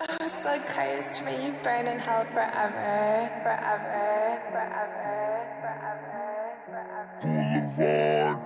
Oh, so close to me, you burn in hell forever, forever, forever, forever, forever.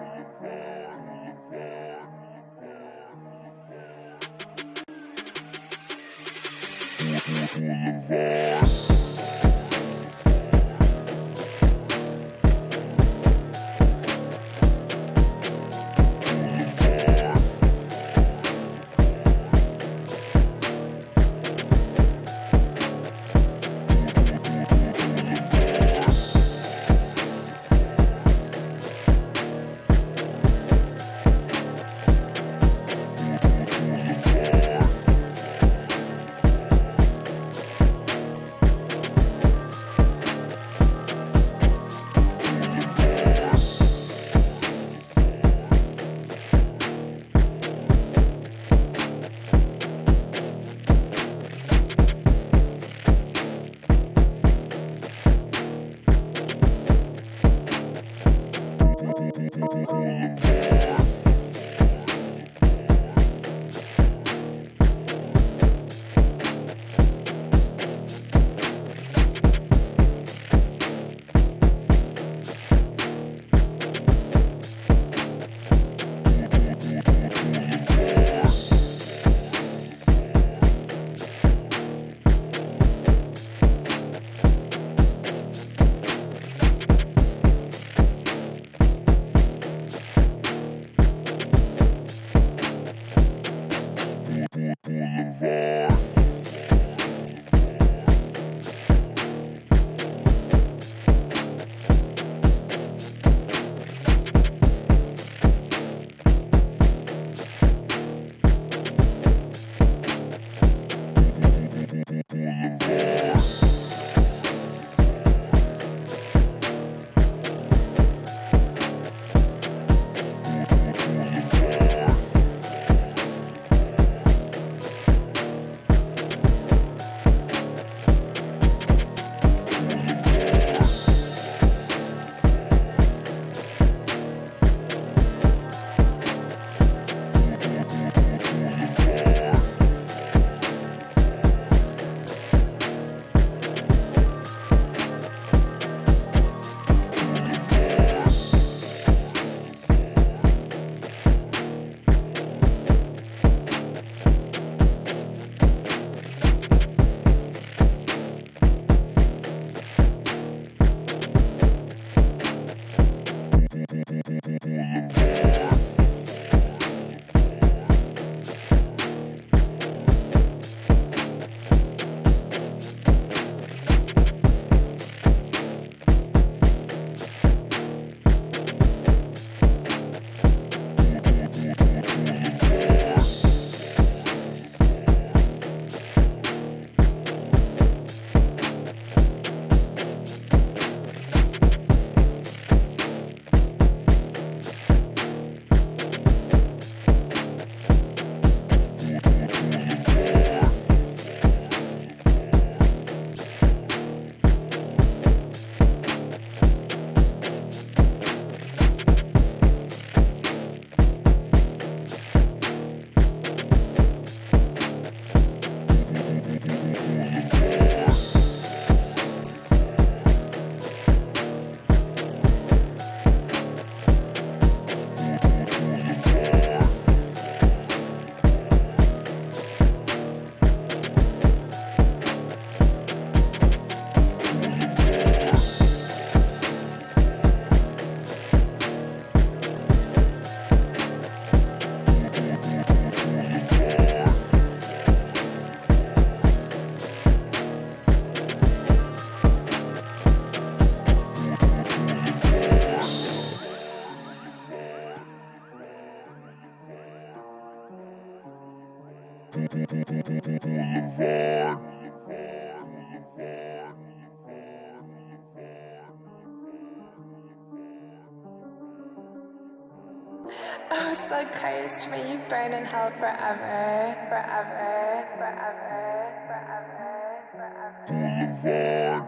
Oh, so close to me, you burn in hell forever, forever, forever, forever, forever.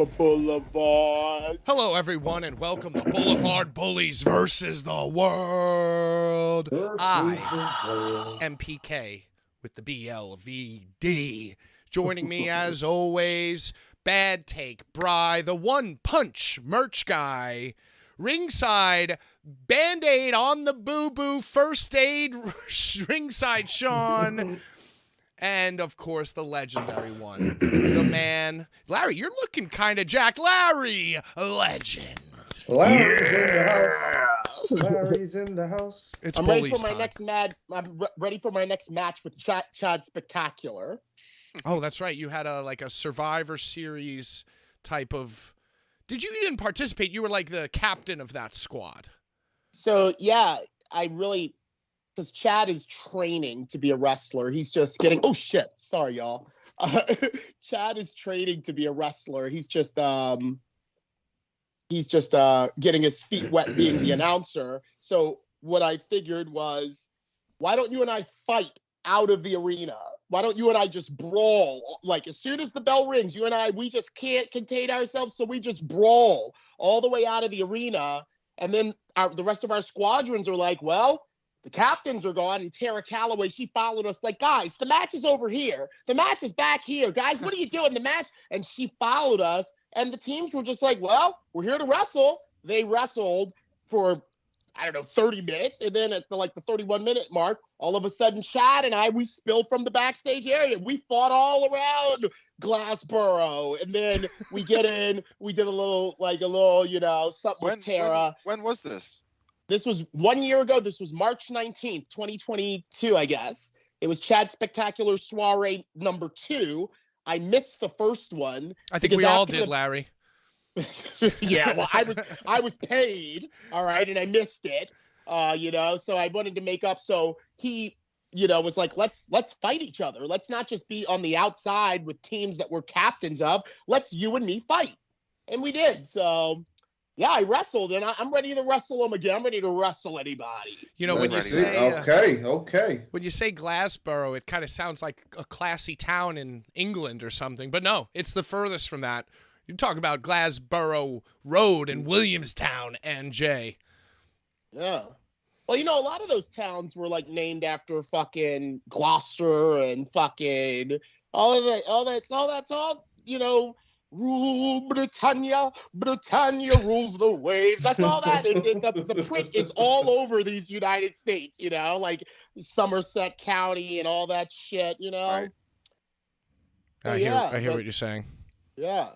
Boulevard. Hello, everyone, and welcome to Blvd Bullies versus the world. I am PK with the BLVD. Joining me, as always, Bad Take Bry, the One Punch merch guy, Ringside Band-Aid on the boo-boo first aid Ringside Sean, and, of course, the legendary one, the man. Larry, you're looking kind of Jack. Larry, a legend. Larry's in the house. Larry's in the house. I'm ready for my next I'm ready for my next match with Chad Spectacular. Oh, that's right. You had a Survivor Series type of. You didn't participate. You were like the captain of that squad. So yeah, because Chad is training to be a wrestler. He's just getting. Oh shit! Sorry, y'all. Chad is training to be a wrestler. He's just getting his feet wet being the announcer. So what I figured was, why don't you and I fight out of the arena? Why don't you and I just brawl? Like, as soon as the bell rings, you and I, we just can't contain ourselves, so we just brawl all the way out of the arena. And then the rest of our squadrons are like, well, the captains are gone. And Tara Calloway, she followed us like, guys, the match is over here. The match is back here. Guys, what are you doing? The match? And she followed us. And the teams were just like, well, we're here to wrestle. They wrestled for, 30 minutes. And then at the 31-minute mark, all of a sudden, Chad and I, we spilled from the backstage area. We fought all around Glassboro. And then we get in, we did a little, something with Tara. When was this? This was 1 year ago. This was March 19th, 2022, I guess. It was Chad Spectacular Soiree number 2. I missed the first one. I think we all did, Larry. Yeah, well, I was paid, all right, and I missed it, so I wanted to make up. So he, was like, let's fight each other. Let's not just be on the outside with teams that we're captains of. Let's you and me fight. And we did. So, yeah, I wrestled, and I'm ready to wrestle them again. I'm ready to wrestle anybody. When you say okay. When you say Glassboro, it kind of sounds like a classy town in England or something. But no, it's the furthest from that. You talk about Glassboro Road in Williamstown, NJ. Yeah. Well, a lot of those towns were named after fucking Gloucester and fucking all that's all, rule Britannia rules the waves. That's all that. The print is all over these United States, like Somerset County and all that shit, Right. I hear what you're saying. Yeah.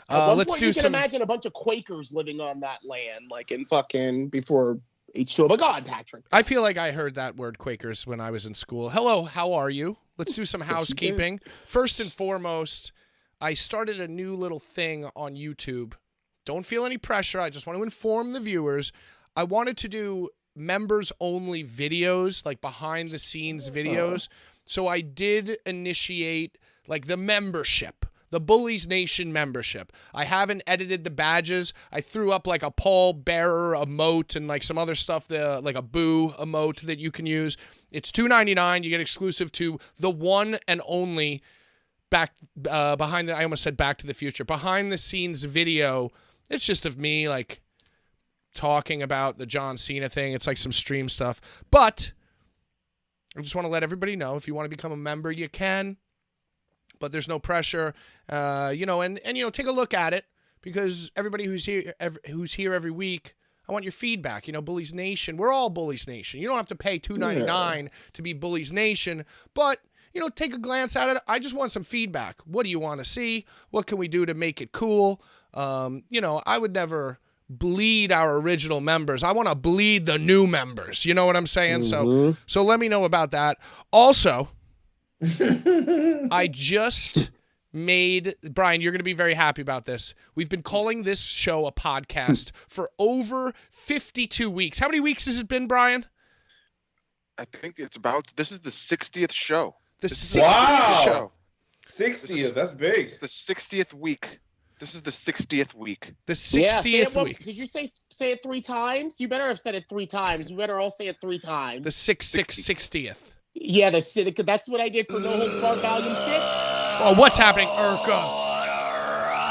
At one let's point, do you can some. imagine a bunch of Quakers living on that land, in fucking before H2O. But go on, Patrick. I feel like I heard that word Quakers when I was in school. Hello, how are you? Let's do some housekeeping. First and foremost, I started a new little thing on YouTube. Don't feel any pressure. I just want to inform the viewers. I wanted to do members-only videos, like behind-the-scenes videos. So I did initiate, the membership. The Bullies Nation membership. I haven't edited the badges. I threw up a Paul Bearer emote and some other stuff, a boo emote that you can use. It's $2.99. You get exclusive to the one and only I almost said Back to the Future. Behind the scenes video. It's just of me talking about the John Cena thing. It's some stream stuff. But I just want to let everybody know, if you want to become a member, you can. But there's no pressure, and take a look at it, because everybody who's here every week, I want your feedback. Bullies Nation, we're all Bullies Nation. You don't have to pay $2.99 to be Bullies Nation, but take a glance at it. I just want some feedback. What do you want to see? What can we do to make it cool? I would never bleed our original members. I want to bleed the new members. You know what I'm saying? Mm-hmm. So let me know about that. Also, I just made, Brian, you're going to be very happy about this. We've been calling this show a podcast for over 52 weeks. How many weeks has it been, Brian? I think this is the 60th show. The 60th show. 60th, that's big. It's the 60th week. This is the 60th week. The 60th week. Did you say it 3 times? You better have said it 3 times. You better all say it 3 times. The 60th. Yeah, that's what I did for No Holds Barred Volume 6. Oh, what's happening, Urka?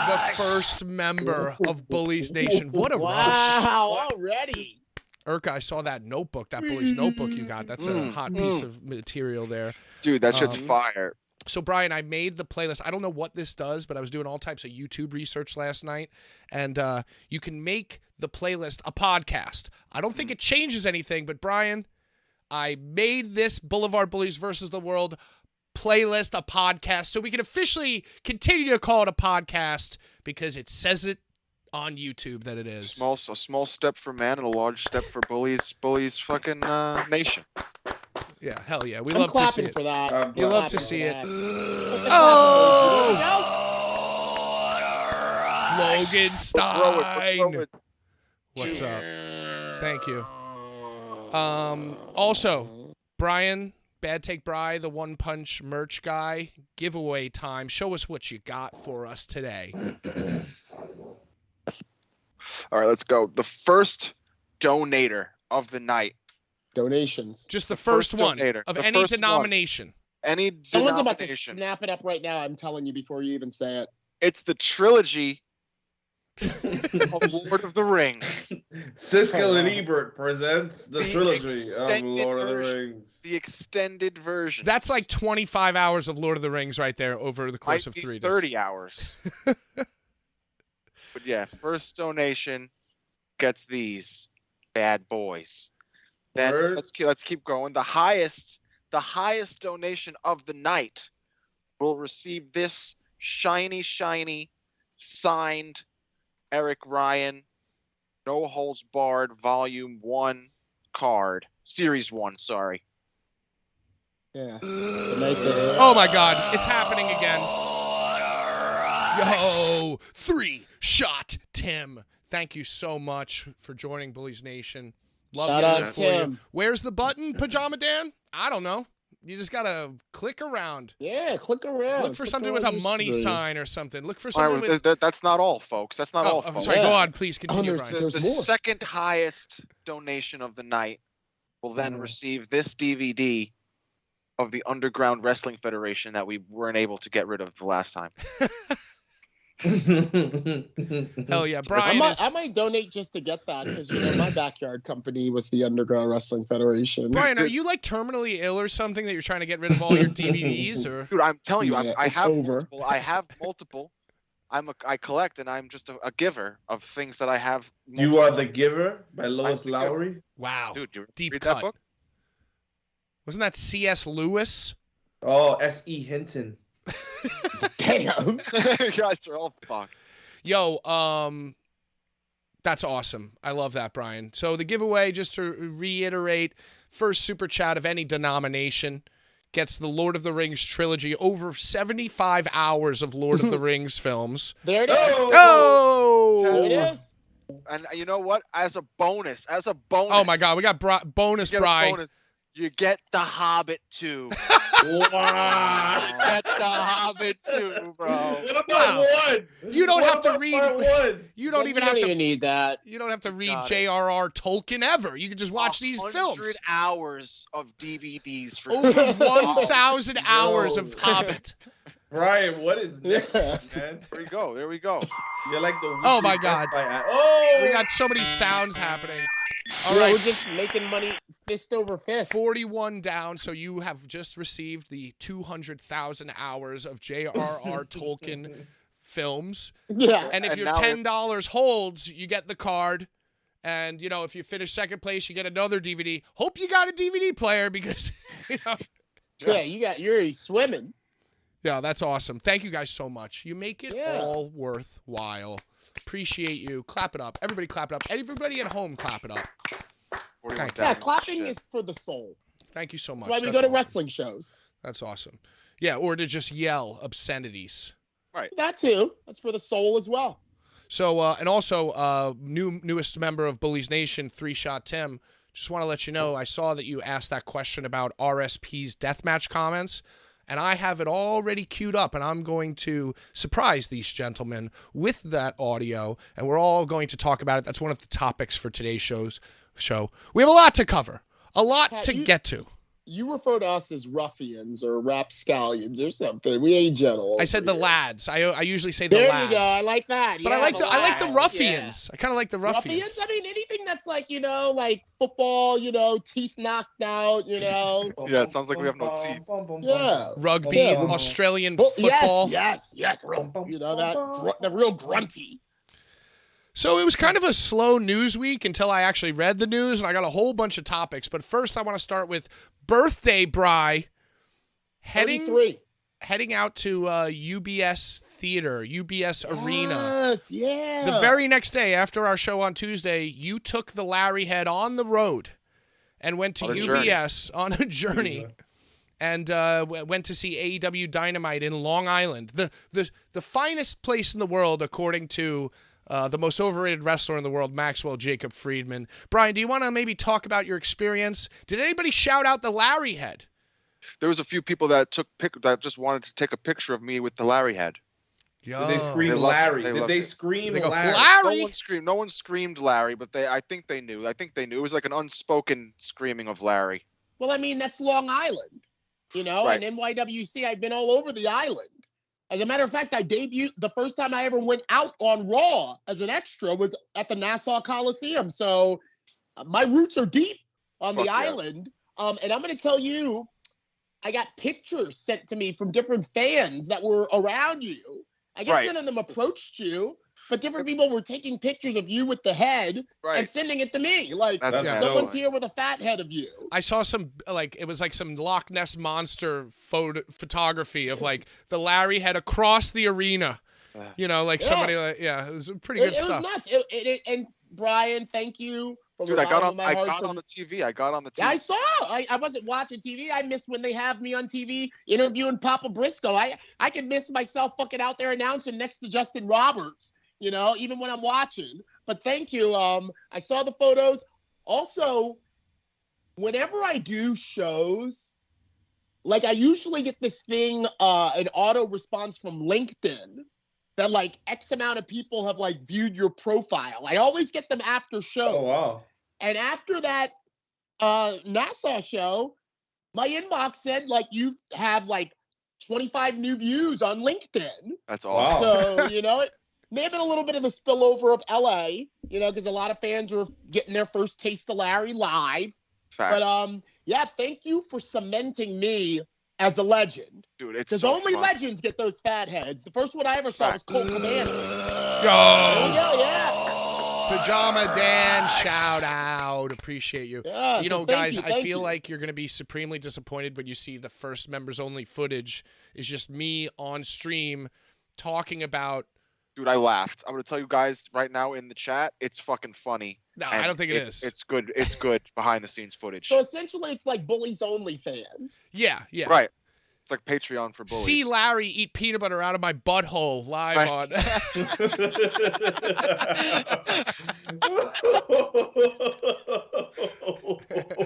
the first member of Bullies Nation. What a rush. Wow, already. Urka, I saw that notebook, that Bullies notebook you got. That's a hot piece of material there. Dude, that shit's fire. So, Brian, I made the playlist. I don't know what this does, but I was doing all types of YouTube research last night, and you can make the playlist a podcast. I don't think it changes anything, but, Brian, I made this Blvd Bullies versus the World playlist a podcast so we can officially continue to call it a podcast because it says it on YouTube that it is. A small step for man and a large step for Bullies fucking nation. Yeah, hell yeah. We I'm love to see clapping it. for that. You love to see it. Oh! Logan Stein. Throw it. What's up? Thank you. Also, Brian, Bad Take Bri, the One Punch merch guy, giveaway time. Show us what you got for us today. All right, let's go. The first donator of the night. Donations. Just the first one donator. of The any first denomination. Any Someone's about to denomination. snap it up right now. I'm telling you before you even say it. It's the trilogy of Lord of the Rings. Siskel and Ebert presents the trilogy of extended Lord of the version. Rings. The extended version. That's like 25 hours of Lord of the Rings right there over the course Might of be 3 days. 30 hours. But yeah, first donation gets these bad boys. Then Word. let's keep going. The highest donation of the night will receive this shiny signed Eric Ryan No Holds Barred Volume 1 card. Series 1, sorry. Yeah. Oh my God, it's happening again. Yo, 3-shot Tim. Thank you so much for joining Bullies Nation. Love Shout hearing out it for you. Tim. Where's the button, Pajama Dan? I don't know. You just gotta click around. Yeah, click around. Look for Click something around with a your money screen. sign or something. Look for All something right, with... that's not all, folks. That's not all, I'm folks. sorry, Yeah. go on. Please continue, there's- Brian. there's The more. second highest donation of the night will then receive this DVD of the Underground Wrestling Federation that we weren't able to get rid of the last time. Hell yeah. Brian is... I might donate just to get that because my backyard company was the Underground Wrestling Federation. Brian, are you like terminally ill or something that you're trying to get rid of all your DVDs? Or Dude, I'm telling you, Yeah, I it's have over. multiple. I have multiple. I collect, and I'm just a giver of things that I have. You Are the Giver by Lois the Giver. Lowry. wow, Dude, you deep read cut. that book? Wasn't that C.S. Lewis? Oh, S.E. Hinton. Damn. You guys are all fucked. Yo, that's awesome. I love that, Brian. So the giveaway, just to reiterate, first super chat of any denomination gets the Lord of the Rings trilogy, over 75 hours of Lord of the Rings films. There it is. Oh! There it is. And you know what? As a bonus. Oh my God, we got bonus, you get a Brian. bonus. You get The Hobbit 2. Wow. You get The Hobbit 2, bro. What about Wow. one? You don't What have to about read. part one? You don't even You have don't to. even need that. You don't have to read Got it. J.R.R. Tolkien ever. You can just watch these 100 films. hours of DVDs for Over 1,000 hours Yo. of Hobbit. Brian, what is next, Yeah. man? There we go. There we go. You're like the Oh my weekly God. Best Buy ad. Oh, We got so many sounds happening. All Yeah, right, we're just making money fist over fist. 41 down. So you have just received the 200,000 hours of J.R.R. Tolkien films. Yeah. And if And your now $10 holds, you get the card. And, if you finish second place, you get another DVD. Hope you got a DVD player because, Yeah, you're already swimming. Yeah, that's awesome. Thank you guys so much. You make it Yeah. all worthwhile. Appreciate you. Clap it up. Everybody clap it up. Everybody at home clap it up. 41 Thank Yeah, down. clapping Shit. is for the soul. Thank you so much. That's why we That's go to awesome. wrestling shows. That's awesome. Yeah, or to just yell obscenities. That too. That's for the soul as well. So, and also, newest member of Bullies Nation, 3-Shot Tim, just want to let you know, I saw that you asked that question about RSP's deathmatch comments, and I have it already queued up, and I'm going to surprise these gentlemen with that audio, and we're all going to talk about it. That's one of the topics for today's show. We have a lot to cover, a lot Pat, to you- get to. You refer to us as ruffians or rapscallions or something. We ain't gentle. I said the lads. I usually say the There lads. you go. I like that. But yeah, I like the lads. ruffians. Yeah. I kind of like the ruffians. I mean, anything that's like, like football, teeth knocked out, Yeah, it sounds like we have no teeth. Yeah. Rugby, Yeah. Australian Well, football. Yes. The real grunty. So it was kind of a slow news week until I actually read the news, and I got a whole bunch of topics. But first, I want to start with birthday Bri heading out to UBS Theater, UBS Arena. Yes, yeah. The very next day after our show on Tuesday, you took the Larry head on the road and went to UBS on a journey. And went to see AEW Dynamite in Long Island, the finest place in the world, according to the most overrated wrestler in the world, Maxwell Jacob Friedman. Brian, do you want to maybe talk about your experience? Did anybody shout out the Larry head? There was a few people that that just wanted to take a picture of me with the Larry head. Yo. Did they scream Larry? Did they scream Larry? No one screamed Larry, but I think they knew. It was like an unspoken screaming of Larry. Well, I mean, that's Long Island, Right. and NYWC. I've been all over the island. As a matter of fact, I debuted the first time I ever went out on Raw as an extra was at the Nassau Coliseum. So my roots are deep on the island. And I'm going to tell you, I got pictures sent to me from different fans that were around you. I guess none of them approached you, but different people were taking pictures of you with the head and sending it to me. Like, someone's here with a fat head of you. I saw some, it was like some Loch Ness Monster photography of, the Larry head across the arena. Somebody, it was pretty good stuff. It was nuts. And Brian, thank you. Dude, I got on the TV. I got on the TV. Yeah, I saw. I wasn't watching TV. I miss when they have me on TV interviewing Papa Briscoe. I can miss myself fucking out there announcing next to Justin Roberts, even when I'm watching. But thank you. I saw the photos. Also, whenever I do shows, I usually get this thing, an auto response from LinkedIn that X amount of people have viewed your profile. I always get them after shows. Oh, wow. And after that Nassau show, my inbox said you have 25 new views on LinkedIn. That's awesome. So, it may have been a little bit of the spillover of LA, because a lot of fans were getting their first taste of Larry live. Fact. But thank you for cementing me as a legend. Dude, it's because so only fun. legends get those fat heads. The first one I ever saw was Colt Cabana. Pajama Dan, shout out. Appreciate you. Yeah, guys, I feel like you're going to be supremely disappointed when you see the first members only footage is just me on stream talking about. Dude, I laughed. I'm going to tell you guys right now in the chat, it's fucking funny. No, I don't think it is. It's good. It's good behind the scenes footage. So essentially, it's like Bullies Only fans. Yeah. Right. It's like Patreon for Bullies. See Larry eat peanut butter out of my butthole live on.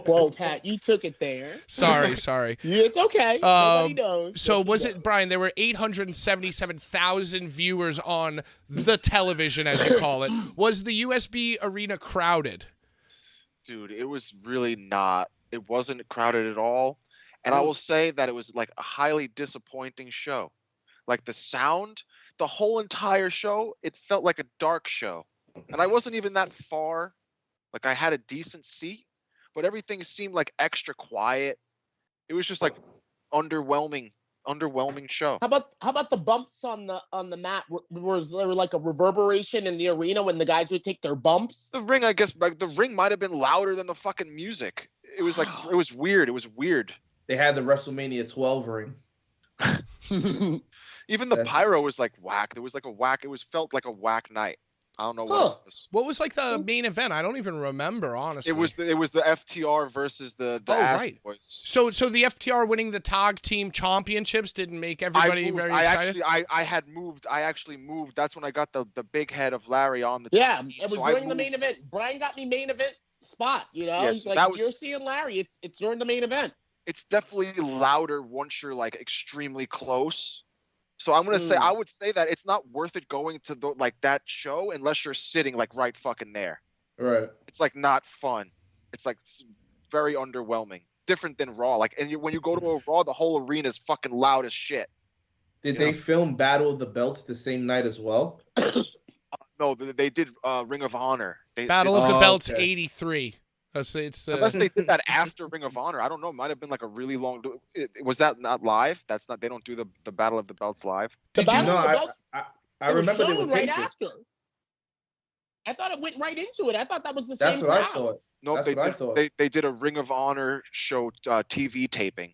Whoa, Pat, you took it there. Sorry. Yeah, it's okay. Nobody knows. So was it, Brian, there were 877,000 viewers on the television, as you call it. Was the USB arena crowded? Dude, it was really not. It wasn't crowded at all. And I will say that it was a highly disappointing show. The sound, the whole entire show, it felt like a dark show. And I wasn't even that far. I had a decent seat, but everything seemed extra quiet. It was just underwhelming show. How about the bumps on the mat? Was there a reverberation in the arena when the guys would take their bumps? The ring, I guess, the ring might have been louder than the fucking music. It was it was weird. It was weird. They had the WrestleMania 12 ring. Even the pyro was whack. There was a whack. It felt like a whack night. I don't know what it was. What was the main event? I don't even remember, honestly. It was the FTR versus the Ass Boys. So the FTR winning the tag team championships didn't make everybody very excited? I actually moved. That's when I got the big head of Larry on the team. It was during the main event. Brian got me main event spot, Yes, he's you're seeing Larry. It's during the main event. It's definitely louder once you're extremely close. So I'm gonna say I would say that it's not worth it going to that show unless you're sitting right fucking there. Right. It's not fun. It's very underwhelming. different than Raw. Like, and when you go to a Raw, the whole arena is fucking loud as shit. Did they film Battle of the Belts the same night as well? No, they did Ring of Honor. Battle of the Belts okay. 83. It's Unless they did that after Ring of Honor, I don't know. It might have been like a really long. Was that not live? That's not. They don't do the Battle of the Belts live. The Did you Battle No, of the Belts, I remember they shown would right tape it. after. I thought it went right into it. I thought that was the That's same what I crowd. thought. No, That's they what I did. thought. They did a Ring of Honor show TV taping.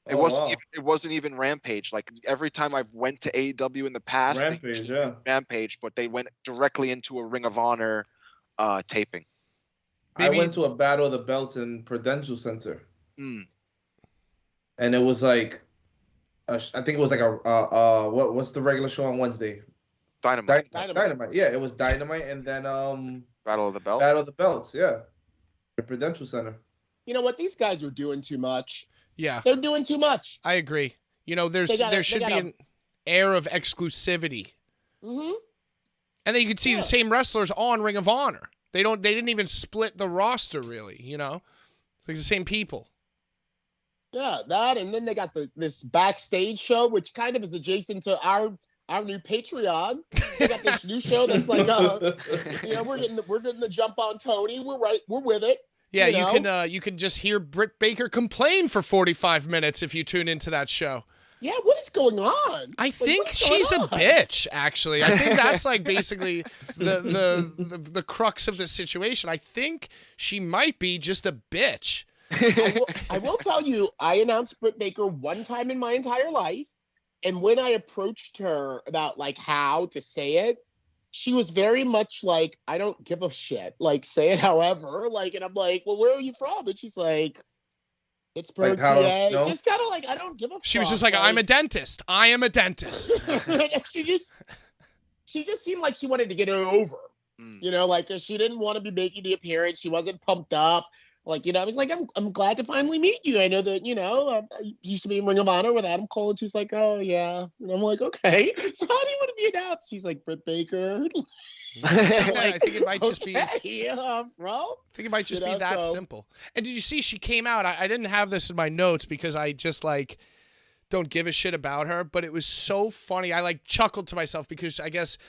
It Oh, wasn't. wow. Even, it wasn't even Rampage. Like every time I've went to AEW in the past, they Rampage, usually yeah. do Rampage, but they went directly into a Ring of Honor taping. Maybe- I went to a Battle of the Belts in Prudential Center, Mm. and it was like, I think it was like what's the regular show on Wednesday? Dynamite. Dynamite. Yeah, it was Dynamite, and then Battle of the Belts. Battle of the Belts. Yeah, the Prudential Center. You know what? These guys are doing too much. Yeah, They're doing too much. I agree. You know, there should be an air of exclusivity. Mm-hmm. And then you could see the same wrestlers on Ring of Honor. They didn't even split the roster really, you know? Like the same people. Yeah, that, and then they got this backstage show, which kind of is adjacent to our new Patreon. They got this new show that's like, you know, we're getting the jump on Tony. We're with it. Yeah, you you can just hear Britt Baker complain for 45 minutes if you tune into that show. Yeah, what is going on? I Like, think what is going she's a on? bitch, actually. I think that's like basically the crux of the situation. I think she might be just a bitch. I will tell you, I announced Britt Baker one time in my entire life, and when I approached her about like how to say it, she was very much like, I don't give a shit. Like, say it however. Like, and I'm like, well, where are you from? And she's like, Pittsburgh, Like, how else, PA. no? Just kind of like, I don't give a fuck. She was just like, I'm a dentist. I am a dentist. she just seemed like she wanted to get it over. You know, like she didn't want to be making the appearance. She wasn't pumped up. Like, you know, I was like, I'm glad to finally meet you. I know that, you know, I used to be in Ring of Honor with Adam Cole, and she's like, oh yeah. And I'm like, okay. So how do you want to be announced? She's like, Britt Baker. I think it might just be. I bro. think it might just You know, be that so- simple. And did you see she came out? I didn't have this in my notes because I just like don't give a shit about her. But it was so funny. I like chuckled to myself because I guess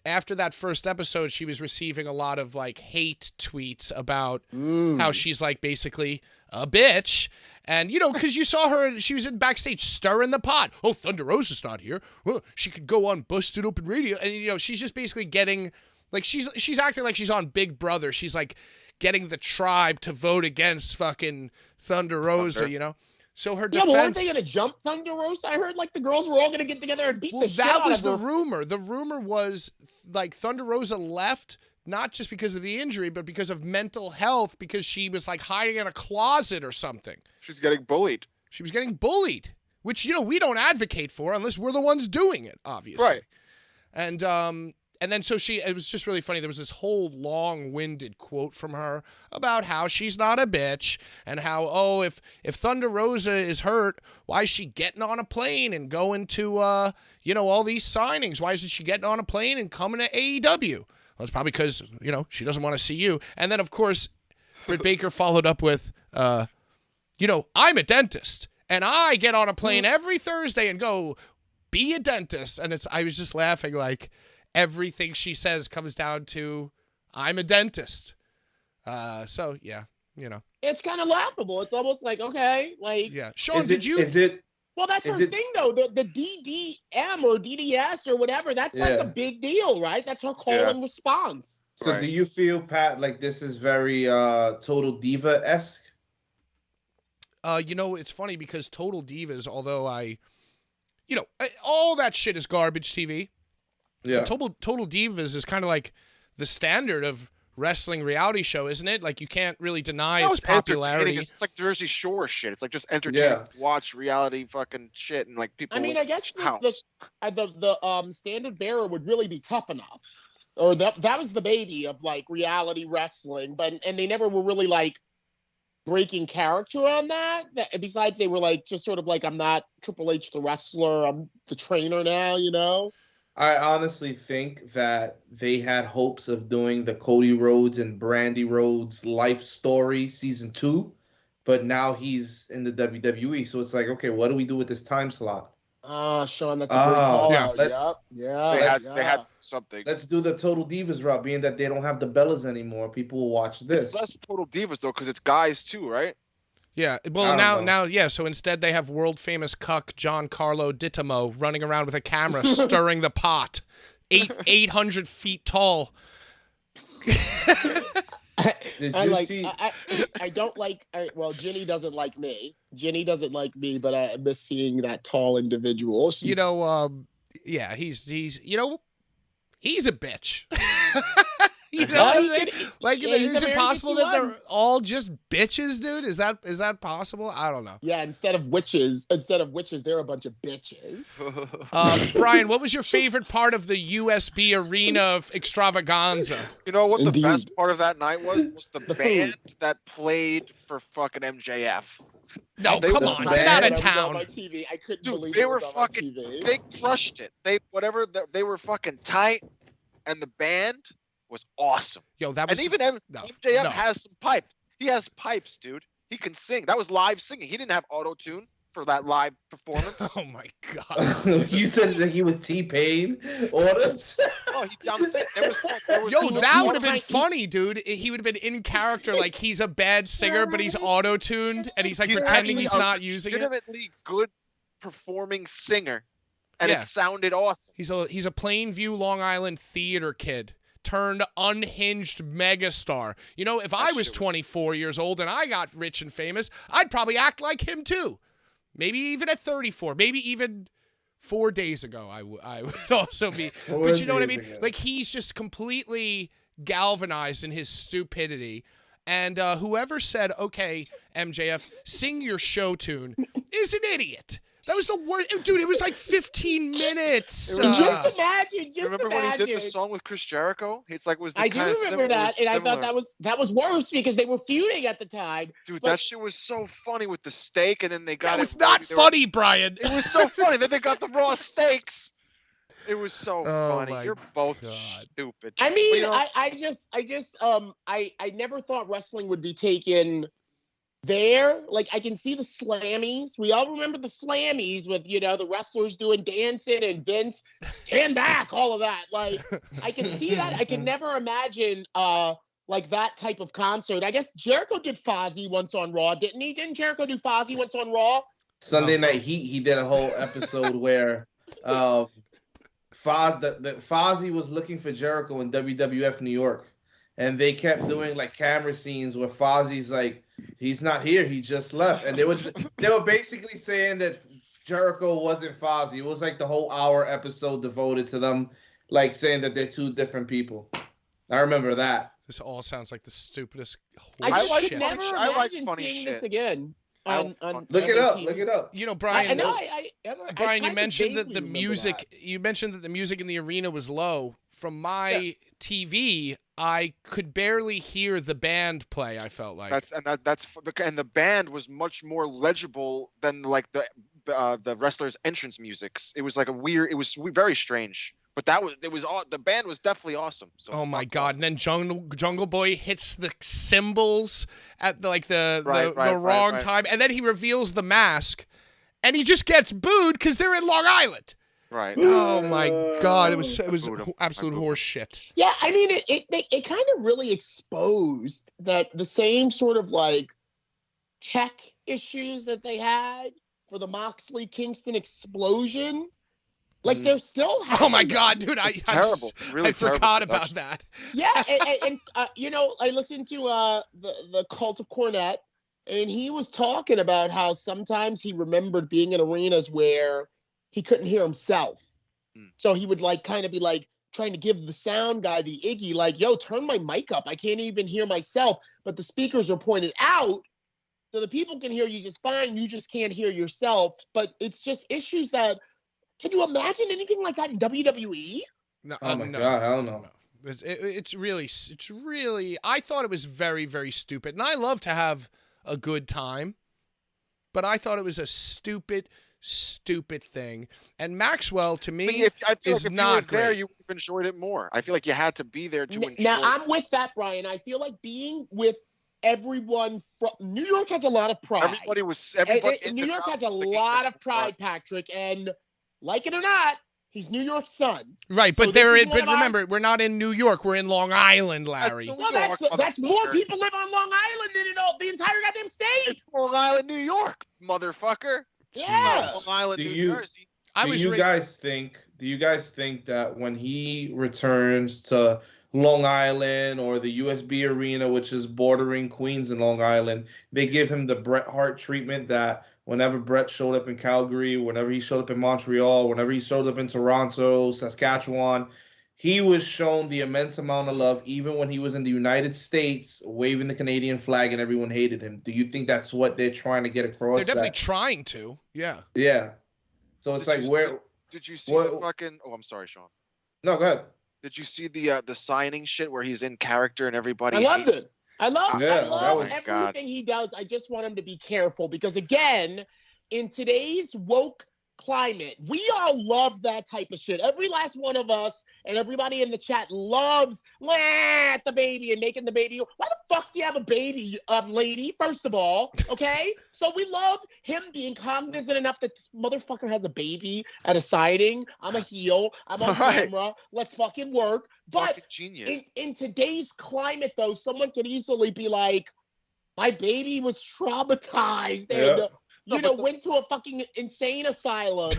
after that first episode, she was receiving a lot of like hate tweets about how she's like basically a bitch. And, you know, because you saw her, she was in backstage stirring the pot. Oh, Thunder Rosa's not here. Well, she could go on Busted Open Radio. And, you know, she's just basically getting, like, she's acting like she's on Big Brother. She's, like, getting the tribe to vote against fucking Thunder Rosa, you know? So her defense... Yeah, well, weren't they going to jump Thunder Rosa? I heard, like, the girls were all going to get together and beat the shit that out was of the her. rumor. The rumor was, like, Thunder Rosa left... not just because of the injury, but because of mental health, because she was like hiding in a closet or something. She's getting bullied. She was getting bullied, which, you know, we don't advocate for unless we're the ones doing it, obviously. Right. And then so it was just really funny. There was this whole long-winded quote from her about how she's not a bitch and how, oh, if Thunder Rosa is hurt, why is she getting on a plane and going to, you know, all these signings? Why isn't she getting on a plane and coming to AEW? Well, it's probably because, you know, she doesn't want to see you. And then, of course, Britt Baker followed up with, you know, I'm a dentist, and I get on a plane every Thursday and go be a dentist. And I was just laughing, like, everything she says comes down to, I'm a dentist. So, yeah, you know. It's kind of laughable. It's almost like, okay, like... Yeah. Sean, Is it... Well, that's her thing, though. The DDM or DDS or whatever, that's like a big deal, right? That's her call and response. So do you feel, Pat, like this is very Total Diva-esque? You know, it's funny because Total Divas, although you know, all that shit is garbage TV. Yeah. Total Divas is kind of like the standard of wrestling reality show, isn't it? Like you can't really deny its popularity. It's like Jersey Shore shit. It's like just entertaining, watch reality fucking shit, and like people. I mean, I guess the standard bearer would really be Tough Enough, or that was the baby of like reality wrestling, and they never were really like breaking character on that. Besides, they were like just sort of like, I'm not Triple H the wrestler, I'm the trainer now, you know. I honestly think that they had hopes of doing the Cody Rhodes and Brandy Rhodes life story season 2, but now he's in the WWE. So it's like, okay, what do we do with this time slot? Sean, that's a great call yeah. out. Let's- They had something. Let's do the Total Divas route, being that they don't have the Bellas anymore. People will watch this. It's less Total Divas though, because it's guys too, right? Yeah, I well don't know. now, so instead they have world famous cuck Giancarlo Dittamo running around with a camera stirring the pot, 800 feet tall. Did I you like. see? I don't like. Well, Ginny doesn't like me. Ginny doesn't like me, but I miss seeing that tall individual. You know, yeah, he's he's a bitch. You know what I mean? Like, yeah, he's is a it very possible that bitchy they're one. all just bitches, dude? Is that possible? I don't know. Yeah, instead of witches, they're a bunch of bitches. Brian, what was your favorite part of the USB Arena extravaganza? You know what the Indeed. best part of that night was the The band food. that played for fucking MJF. No, They come were on, bad. get out That of was on town. my TV. I couldn't Dude, believe they it were was on fucking. my TV. They crushed it. They were fucking tight, and the band was awesome. Yo, that was And even no, MJF no. has some pipes. He has pipes, dude. He can sing. That was live singing. He didn't have auto tune for that live performance. Oh my god. You said that he was T-Pain. Orders. Oh, I'm saying there was Yo, he was that more would have been tight. funny, dude. He would have been in character, like he's a bad singer, but he's auto-tuned, and he's like He's pretending actually he's a not using it. legitimately good performing singer, and Yeah. it sounded awesome. He's a Plainview, Long Island theater kid turned unhinged megastar. You know, if I was shit was- 24 years old and I got rich and famous, I'd probably act like him too. Maybe even at 34, maybe even 4 days ago, I would also be. But you know what I mean? Like, he's just completely galvanized in his stupidity. And whoever said, okay, MJF, sing your show tune is an idiot. That was the worst. Dude, it was like 15 minutes. Just imagine. Remember when he did the song with Chris Jericho? It's like was the I do kinda remember that, and I thought similar. that was worse because they were feuding at the time. Dude, but- that shit was so funny with the steak, and then they got that was it not ready. They were- funny, Brian. It was so funny. Then they got the raw steaks. It was so Oh funny. my You're both God. stupid. I But, mean, you know, I never thought wrestling would be taken there. Like, I can see the slammies. We all remember the slammies with, the wrestlers doing dancing and Vince, stand back, all of that. Like, I can see that. I can never imagine, like that type of concert. I guess Jericho did Fozzy once on Raw, didn't he? Didn't Jericho do Fozzy once on Raw? Sunday Night Heat, he did a whole episode where Fozzy was looking for Jericho in WWF New York, and they kept doing like camera scenes where Fozzy's like, he's not here, he just left, and they were basically saying that Jericho wasn't Fozzy. It was like the whole hour episode devoted to them, like saying that they're two different people. I remember that. This all sounds like the stupidest I horse just like could shit. funny never shit. I like imagine funny seeing this shit. again. I On, like on, funny- Look on it up. TV. Look it up. You know, I Brian. know. Brian, you kinda mentioned that vaguely the remember music. that. You mentioned that the music in the arena was low. From my TV, I could barely hear the band play. I felt like and the band was much more legible than like the wrestlers' entrance musics. It was like it was very strange. But the band was definitely awesome. So oh my god! And then Jungle Boy hits the cymbals at the wrong time, and then he reveals the mask, and he just gets booed because they're in Long Island. Right. Oh my god! It was booed him. absolute I booed horse shit. Yeah, I mean, it kind of really exposed that the same sort of like tech issues that they had for the Moxley Kingston explosion. Like they're still Oh my having them. god, dude! It's terrible. Really I terrible forgot about production. that. Yeah, and I listened to the Cult of Cornette, and he was talking about how sometimes he remembered being in arenas where he couldn't hear himself, so he would like kind of be like trying to give the sound guy the Iggy, like, "Yo, turn my mic up. I can't even hear myself." But the speakers are pointed out, so the people can hear you just fine. You just can't hear yourself. But it's just issues that. Can you imagine anything like that in WWE? No, Oh my no, god, hell no. It's really. I thought it was very, very stupid, and I love to have a good time, but I thought it was a stupid thing. And Maxwell, to me, I feel is like if not you were there, great. you would have enjoyed it more. I feel like you had to be there to enjoy. Now I'm with that, Brian. I feel like being with everyone from New York has a lot of pride. New York has a lot of pride, Patrick, and like it or not, he's New York's son. Right, So but remember, we're not in New York. We're in Long Island, Larry. That's more people live on Long Island than in the entire goddamn state. It's Long Island, New York, motherfucker. Yeah. Long Island, New Jersey. Do you guys think that when he returns to Long Island or the USB Arena, which is bordering Queens and Long Island, they give him the Bret Hart treatment that whenever Bret showed up in Calgary, whenever he showed up in Montreal, whenever he showed up in Toronto, Saskatchewan, he was shown the immense amount of love, even when he was in the United States, waving the Canadian flag and everyone hated him. Do you think that's what they're trying to get across? They're definitely trying to, yeah. Yeah. So it's Did you see the fucking... Oh, I'm sorry, Sean. No, go ahead. Did you see the signing shit where he's in character and everybody... I loved it. I love everything God. he does. I just want him to be careful because, again, in today's woke climate, we all love that type of shit. Every last one of us and everybody in the chat loves at the baby and making the baby. Why the fuck do you have a baby, lady? First of all, okay? So we love him being cognizant enough that this motherfucker has a baby at a signing. I'm a heel. I'm on camera. Let's fucking work. But in today's climate, though, someone could easily be like, my baby was traumatized and went to a fucking insane asylum.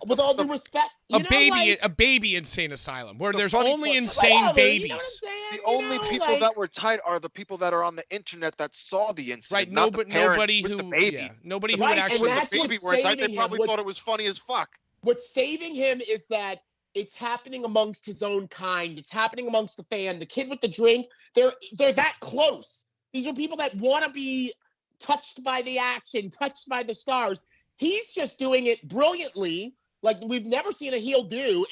With all due respect, a baby insane asylum where there's only insane babies. You know what I'm saying? The only people that were tight are the people that are on the internet that saw the incident. Right, not the parents nobody with who the baby. Nobody who would actually. And that's the baby what's were tight. saving They probably him. thought it was funny as fuck. What's saving him is that it's happening amongst his own kind. It's happening amongst the fan. The kid with the drink, they're that close. These are people that want to be touched by the action, touched by the stars. He's just doing it brilliantly, like we've never seen a heel do.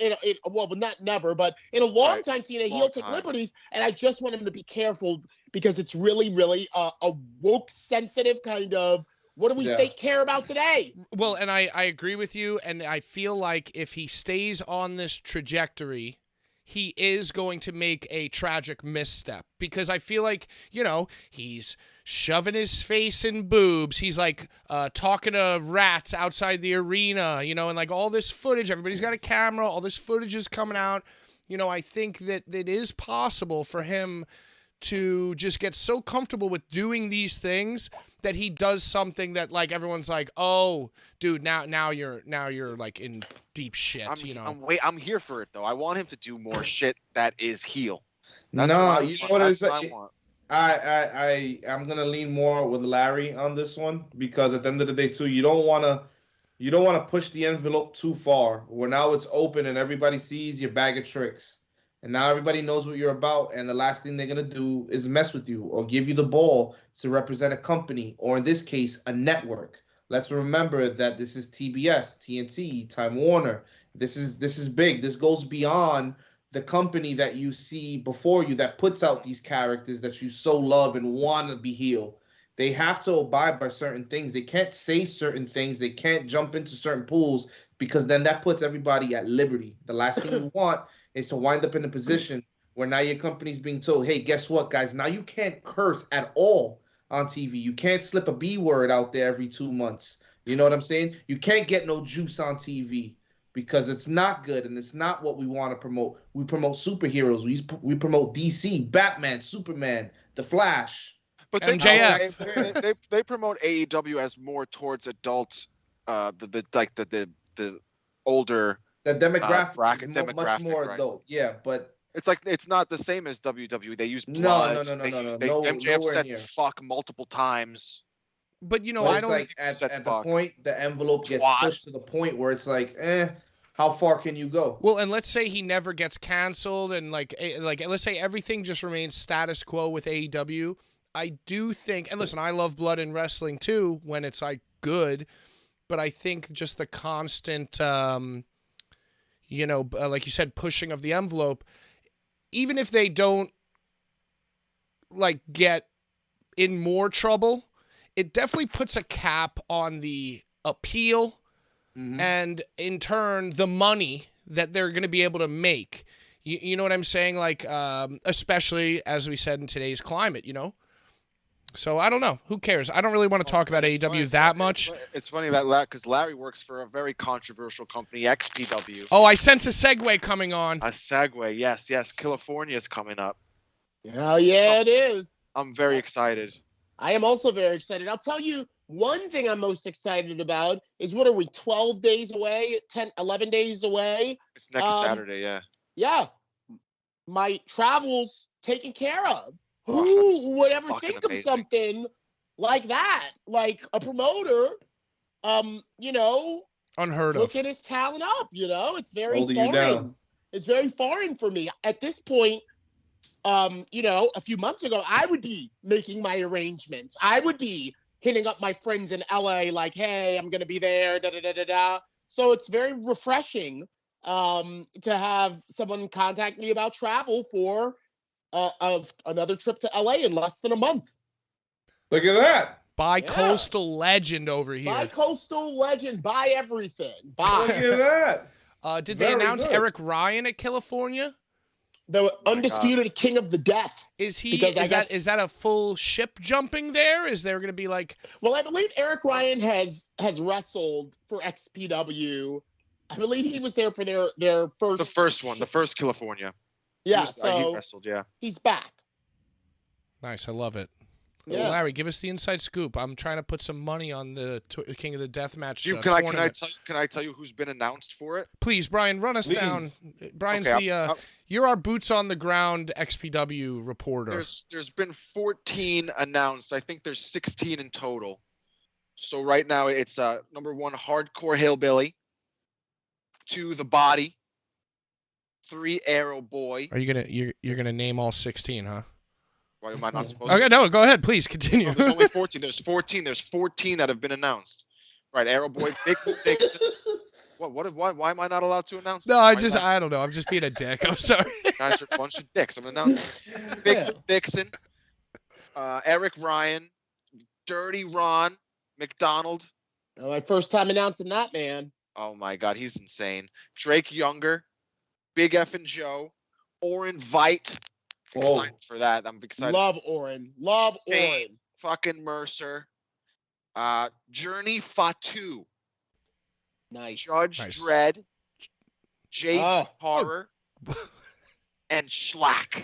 Well, not never, but in a long time, seen a heel take liberties. And I just want him to be careful because it's really, really a woke, sensitive kind of. What do we care about today? Well, and I agree with you, and I feel like if he stays on this trajectory, he is going to make a tragic misstep because I feel like, he's shoving his face in boobs. He's like talking to rats outside the arena, and like all this footage, everybody's got a camera, all this footage is coming out. I think that it is possible for him to just get so comfortable with doing these things that he does something that like everyone's like, oh, dude, now you're like in deep shit. I'm here for it though. I want him to do more shit that is heel. You know what it is? I'm gonna lean more with Larry on this one because at the end of the day too, you don't wanna push the envelope too far where now it's open and everybody sees your bag of tricks. And now everybody knows what you're about, and the last thing they're going to do is mess with you or give you the ball to represent a company, or in this case, a network. Let's remember that this is TBS, TNT, Time Warner. This is big. This goes beyond the company that you see before you that puts out these characters that you so love and want to be heel. They have to abide by certain things. They can't say certain things. They can't jump into certain pools because then that puts everybody at liberty. The last thing you want is to wind up in a position where now your company's being told, hey, guess what, guys? Now you can't curse at all on TV. You can't slip a B word out there every 2 months. You know what I'm saying? You can't get no juice on TV because it's not good and it's not what we want to promote. We promote superheroes. We promote DC, Batman, Superman, The Flash. But MJF. They promote AEW as more towards adults, the older. The demographic bracket, is much more adult. Yeah, but it's not the same as WWE. They use blood. No. MJF said fuck multiple times. But I don't. Like at the point, the envelope gets pushed to the point where it's like, how far can you go? Well, and let's say he never gets canceled, and like let's say everything just remains status quo with AEW. I do think, and listen, I love blood in wrestling too when it's like good, but I think just the constant. Like you said, pushing of the envelope, even if they don't like get in more trouble, it definitely puts a cap on the appeal and in turn the money that they're going to be able to make. You know what I'm saying? Like, especially as we said in today's climate, So I don't know. Who cares? I don't really want to talk about AEW that much. It's funny that because Larry works for a very controversial company, XPW. Oh, I sense a segue coming on. A segue, yes. California's coming up. Hell yeah, it is. I'm very excited. I am also very excited. I'll tell you one thing I'm most excited about is what are we, 12 days away, 10, 11 days away? It's next Saturday, yeah. Yeah. My travel's taken care of. Who would ever think of something like that? Like a promoter, Unheard of. looking his talent up, It's very foreign. It's very foreign for me. At this point, a few months ago, I would be making my arrangements. I would be hitting up my friends in LA like, hey, I'm going to be there, da-da-da-da-da. So it's very refreshing to have someone contact me about travel for of another trip to LA in less than a month. Look at that. Bi-coastal legend over here. Bi-coastal legend. Buy everything. Buy. Look at that. Did they announce Eric Ryan at California? The undisputed king of the death. Is he? Is that a full ship jumping there? Is there going to be like? Well, I believe Eric Ryan has wrestled for XPW. I believe he was there for their first. The first California. Yeah, he wrestled. Yeah, he's back. Nice, I love it. Yeah. Well, Larry, give us the inside scoop. I'm trying to put some money on the King of the Deathmatch tournament. Can I tell you who's been announced for it? Please, Brian, run us down. Brian's you're our boots on the ground XPW reporter. There's been 14 announced. I think there's 16 in total. So right now it's number 1, Hardcore Hillbilly, 2, The Body, 3, Arrow Boy. Are you gonna name all 16, huh? Why am I not supposed to? Okay, no, go ahead, please continue. No, there's only 14. There's 14 that have been announced. Right, Arrow Boy, Big Dixon. Why am I not allowed to announce? No, I don't know. I'm just being a dick. I'm sorry. You guys are a bunch of dicks. I'm announcing Big Dixon, Eric Ryan, Dirty Ron McDonald. Oh, my first time announcing that, man. Oh my God, he's insane. Drake Younger, Big F and Joe, Orin Veidt. Excited for that. I'm excited. Love Orin. Fucking Mercer. Journey Fatu. Nice. Judge Dredd. Jade Horror. And Schlack.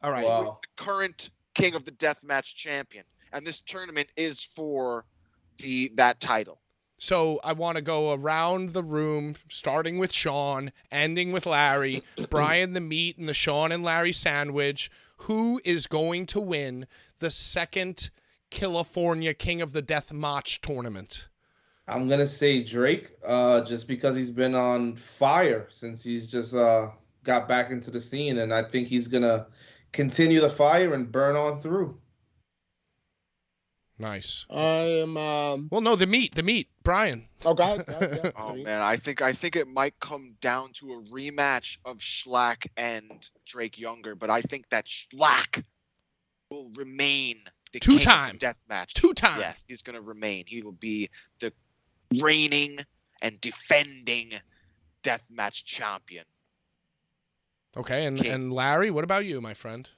All right. Wow. The current King of the Deathmatch champion. And this tournament is for that title. So I want to go around the room, starting with Sean, ending with Larry, Brian the Meat, and the Sean and Larry sandwich. Who is going to win the second California King of the Deathmatch tournament? I'm going to say Drake, just because he's been on fire since he's just got back into the scene. And I think he's going to continue the fire and burn on through. Nice. I am. Well, no, the meat, Brian. Oh, go ahead. Yeah, oh man, I think it might come down to a rematch of Schlack and Drake Younger, but I think that Schlack will remain the two-time deathmatch. 2-time. Yes, he's gonna remain. He will be the reigning and defending deathmatch champion. Okay, and Larry, what about you, my friend?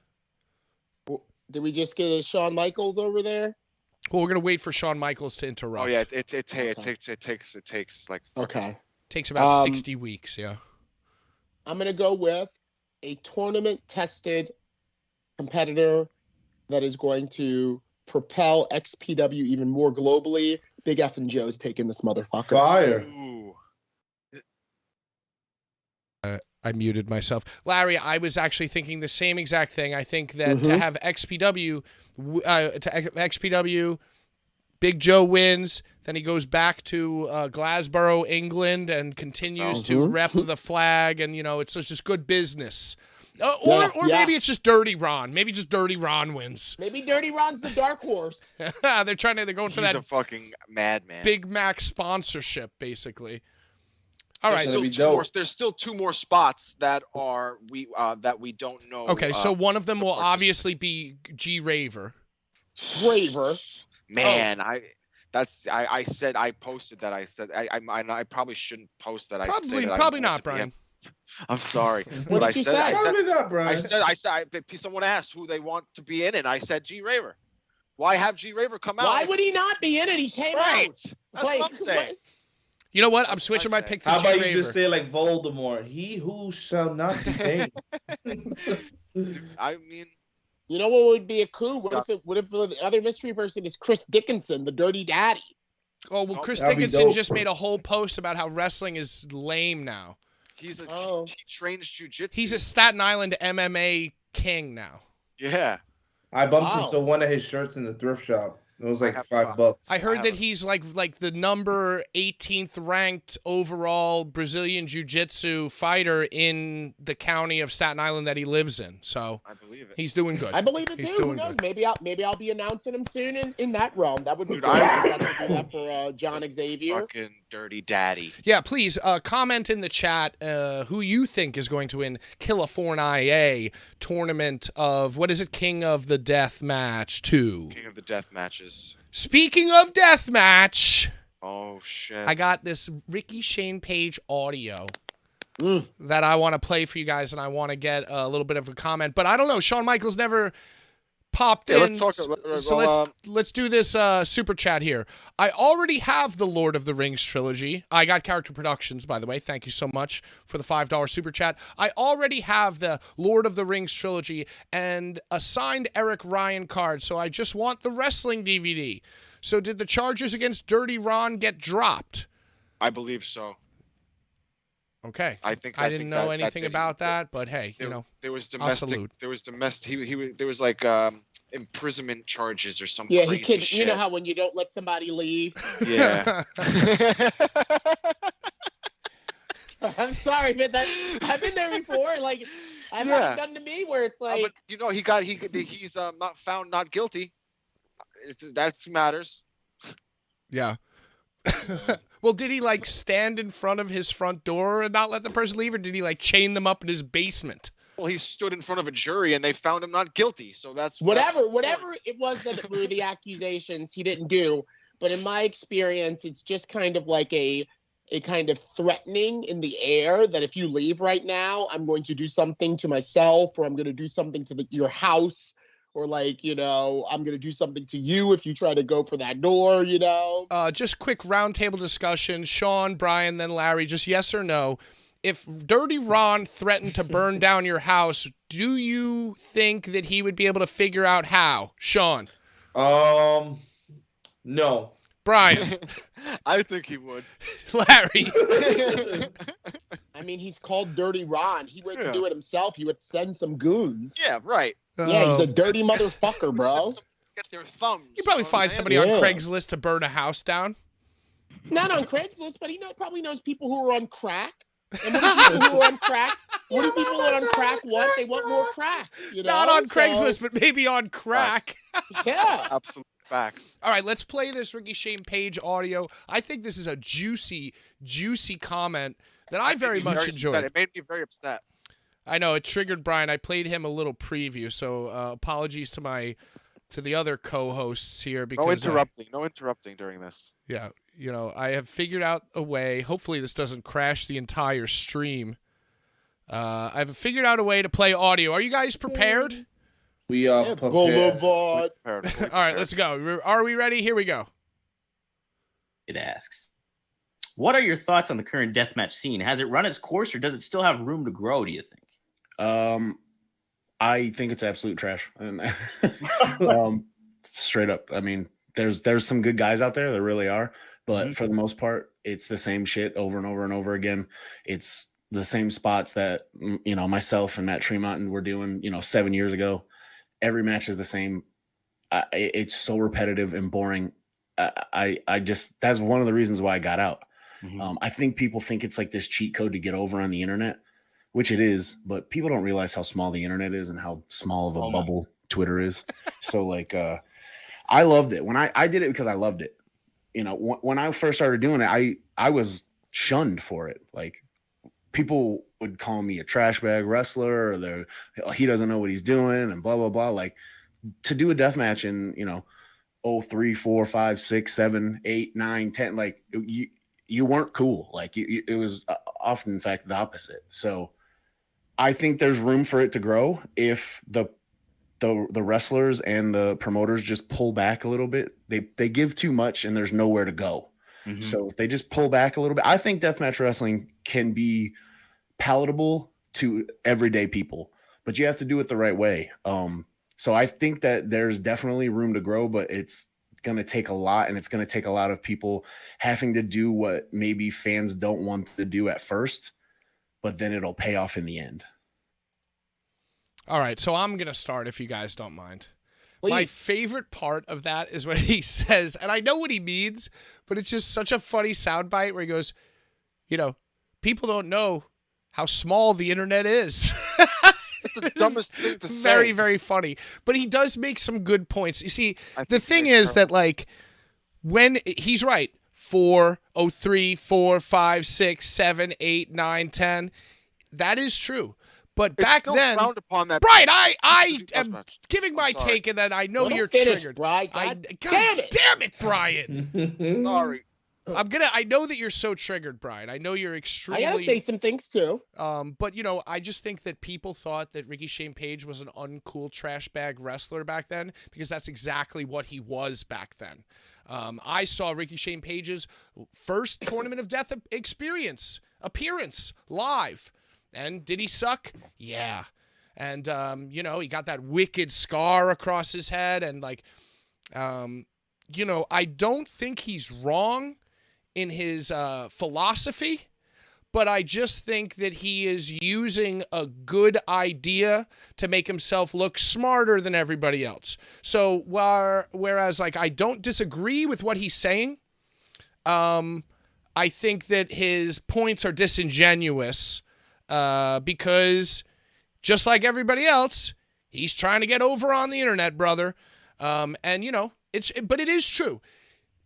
Did we just get Shawn Michaels over there? Well, we're gonna wait for Shawn Michaels to interrupt. Oh yeah, it takes like takes about 60 weeks. Yeah. I'm gonna go with a tournament-tested competitor that is going to propel XPW even more globally. Big F and Joe's taking this motherfucker. Fire. Ooh. I muted myself. Larry, I was actually thinking the same exact thing. I think that to have XPW, Big Joe wins, then he goes back to Glasgow, England, and continues to rep the flag, and it's just good business. Or maybe it's just Dirty Ron. Maybe just Dirty Ron wins. Maybe Dirty Ron's the dark horse. They're going for that. He's a fucking madman. Big Mac sponsorship, basically. All right. There's still 2 more spots that we don't know. Okay, so one of them will obviously be G Raver. Man, I posted that. I said I probably shouldn't post that. Probably not, Brian. I'm sorry. What did you say? Probably not, Brian. Someone asked who they want to be in, and I said G Raver. Why have G Raver come out? Why would he not be in it? He came Right. out. That's what I'm saying. You know what? I'm That's switching what my I pick to How G about Raver. you just say like Voldemort? He who shall not be named. Dude, I mean, You know what would be a coup? What if the other mystery person is Chris Dickinson, the Dirty Daddy? Oh, well, Chris That'd be Dickinson dope. just made a whole post about how wrestling is lame now. he trains jujitsu. He's a Staten Island MMA king now. Yeah. I bumped Wow. into one of his shirts in the thrift shop. It was like I have $5. I heard have that a- he's like the number 18th ranked overall Brazilian jiu-jitsu fighter in the county of Staten Island that he lives in. So I believe it. he's doing good. I believe it He's too. Who doing knows? good. Maybe I'll be announcing him soon in that realm. That would be Dude, cool. I- I got to do that for John Xavier. Fucking dirty daddy. Yeah, please comment in the chat who you think is going to win California tournament of, what is it, King of the Death Match 2. King of the death matches. Speaking of death match, Oh shit. I got this Ricky Shane Page audio Mm. that I want to play for you guys, and I want to get a little bit of a comment. But I don't know. Shawn Michaels never popped in. let's talk. So let's do this super chat here. I already have the Lord of the Rings trilogy. I got Character Productions, by the way. Thank you so much for the $5 super chat. I already have the Lord of the Rings trilogy and a signed Eric Ryan card, so I just want the wrestling DVD. So did the charges against Dirty Ron get dropped? I believe so. Okay. I think I didn't know that anything did- about that, but hey, There, you know, there was I'll domestic. salute. There was domestic. There was like imprisonment charges or some Yeah, crazy he could. shit. You know how when you don't let somebody leave. Yeah. I'm sorry, but I've been there before. Like, I've had it done to me where it's like, but you know, he's not found not guilty. That matters. Yeah. Well, did he like stand in front of his front door and not let the person leave, or did he like chain them up in his basement? Well, he stood in front of a jury and they found him not guilty. So that's whatever it was that were the accusations, he didn't do. But in my experience, it's just kind of like a kind of threatening in the air that if you leave right now, I'm going to do something to myself, or I'm going to do something to your house, or like, you know, I'm going to do something to you if you try to go for that door, you know. Just quick roundtable discussion. Sean, Brian, then Larry, just yes or no. If Dirty Ron threatened to burn down your house, do you think that he would be able to figure out how? Sean. No. Brian. I think he would. Larry. I mean, he's called Dirty Ron. He wouldn't do it himself. He would send some goons. Yeah, right. Yeah, he's a dirty motherfucker, bro. Get their thumbs. You probably know what I'm find saying? somebody on Craigslist to burn a house down. Not on Craigslist, but he probably knows people who are on crack. And what do people who are on crack? What do people who are on crack want? They want more crack. You know? Not on So, Craigslist, but maybe on crack. Yeah. Absolute facts. All right, let's play this Ricky Shane Page audio. I think this is a juicy comment that I very much enjoyed. It made me very upset. I know it triggered Brian. I played him a little preview, so apologies to the other co-hosts here because No interrupting during this. yeah, you know, I have figured out a way. Hopefully, this doesn't crash the entire stream. I've figured out a way to play audio. Are you guys prepared? We are prepared. Boulevard. All right, let's go. Are we ready? Here we go. It asks, what are your thoughts on the current deathmatch scene? Has it run its course, or does it still have room to grow, do you think? I think it's absolute trash. Straight up. I mean, there's some good guys out there. There really are. But for the most part, it's the same shit over and over and over again. It's the same spots that, you know, myself and Matt Tremont were doing, you know, 7 years ago. Every match is the same. It's so repetitive and boring. I just, that's one of the reasons why I got out. I think people think it's like this cheat code to get over on the internet, which it is, but people don't realize how small the internet is and how small of a bubble Twitter is. So like, I loved it when I did it because I loved it. You know, when I first started doing it, I was shunned for it. Like people would call me a trash bag wrestler, or he doesn't know what he's doing and blah, blah, blah. Like to do a death match in, you know, 3, 4, 5, 6, 7, 8, 9, 10, like you weren't cool. Like it was often, in fact, the opposite. So I think there's room for it to grow if the the wrestlers and the promoters just pull back a little bit. They give too much and there's nowhere to go. Mhm. So if they just pull back a little bit, I think deathmatch wrestling can be palatable to everyday people, but you have to do it the right way. So I think that there's definitely room to grow, but it's going to take a lot, and it's going to take a lot of people having to do what maybe fans don't want to do at first, but then it'll pay off in the end. All right, so I'm going to start if you guys don't mind. Please. My favorite part of that is when he says, and I know what he means, but it's just such a funny soundbite where he goes, you know, people don't know how small the internet is. It's the dumbest thing to say. Very, very funny. But he does make some good points. You see, I the think thing he is makes that, like, when he's right, 4, 3, 4, 5, 6, 7, 8, 9, 10, that is true. But It's back still then, frowned upon that. Brian, I am Deathmatch. giving my sorry. take, and then I know Let him you're finish, triggered. Brian. God damn it. Damn it, Brian. Sorry. I know that you're so triggered, Brian. I know you're I extremely. gotta say some things too. But you know, I just think that people thought that Ricky Shane Page was an uncool trash bag wrestler back then, because that's exactly what he was back then. I saw Ricky Shane Page's first Tournament of Death appearance live. And did he suck? Yeah. And, you know, he got that wicked scar across his head. And, like, you know, I don't think he's wrong in his philosophy, but I just think that he is using a good idea to make himself look smarter than everybody else. So whereas, like, I don't disagree with what he's saying, I think that his points are disingenuous because just like everybody else, he's trying to get over on the internet, brother. And, you know, but it is true.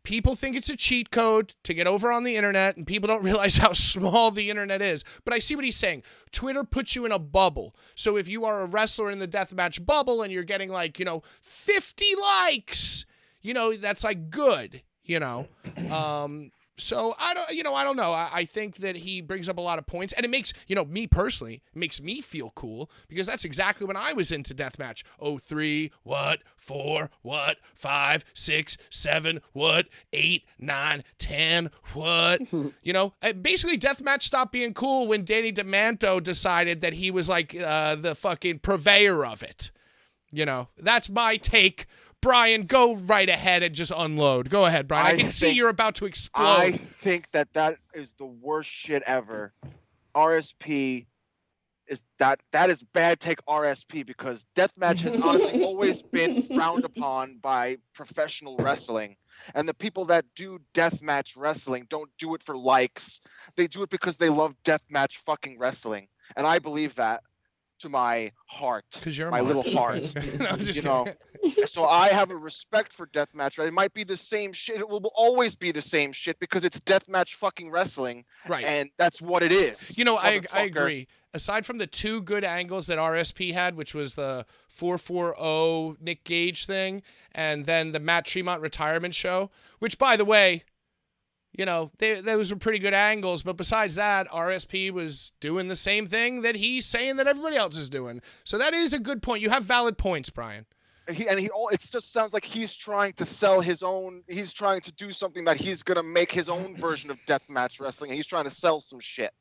People think it's a cheat code to get over on the internet, and people don't realize how small the internet is. But I see what he's saying. Twitter puts you in a bubble. So if you are a wrestler in the deathmatch bubble and you're getting, like, you know, 50 likes, you know, that's like good, you know. So I don't know. I think that he brings up a lot of points, and it makes, you know, me personally, it makes me feel cool, because that's exactly when I was into deathmatch. 3, what, 4, what, 5, 6, 7, what, 8, 9, 10, what, you know, basically deathmatch stopped being cool when Danny DeManto decided that he was like the fucking purveyor of it. You know, that's my take. Brian, go right ahead and just unload. Go ahead, Brian. I can see you're about to explode. I think that is the worst shit ever. RSP is that is bad take RSP, because deathmatch has honestly always been frowned upon by professional wrestling. And the people that do deathmatch wrestling don't do it for likes. They do it because they love deathmatch fucking wrestling. And I believe that to my heart, my little heart. No, I'm just you know, so I have a respect for deathmatch. Right? It might be the same shit. It will always be the same shit, because it's deathmatch fucking wrestling, right? And that's what it is. You know, I agree. Aside from the 2 good angles that RSP had, which was the 440 Nick Gage thing, and then the Matt Tremont retirement show, which, by the way, you know, those were pretty good angles. But besides that, RSP was doing the same thing that he's saying that everybody else is doing. So that is a good point. You have valid points, Brian. It just sounds like he's trying to sell his own. He's trying to do something that he's gonna make his own version of deathmatch wrestling, and he's trying to sell some shit.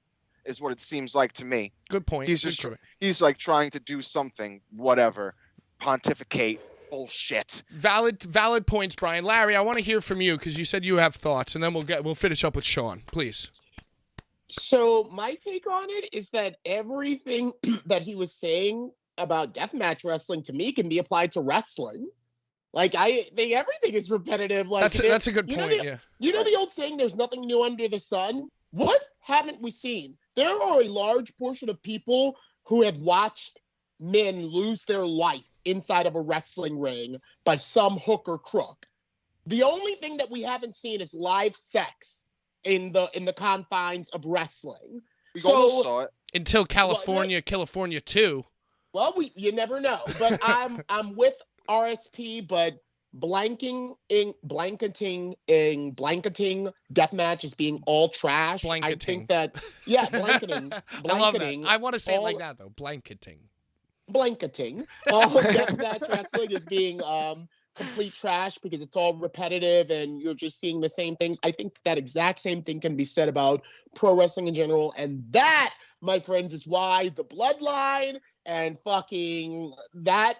Is what it seems like to me. Good point. He's like trying to do something, whatever, pontificate. Bullshit. Valid points, Brian. Larry, I want to hear from you, because you said you have thoughts, and then we'll finish up with Sean, please. So my take on it is that everything that he was saying about deathmatch wrestling to me can be applied to wrestling. Like, I think everything is repetitive. Like, that's a good point. You know the old saying, "There's nothing new under the sun." What haven't we seen? There are a large portion of people who have watched men lose their life inside of a wrestling ring by some hook or crook. The only thing that we haven't seen is live sex in the confines of wrestling. We almost saw it until California 2. Well, you never know. But I'm with RSP, but blanketing deathmatch as being all trash. Blanketing. I think that blanketing. I love that. I want to say it like that though. Blanketing. blanketing Deathmatch Wrestling as being complete trash because it's all repetitive and you're just seeing the same things. I think that exact same thing can be said about pro wrestling in general. And that, my friends, is why the Bloodline and fucking that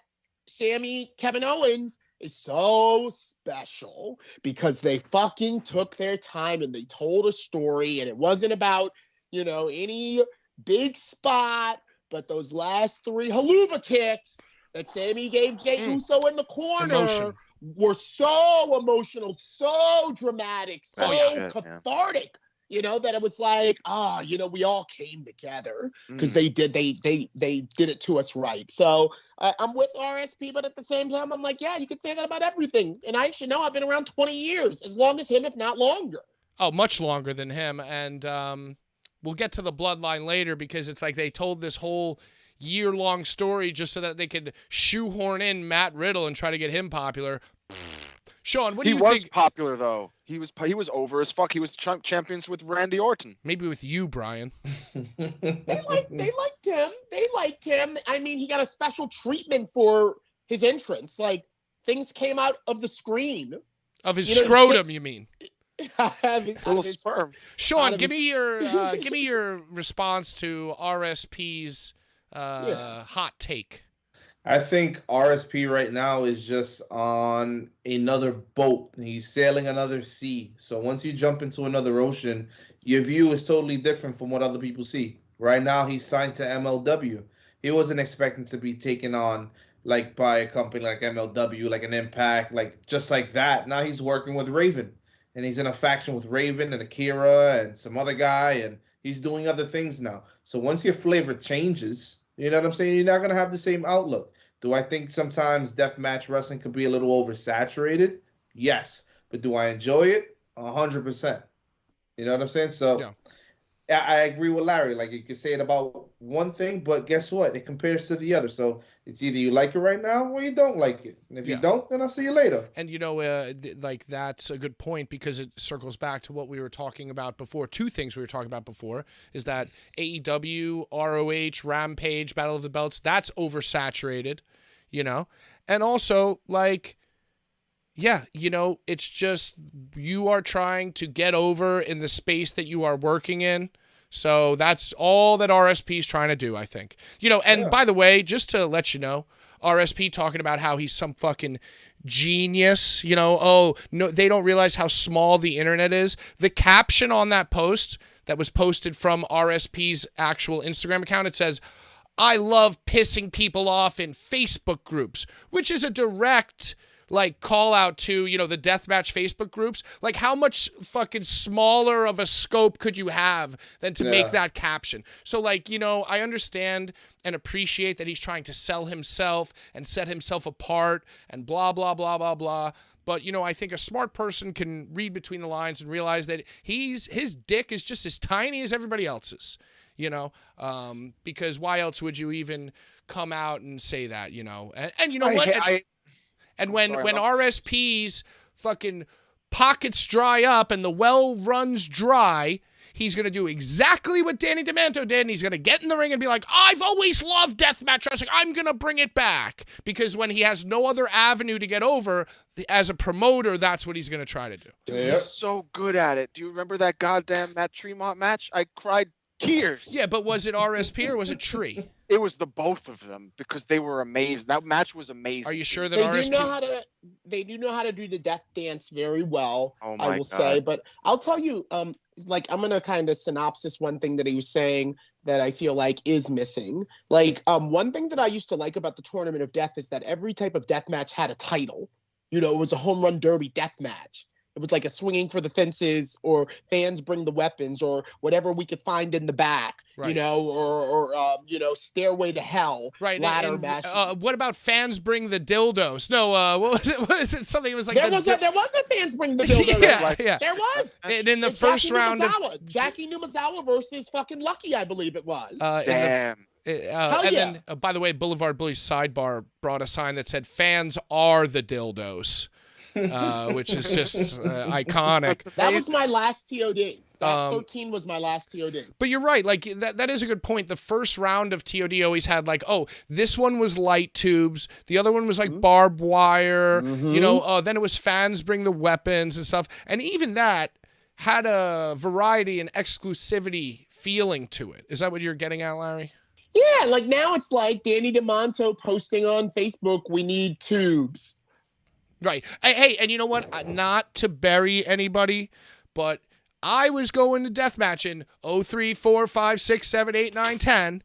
Sammy Kevin Owens is so special, because they fucking took their time and they told a story, and it wasn't about, you know, any big spot, but those last 3 haluva kicks that Sammy gave Jey Uso in the corner were so emotional, so dramatic, so cathartic. You know, that it was like, you know, we all came together because they did it to us right. So I'm with RSP, but at the same time, I'm like, yeah, you could say that about everything. And I should know I've been around 20 years, as long as him, if not longer. Oh, much longer than him. And we'll get to the Bloodline later, because it's like they told this whole year-long story just so that they could shoehorn in Matt Riddle and try to get him popular. Sean, what do you think? He was popular, though. He was over as fuck. He was champions with Randy Orton. Maybe with you, Brian. They liked him. They liked him. I mean, he got a special treatment for his entrance. Like, things came out of the screen. Of his scrotum, you mean? Little sperm. Sean, give me your response to RSP's hot take. I think RSP right now is just on another boat. He's sailing another sea. So once you jump into another ocean, your view is totally different from what other people see. Right now, he's signed to MLW. He wasn't expecting to be taken on like by a company like MLW, like an Impact, like just like that. Now he's working with Raven, and he's in a faction with Raven and Akira and some other guy, and he's doing other things now. So once your flavor changes, you know what I'm saying? You're not going to have the same outlook. Do I think sometimes deathmatch wrestling could be a little oversaturated? Yes. But do I enjoy it? 100%. You know what I'm saying? So I agree with Larry. Like, you can say it about one thing, but guess what? It compares to the other. So it's either you like it right now or you don't like it. And if you don't, then I'll see you later. And, you know, like, that's a good point, because it circles back to what we were talking about before. 2 things we were talking about before is that AEW, ROH, Rampage, Battle of the Belts, that's oversaturated, you know? And also, like, yeah, you know, it's just you are trying to get over in the space that you are working in. So that's all that RSP is trying to do, I think. You know, and by the way, just to let you know, RSP talking about how he's some fucking genius, you know, oh, no, they don't realize how small the internet is. The caption on that post that was posted from RSP's actual Instagram account, it says, "I love pissing people off in Facebook groups," which is a direct like call out to, you know, the deathmatch Facebook groups. Like, how much fucking smaller of a scope could you have than to make that caption? So, like, you know, I understand and appreciate that he's trying to sell himself and set himself apart and blah, blah, blah, blah, blah. But, you know, I think a smart person can read between the lines and realize that his dick is just as tiny as everybody else's, you know, because why else would you even come out and say that, you know? And you know what? And when RSP's fucking pockets dry up and the well runs dry, he's going to do exactly what Danny DeManto did, and he's going to get in the ring and be like, "I've always loved deathmatch wrestling. I'm going to bring it back." Because when he has no other avenue to get over, as a promoter, that's what he's going to try to do. He's so good at it. Do you remember that goddamn Matt Tremont match? I cried tears. Yeah, but was it RSP or was it Tree? It was the both of them, because they were amazing. That match was amazing. Are you sure that RSP... They do know how to do the death dance very well, I will say. But I'll tell you, like, I'm going to kind of synopsis one thing that he was saying that I feel like is missing. Like, one thing that I used to like about the Tournament of Death is that every type of death match had a title. You know, it was a home run derby death match. It was like a swinging for the fences, or fans bring the weapons, or whatever we could find in the back, you know, or you know, stairway to hell, ladder match. What about fans bring the dildos? No, what was it? What is it? Something. It was like there was a fans bring the dildos. Yeah. There was. And in the first round of Jackie Numazawa versus fucking Lucky, I believe it was. Damn. Then, by the way, Blvd Bullies sidebar brought a sign that said "Fans are the dildos." Which is just iconic. That was my last TOD. That 13 was my last TOD. But you're right. Like that is a good point. The first round of TOD always had like, oh, this one was light tubes. The other one was like barbed wire. You know, then it was fans bring the weapons and stuff. And even that had a variety and exclusivity feeling to it. Is that what you're getting at, Larry? Yeah, like now it's like Danny DeMonto posting on Facebook, we need tubes. Right. Hey, and you know what? Not to bury anybody, but I was going to Deathmatch in 03, 4, 5, 6, 7, 8, 9, 10,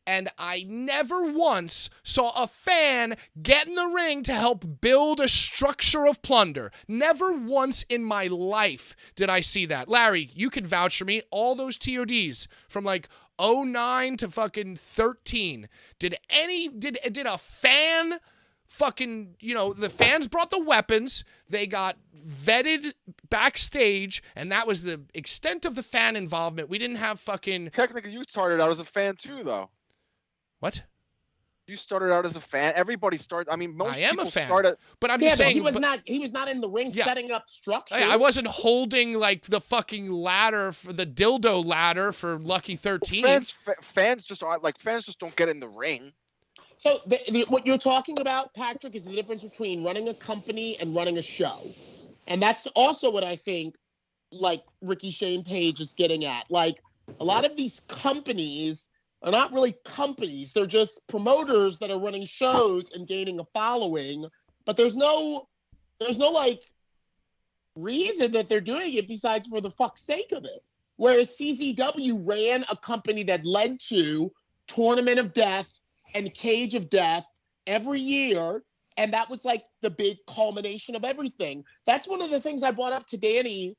and I never once saw a fan get in the ring to help build a structure of plunder. Never once in my life did I see that. Larry, you can vouch for me. All those TODs from like 09 to fucking 13. Did a fan fucking, you know, the fans brought the weapons, they got vetted backstage, and that was the extent of the fan involvement. We didn't have fucking... Technically, you started out as a fan too, though. What? You started out as a fan. Everybody started. I mean, most people a fan. started. But I'm just saying... he was not in the ring setting up structure. I wasn't holding, like, the fucking ladder, for the dildo ladder for Lucky 13. Fans just don't get in the ring. So what you're talking about, Patrick, is the difference between running a company and running a show. And that's also what I think, like, Ricky Shane Page is getting at. Like, a lot of these companies are not really companies. They're just promoters that are running shows and gaining a following. But there's no like, reason that they're doing it besides for the fuck's sake of it. Whereas CZW ran a company that led to Tournament of Death and Cage of Death every year, and that was like the big culmination of everything. That's one of the things I brought up to Danny,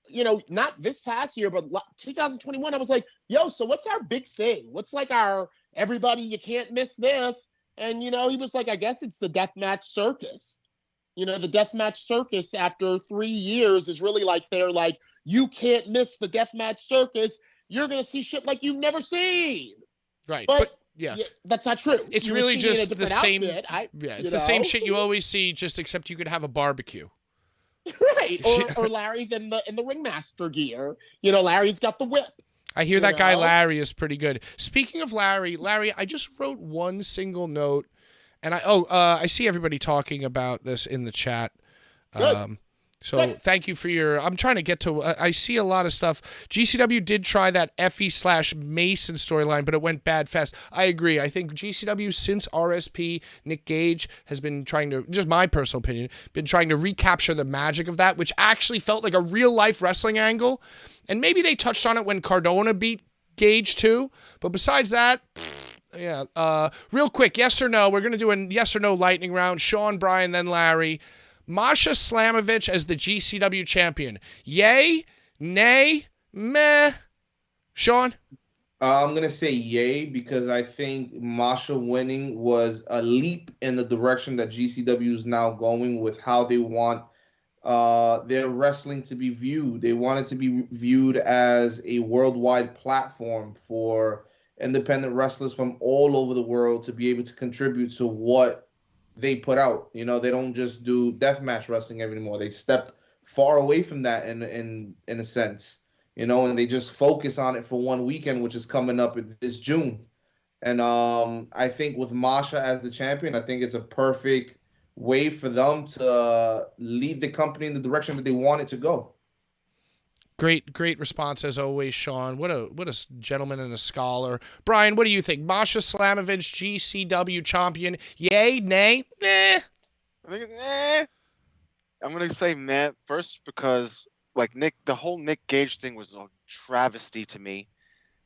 you know, not this past year, but 2021. I was like, yo, so what's our big thing? What's like our, everybody, you can't miss this? And, you know, he was like, I guess it's the Deathmatch Circus. You know, the Deathmatch Circus after 3 years is really like, they're like, you can't miss the Deathmatch Circus. You're going to see shit like you've never seen. Right. But yeah, that's not true. It's really just the same. It's the same shit you always see, just except you could have a barbecue. Right. Or Larry's in the ringmaster gear. You know, Larry's got the whip. I hear that guy Larry is pretty good. Speaking of Larry, I just wrote one single note, and I see everybody talking about this in the chat. Good. So thank you for your, I'm trying to get to, I see a lot of stuff. GCW did try that Effie/Mason storyline, but it went bad fast. I agree. I think GCW, since RSP, Nick Gage has been trying to, just my personal opinion, been trying to recapture the magic of that, which actually felt like a real life wrestling angle. And maybe they touched on it when Cardona beat Gage too. But besides that, yeah. Real quick, yes or no? We're going to do a yes or no lightning round. Sean, Brian, then Larry. Masha Slamovich as the GCW champion. Yay? Nay? Meh? Sean? I'm going to say yay, because I think Masha winning was a leap in the direction that GCW is now going with how they want their wrestling to be viewed. They want it to be viewed as a worldwide platform for independent wrestlers from all over the world to be able to contribute to what they put out. You know, they don't just do deathmatch wrestling anymore. They stepped far away from that in a sense, you know, and they just focus on it for one weekend, which is coming up this June. And I think with Masha as the champion, I think it's a perfect way for them to lead the company in the direction that they want it to go. Great response as always, Sean. What a gentleman and a scholar. Brian, what do you think? Masha Slamovich, GCW champion. Yay, nay, nah. I think nah. I'm gonna say meh first because like the whole Nick Gage thing was a travesty to me.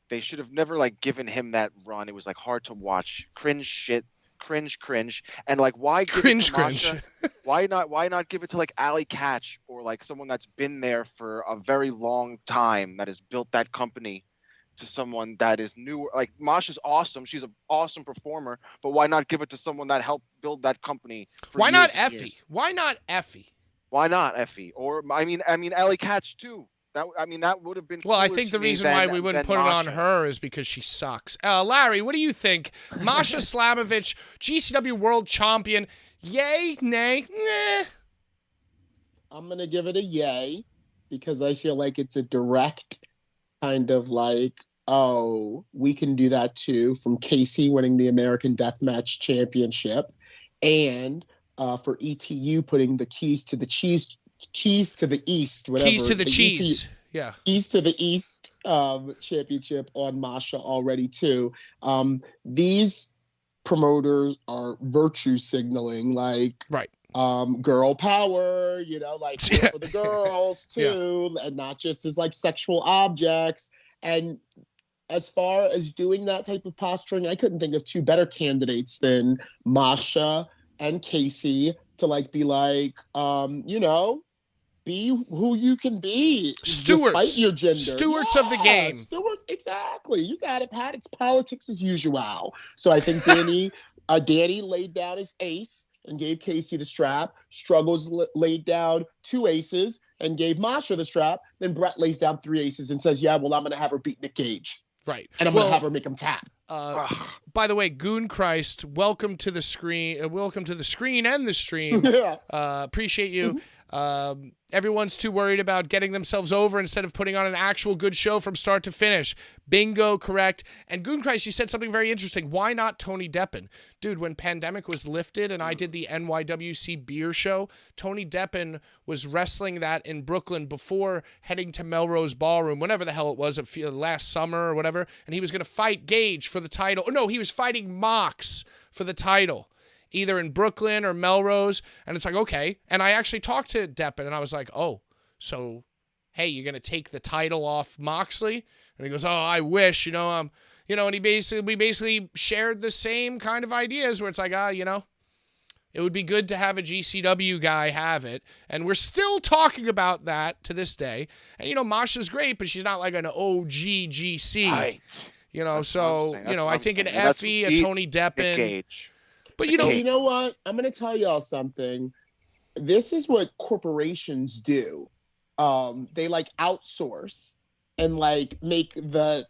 They should have never like given him that run. It was like hard to watch. Cringe shit. Cringe. And like, why give it to Masha? Why not give it to like Allie Katch or like someone that's been there for a very long time, that has built that company, to someone that is new? Like, Masha's awesome. She's an awesome performer, but why not give it to someone that helped build that company for Why not years and Effie? years? Why not Effie? Why not Effie? Or I mean Allie Katch too. That would have been. Well, I think the reason why we wouldn't put it on her is because she sucks. Larry, what do you think? Masha Slamovich, GCW World Champion. Yay, nay, nah. I'm going to give it a yay. because I feel like it's a direct kind of like, oh, we can do that too, from Casey winning the American Deathmatch Championship, and for ETU putting the keys to the east, whatever. Keys to the cheese. ETU, yeah. Keys to the East championship on Masha already too. These promoters are virtue signaling, like right. Girl power, like for the girls too, and not just as like sexual objects. And as far as doing that type of posturing, I couldn't think of two better candidates than Masha and Casey to like be like, be who you can be, despite your gender. Stewards of the game. Stewards, exactly. You got it, Pat. It's politics as usual. So I think Danny laid down his ace and gave Casey the strap. Struggles laid down 2 aces and gave Masha the strap. Then Bret lays down 3 aces and says, I'm going to have her beat Nick Gage. Right. And I'm going to have her make him tap. By the way, Goon Christ, welcome to the screen. Welcome to the screen and the stream. Appreciate you. Everyone's too worried about getting themselves over instead of putting on an actual good show from start to finish. Bingo, correct. And Goon Christ, you said something very interesting. Why not Tony Deppen? Dude, when pandemic was lifted and I did the NYWC beer show, Tony Deppen was wrestling that in Brooklyn before heading to Melrose Ballroom, whenever the hell it was, last summer or whatever, and he was going to fight Gage for the title. Oh, no, he was fighting Mox for the title, either in Brooklyn or Melrose. And it's like, okay. And I actually talked to Deppen and I was like, oh, so, hey, you're going to take the title off Moxley? And he goes, oh, I wish, and we basically shared the same kind of ideas where it's like, it would be good to have a GCW guy have it. And we're still talking about that to this day. And, Masha's great, but she's not like an OG GC. Right. I think an Effie, a Tony Deppen. But you know what? I'm going to tell y'all something. This is what corporations do. They like outsource and like make the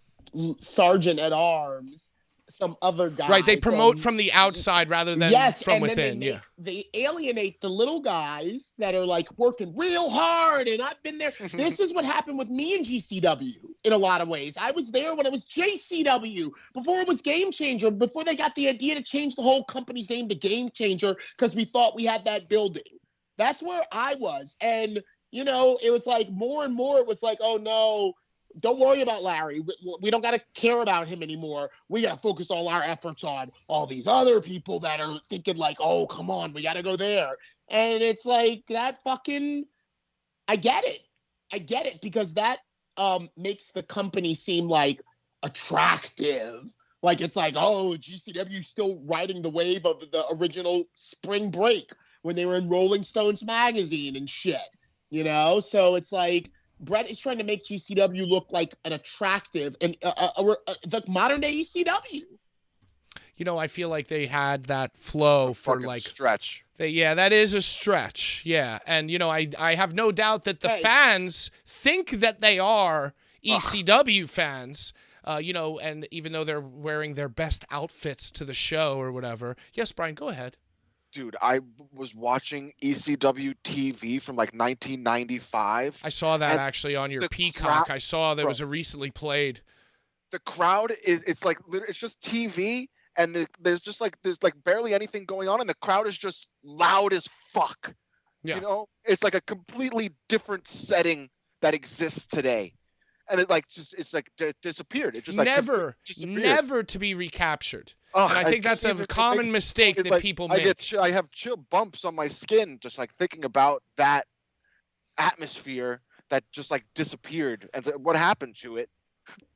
sergeant at arms some other guy. Right, they promote from the outside rather than from within. They alienate the little guys that are like working real hard, and I've been there. This is what happened with me and GCW in a lot of ways. I was there when it was JCW, before it was Game Changer, before they got the idea to change the whole company's name to Game Changer because we thought we had that building. That's where I was. And, it was like more and more, it was like, oh no, don't worry about Larry. We don't got to care about him anymore. We got to focus all our efforts on all these other people that are thinking like, oh, come on, we got to go there. And it's like that fucking, I get it because that makes the company seem like attractive. Like it's like, oh, GCW still riding the wave of the original Spring Break when they were in Rolling Stones magazine and shit, So it's like, Bret is trying to make GCW look like an attractive and the modern day ECW. I feel like they had that flow for like stretch. That is a stretch. Yeah. And, I have no doubt that the fans think that they are ECW fans, and even though they're wearing their best outfits to the show or whatever. Yes, Brian, go ahead. Dude, I was watching ECW TV from like 1995. I saw that actually on your Peacock. I saw that was a recently played. The crowd it's just TV, and there's barely anything going on, and the crowd is just loud as fuck. Yeah. It's like a completely different setting that exists today. And it disappeared. It just never to be recaptured. And I think that's a common mistake that people make. I have chill bumps on my skin just like thinking about that atmosphere that just like disappeared and what happened to it.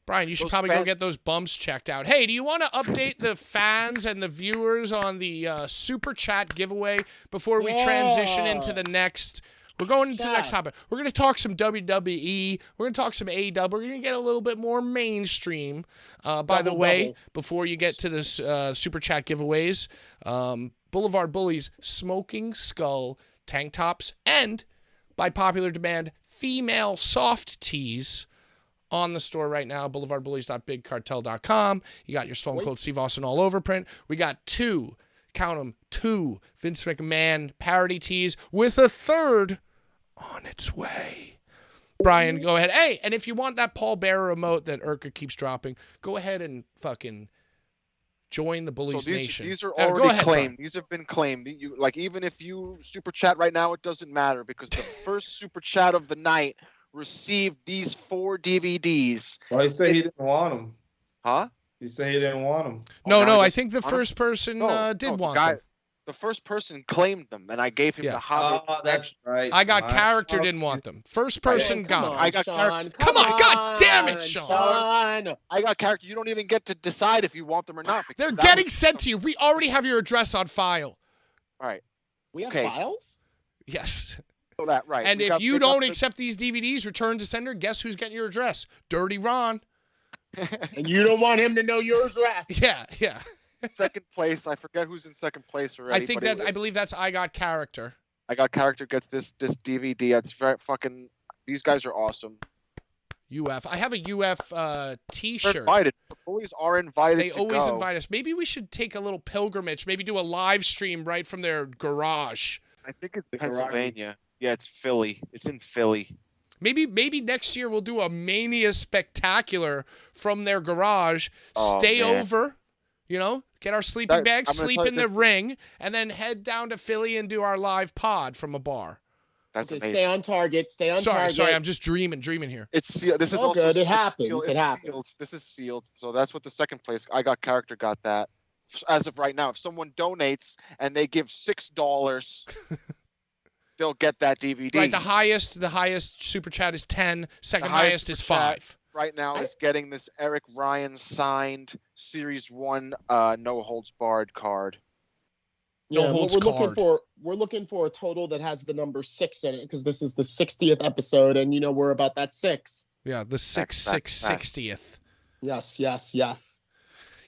Brian, you should probably go get those bumps checked out. Hey, do you want to update the fans and the viewers on the super chat giveaway before we transition into the next? We're going into the next topic. We're going to talk some WWE. We're going to talk some AEW. We're going to get a little bit more mainstream. By the way, before you get to this super chat giveaways, Blvd Bullies Smoking Skull tank tops and, by popular demand, female soft tees on the store right now. BoulevardBullies.BigCartel.com. You got your Stone Cold Steve Austin all over print. We got two Vince McMahon parody tees with a third on its way. Brian, go ahead. Hey, and if you want that Paul Bearer emote that Urka keeps dropping, go ahead and fucking join the Bullies Nation. These are Go already ahead, claimed. Brian. These have been claimed. Even if you super chat right now, it doesn't matter because the first super chat of the night received these 4 DVDs. Well, he said he didn't want them. Huh? He said he didn't want them. No, I think the first person did want them. The first person claimed them, and I gave him the hobby. Oh, that's right. I got character didn't want them. First person got them. I got Sean. Come on, God damn it, Sean. I got character. You don't even get to decide if you want them or not. They're getting sent to you. We already have your address on file. All right. We have files? Yes. So that right. And if you don't accept these DVDs, return to sender, guess who's getting your address? Dirty Ron. And you don't want him to know your address. Yeah. Second place, I forget who's in second place already. I believe that's I Got Character. I Got Character gets this DVD. It's very fucking. These guys are awesome. UF. I have a UF T-shirt. They're invited. The Bullies are invited. They always invite us. Maybe we should take a little pilgrimage. Maybe do a live stream right from their garage. I think it's Pennsylvania. Yeah, it's Philly. It's in Philly. Maybe next year we'll do a Mania spectacular from their garage. Stay over, get our sleeping bags, sleep in the ring, and then head down to Philly and do our live pod from a bar. That's amazing. Stay on target. Stay on target. Sorry, I'm just dreaming here. It's sealed. This is all also good. It happens. Sealed. It happens. This is sealed. So that's what the second place. I Got Character got that. As of right now, if someone donates and they give $6, they'll get that DVD. Right. The highest super chat is 10. Second highest is 5. Right now is getting this Eric Ryan signed Series 1 no holds barred card. Yeah, we're looking for a total that has the number 6 in it because this is the 60th episode, and we're about that 6. Yeah, the 60th. Yes.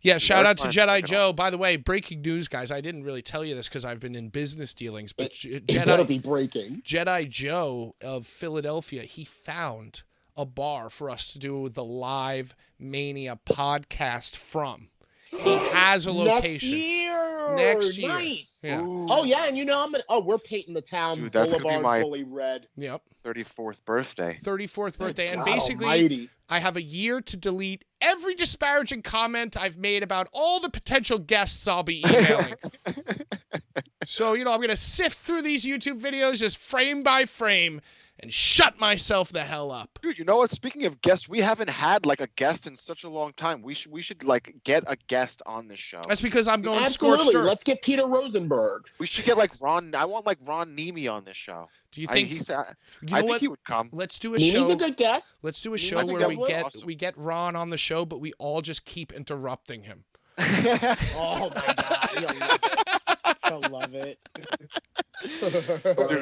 Yeah, shout out to Jedi Joe. By the way, breaking news, guys. I didn't really tell you this because I've been in business dealings, but it better be breaking. Jedi Joe of Philadelphia, he found a bar for us to do the live Mania podcast from. He has a location. Next year. Nice. Yeah. Oh yeah, and we're painting the town. Dude, that's Boulevard gonna be my fully red. Yep. 34th birthday. 34th birthday. And God basically, almighty. I have a year to delete every disparaging comment I've made about all the potential guests I'll be emailing. So, I'm going to sift through these YouTube videos just frame by frame and shut myself the hell up. Dude, you know what? Speaking of guests, we haven't had a guest in such a long time. We should get a guest on this show. That's because I'm going Absolutely. scorched earth. Let's get Peter Rosenberg. We should get Ron. I want Ron Nemi on this show. Do you think I think he would come? Let's do a Nemi's show. He's a good guest. Let's do a show Nemi's where awesome. we get Ron on the show, but we all just keep interrupting him. Oh my God. I love it.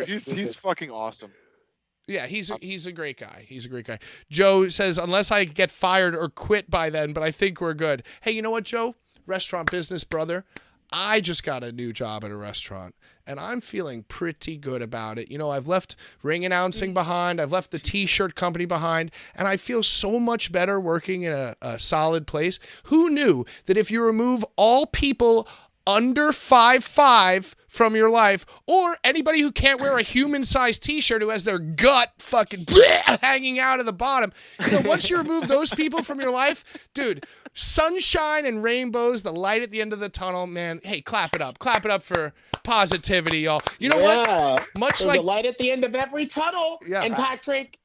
Dude, he's fucking awesome. Yeah, he's a great guy. Joe says, unless I get fired or quit by then, but I think we're good. Hey, you know what, Joe? Restaurant business, brother. I just got a new job at a restaurant, and I'm feeling pretty good about it. I've left ring announcing behind. I've left the T-shirt company behind, and I feel so much better working in a solid place. Who knew that if you remove all people under 5'5" from your life, or anybody who can't wear a human-sized T-shirt who has their gut fucking hanging out of the bottom, once you remove those people from your life, dude, sunshine and rainbows, the light at the end of the tunnel, man. Hey, clap it up for positivity, y'all. You know what? Much There's like a light at the end of every tunnel. Yeah. And Patrick,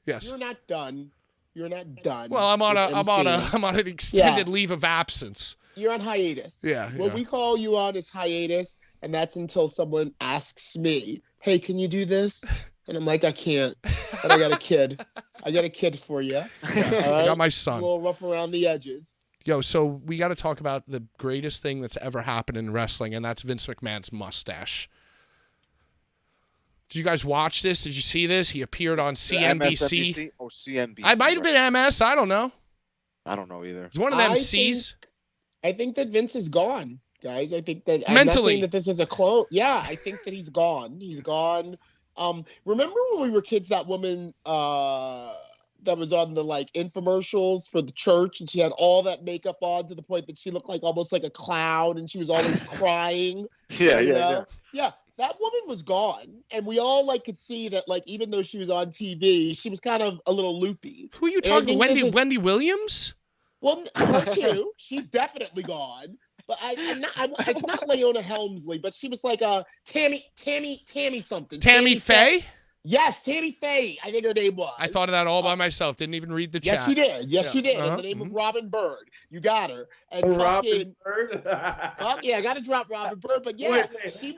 yes, you're not done. Well, I'm on an extended leave of absence. You're on hiatus. Yeah. What we call you on is hiatus, and that's until someone asks me, "Hey, can you do this?" And I'm like, "I can't, but I got a kid. I got a kid for you." Yeah, all right? I got my It's son. a little rough around the edges. Yo, so we got to talk about the greatest thing that's ever happened in wrestling, and that's Vince McMahon's mustache. Did you guys watch this? Did you see this? He appeared on CNBC. MSNBC? Oh, CNBC. I might have been MS. I don't know. I don't know either. It's one of them C's. I think that Vince is gone, guys. I think that I'm mentally. not saying that this is a clone. Yeah, I think that he's gone. He's gone. Remember when we were kids? That woman that was on the infomercials for the church, and she had all that makeup on to the point that she looked almost like a clown, and she was always crying. Yeah. Yeah. that woman was gone, and we all like could see that, like, even though she was on TV, she was kind of a little loopy. Who are you And I talking? think Wendy this is- Wendy Williams? Well, her too. She's definitely gone. But it's not Leona Helmsley, but she was like Tammy something. Tammy Faye? Yes, Tammy Faye, I think her name was. I thought of that all by myself. Didn't even read the chat. Yes, you did. Yes, Yeah. you did. Uh-huh. In the name of Robin Bird. You got her. And Robin fucking, Bird. fuck yeah, I got to drop Robin Bird. But yeah, Wait,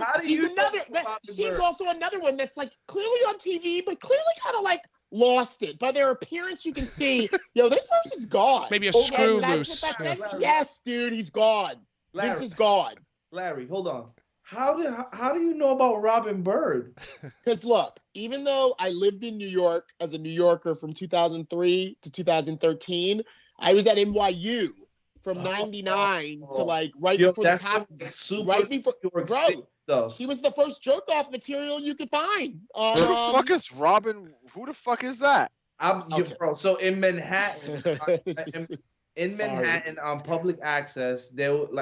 how do she's you another. know But Robin she's Bird? also another one that's like clearly on TV, but clearly kind of like lost it. By their appearance, you can see, yo, this person's gone. Maybe a And screw that's loose. what that says. Yeah. Yes, dude, he's gone. Vince is gone. Larry, hold on. How do you know about Robin Bird? Because look, even though I lived in New York as a New Yorker from 2003 to 2013, I was at NYU from 99 to like right Yo, before the that's top. like super Right before, New York bro, City, though. she was the first jerk off material you could find. Who the fuck is Robin? Who the fuck is that? Okay. Bro, so in Manhattan, in Sorry. Manhattan on public access,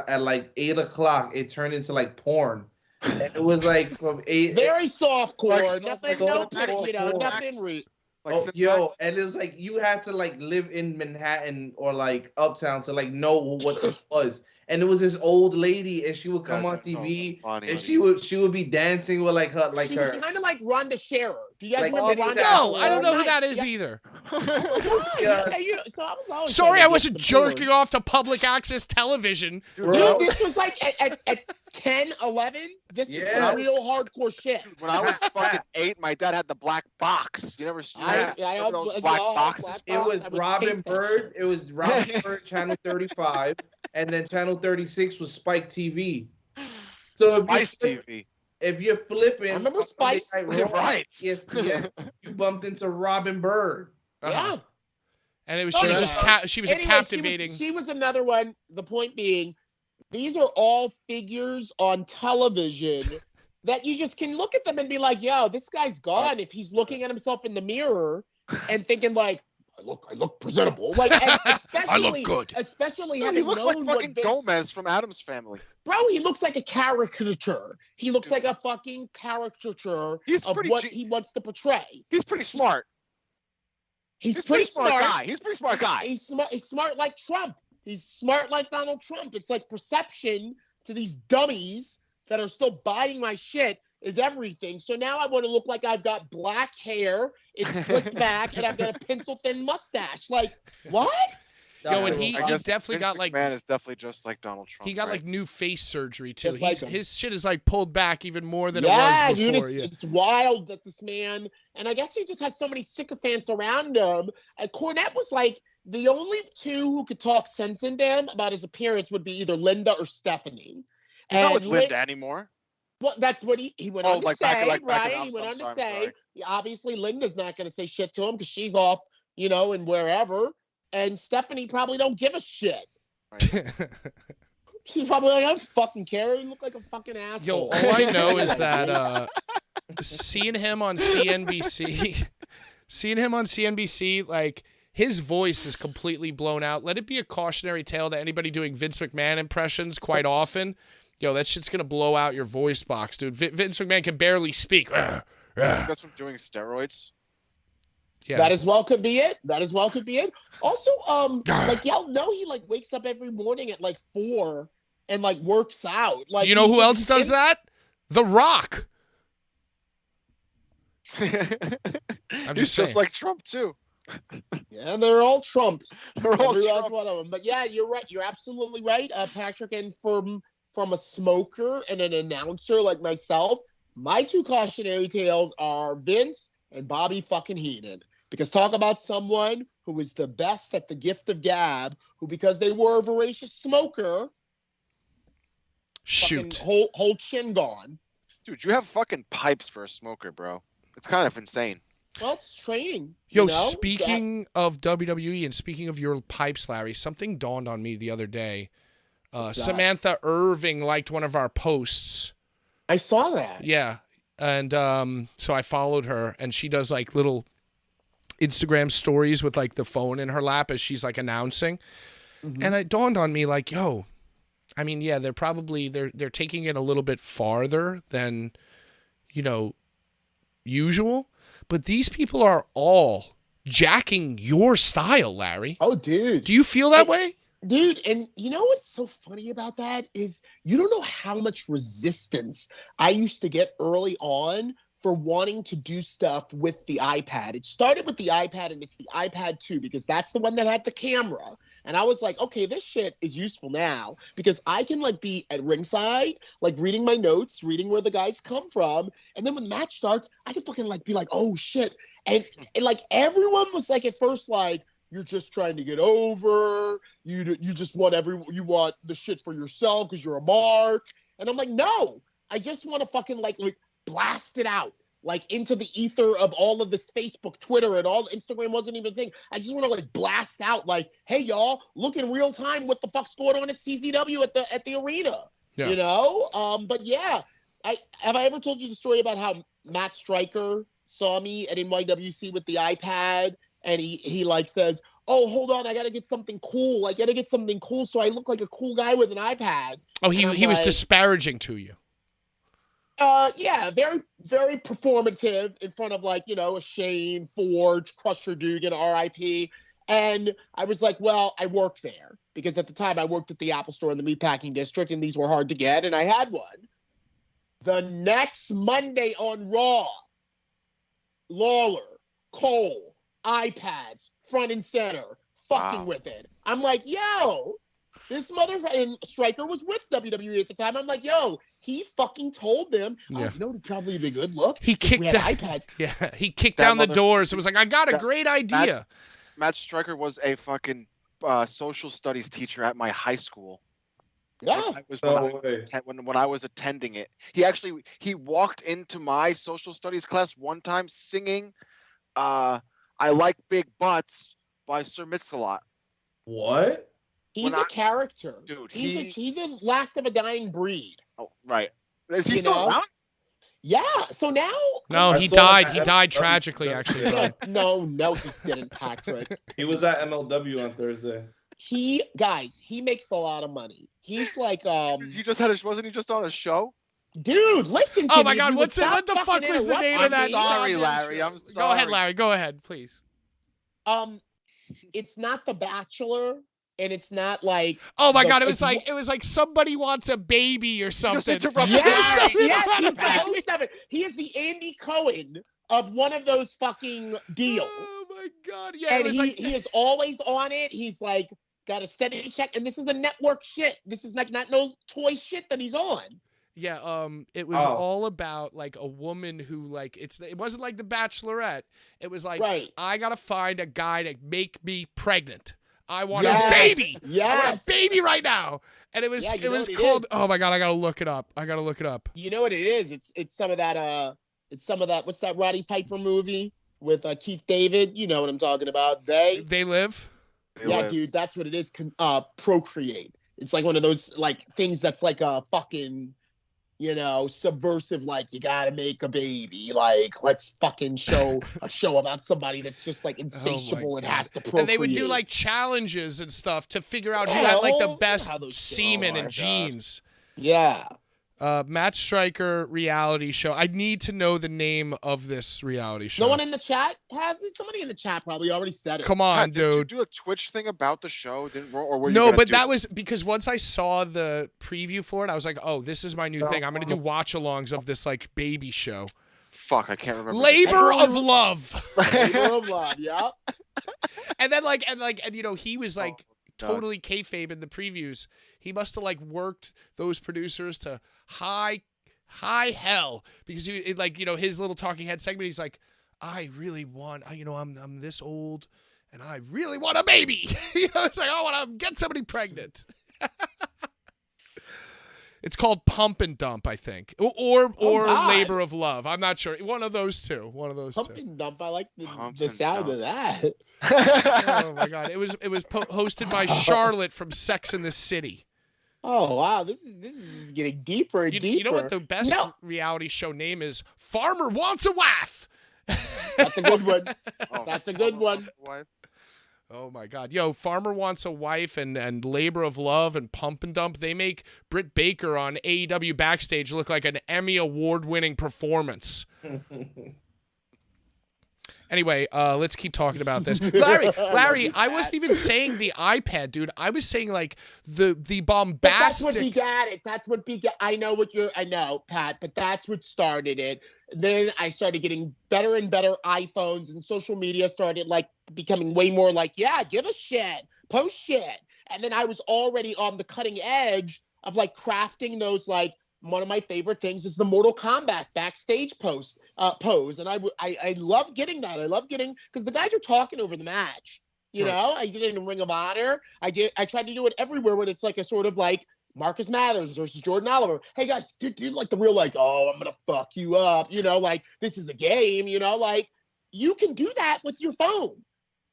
at like 8 o'clock, it turned into like porn. And it was like from 8. Very soft core, Like, nothing, so no, back, you know, so nothing. back. Oh, sit yo, back. and it's like you had to like live in Manhattan or like uptown to like know what it was. And it was this old lady, and she would come on That's so TV, funny. and she would be dancing with like her She was kind of like Rhonda Shearer. Do you guys Like, remember oh, Rhonda? No, Shearer? I don't know who Nice. that is Yeah. either. Oh my God. Yeah. Yeah, you know, so I was always Sorry, trying to I get wasn't some porn. jerking off to public access television. Dude, this was like at 10, 11. This was Yeah. some real hardcore shit. When I was fucking 8, my dad had the black box. You never seen that? Remember those as black well, boxes? black It box, was I would Robin tape that Bird. shit. It was Robin Bird, Channel 35, and then Channel 36 was Spike TV. So Ice TV. if you're flipping, I remember on Sunday Spike. Night Raw, Right. ESPN, you bumped into Robin Bird. Uh-huh. Yeah. And it was Oh, she was yeah. just she was Anyway, a captivating. She was another one. The point being, these are all figures on television that you just can look at them and be like, yo, this guy's gone. If he's looking at himself in the mirror and thinking like, I look presentable. Like, and especially, I look good. Especially Dude, having he looks known like fucking what Vince, Gomez from Adam's Family. bro, he looks like a caricature. He looks like a fucking caricature He's of pretty what ge- he wants to portray. He's pretty smart. He's a pretty smart. guy. He's a pretty smart guy. He's smart like Trump. He's smart like Donald Trump. It's like perception to these dummies that are still buying my shit is everything. So now I want to look like I've got black hair, it's slicked back, and I've got a pencil thin mustache. Like, what? Yo, and he I guess definitely Vince got like McMahon is definitely just like Donald Trump. he got right? like new face surgery too. Just like him. His shit is like pulled back even more than Yeah, it was dude, before. it's wild that this man, and I guess he just has so many sycophants around him. Cornette was like, the only two who could talk sense into him about his appearance would be either Linda or Stephanie. He's not And with Linda anymore. well, that's what he went Oh, on to like say, back right? in He went on to I'm say, sorry. obviously, Linda's not going to say shit to him because she's off, you know, and wherever. And Stephanie probably don't give a shit. She's probably like, I don't fucking care. You look like a fucking Yo, asshole. all I know is that seeing him on CNBC, like his voice is completely blown out. Let it be a cautionary tale to anybody doing Vince McMahon impressions quite often. Yo, that shit's gonna blow out your voice box, dude. Vince McMahon can barely speak. That's from doing steroids. Yeah. That as well could be it. Also, like y'all know he like wakes up every morning at like 4 and like works out. Like, You know who else he's does that? The Rock. I'm He's just saying. just like Trump too. Yeah, they're all Trumps. They're all Every last Trumps. one of them. But yeah, you're right. You're absolutely right, Patrick. And from a smoker and an announcer like myself, my two cautionary tales are Vince and Bobby fucking Heenan. Because talk about someone who was the best at the gift of gab, who because they were a voracious smoker, Shoot. fucking whole chin gone. Dude, you have fucking pipes for a smoker, bro. It's kind of insane. Well, it's training. Yo, you know? speaking of WWE and speaking of your pipes, Larry, something dawned on me the other day. What's that? Samantha Irving liked one of our posts. I saw that. Yeah. And so I followed her, and she does like little Instagram stories with like the phone in her lap as she's like announcing. Mhm. And it dawned on me like, yo, I mean, yeah, they're taking it a little bit farther than usual, but these people are all jacking your style, Larry. Oh, dude. Do you feel that way? Dude, and you know what's so funny about that is you don't know how much resistance I used to get early on for wanting to do stuff with the iPad. It started with the iPad, and it's the iPad 2 because that's the one that had the camera. And I was like, okay, this shit is useful now because I can like be at ringside, like reading my notes, reading where the guys come from. And then when the match starts, I can fucking like be like, oh shit. And like everyone was like at first like, you're just trying to get over. You just want you want the shit for yourself because you're a mark. And I'm like, no, I just want to fucking like blast it out like into the ether of all of this Facebook, Twitter, and all. Instagram wasn't even a thing. I just want to like blast out like, hey y'all, look in real time what the fuck's going on at CZW at the arena. Yeah. But yeah, have I ever told you the story about how Matt Stryker saw me at NYWC with the iPad? And he like says, oh, hold on, I got to get something cool. I got to get something cool so I look like a cool guy with an iPad. Oh, he was disparaging to you. Yeah, very, very performative in front of like, a Shane, Forge, Crusher Dugan, RIP. And I was like, well, I work there. Because at the time I worked at the Apple Store in the Meatpacking District, and these were hard to get, and I had one. The next Monday on Raw, Lawler, Cole, iPads, front and center, fucking with it. I'm like, yo, this motherfucker, and Stryker was with WWE at the time. I'm like, yo, he fucking told them, it'd probably be a good look. He kicked down iPads. Yeah, he kicked down the doors. It was like, I got a great idea. Matt Stryker was a fucking social studies teacher at my high school. Yeah, when I was attending it. He walked into my social studies class one time singing I Like Big Butts by Sir Mix-a-Lot. What? He's a character. Dude, he's a last of a dying breed. Oh, right. Is he still around? Yeah. So now No, he died. He died tragically, actually. No, he didn't, Patrick. He was at MLW on Thursday. He makes a lot of money. He's like he just wasn't he just on a show? Dude, listen to me. Oh my God, what the fuck was the name of that? I'm sorry, Larry. I'm sorry. Go ahead, Larry. Go ahead, please. It's not The Bachelor, and it's not like. Oh my God, it was like Somebody Wants a Baby or something. Yes, he's the host of it. He is the Andy Cohen of one of those fucking deals. Oh my God, yeah. And he is always on it. He's like got a steady check, and this is a network shit. This is like not no toy shit that he's on. Yeah, it was all about like a woman who like it wasn't like The Bachelorette. It was like I gotta find a guy to make me pregnant. I want a baby. I want a baby right now. And it was called. Oh my God, I gotta look it up. You know what it is? It's some of that. It's some of that. What's that Roddy Piper movie with Keith David? You know what I'm talking about. They live. Dude, that's what it is. Procreate. It's like one of those like things that's like a fucking. Subversive, like you gotta make a baby. Like, let's fucking show a show about somebody that's just like insatiable and has to procreate. And they would do like challenges and stuff to figure out who had like the best semen and genes. Yeah. Matt Stryker reality show. I need to know the name of this reality show. No one in the chat has it? Somebody in the chat probably already said it. Come on, dude. Did you do a Twitch thing about the show? No, but that was because once I saw the preview for it, I was like, oh, this is my new thing. I'm going to do watch-alongs of this like baby show. Fuck, I can't remember. Labor of Love. Labor of Love, yeah. And then he was like totally kayfabe in the previews. He must have like worked those producers to high hell because he like his little talking head segment. He's like, I really want I'm this old and I really want a baby. It's like I want to get somebody pregnant. It's called Pump and Dump, I think, or Labor of Love. I'm not sure. One of those two. Pump and Dump. I like the sound of that. Oh my God! It was hosted by Charlotte from Sex and the City. Oh wow! This is getting deeper and deeper. You know what the best reality show name is? Farmer Wants a Wife. That's a good one. That's a good one. Oh my God. Yo, Farmer Wants a Wife and Labor of Love and Pump and Dump, they make Britt Baker on AEW Backstage look like an Emmy award-winning performance. Anyway, let's keep talking about this. Larry, I wasn't even saying the iPad, dude. I was saying like the bombastic. But that's what begat it. That's what begat. I know, Pat, but that's what started it. Then I started getting better and better iPhones, and social media started like becoming way more like, yeah, give a shit, post shit. And then I was already on the cutting edge of like crafting those like. One of my favorite things is the Mortal Kombat backstage pose, and I love getting that. I love getting because the guys are talking over the match. You know, I did it in Ring of Honor. I tried to do it everywhere when it's like a sort of like Marcus Mathers versus Jordan Oliver. Hey guys, do like the real like, oh, I'm gonna fuck you up. You know, like this is a game. You know, like you can do that with your phone.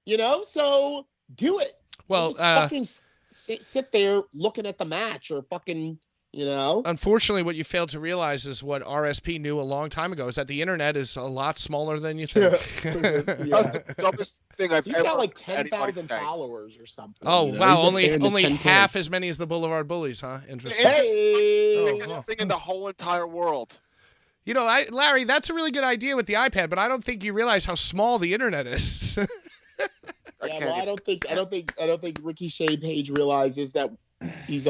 You know, so do it. Well, just fucking sit there looking at the match or fucking. You know? Unfortunately, what you failed to realize is what RSP knew a long time ago is that the internet is a lot smaller than you think. Yeah. That's the dumbest thing I've He's ever got like heard 10,000 anybody say. followers or something. Oh, you know? wow. He's Only in the half 10K. as many as the Blvd Bullies, huh? Interesting. Hey! Biggest thing in the whole entire world. You know, Larry, that's a really good idea with the iPad, but I don't think you realize how small the internet is. Yeah, well, I don't think Ricky Shea Page realizes that he's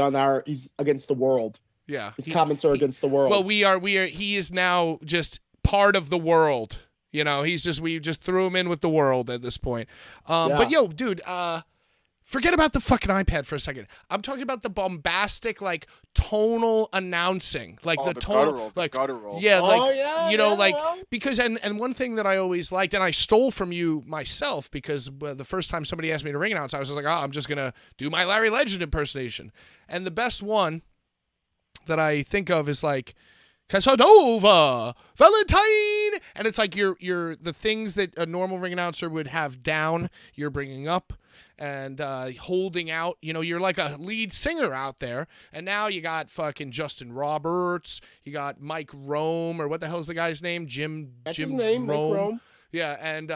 against the world. Yeah. His comments are against the world. Well, he is now just part of the world. You know, we just threw him in with the world at this point. But yo, dude, forget about the fucking iPad for a second. I'm talking about the bombastic, like tonal announcing, like the tonal, like guttural. yeah, like well. because and one thing that I always liked, and I stole from you myself because the first time somebody asked me to ring announce, I was just like, I'm just gonna do my Larry Legend impersonation, and the best one that I think of is like Casanova, Valentine, and it's like you're the things that a normal ring announcer would have down, you're bringing up and holding out. You know, you're like a lead singer out there, and now you got fucking Justin Roberts, you got Mike Rome, or what the hell's the guy's name? That's his name, Mike Rome. Yeah, and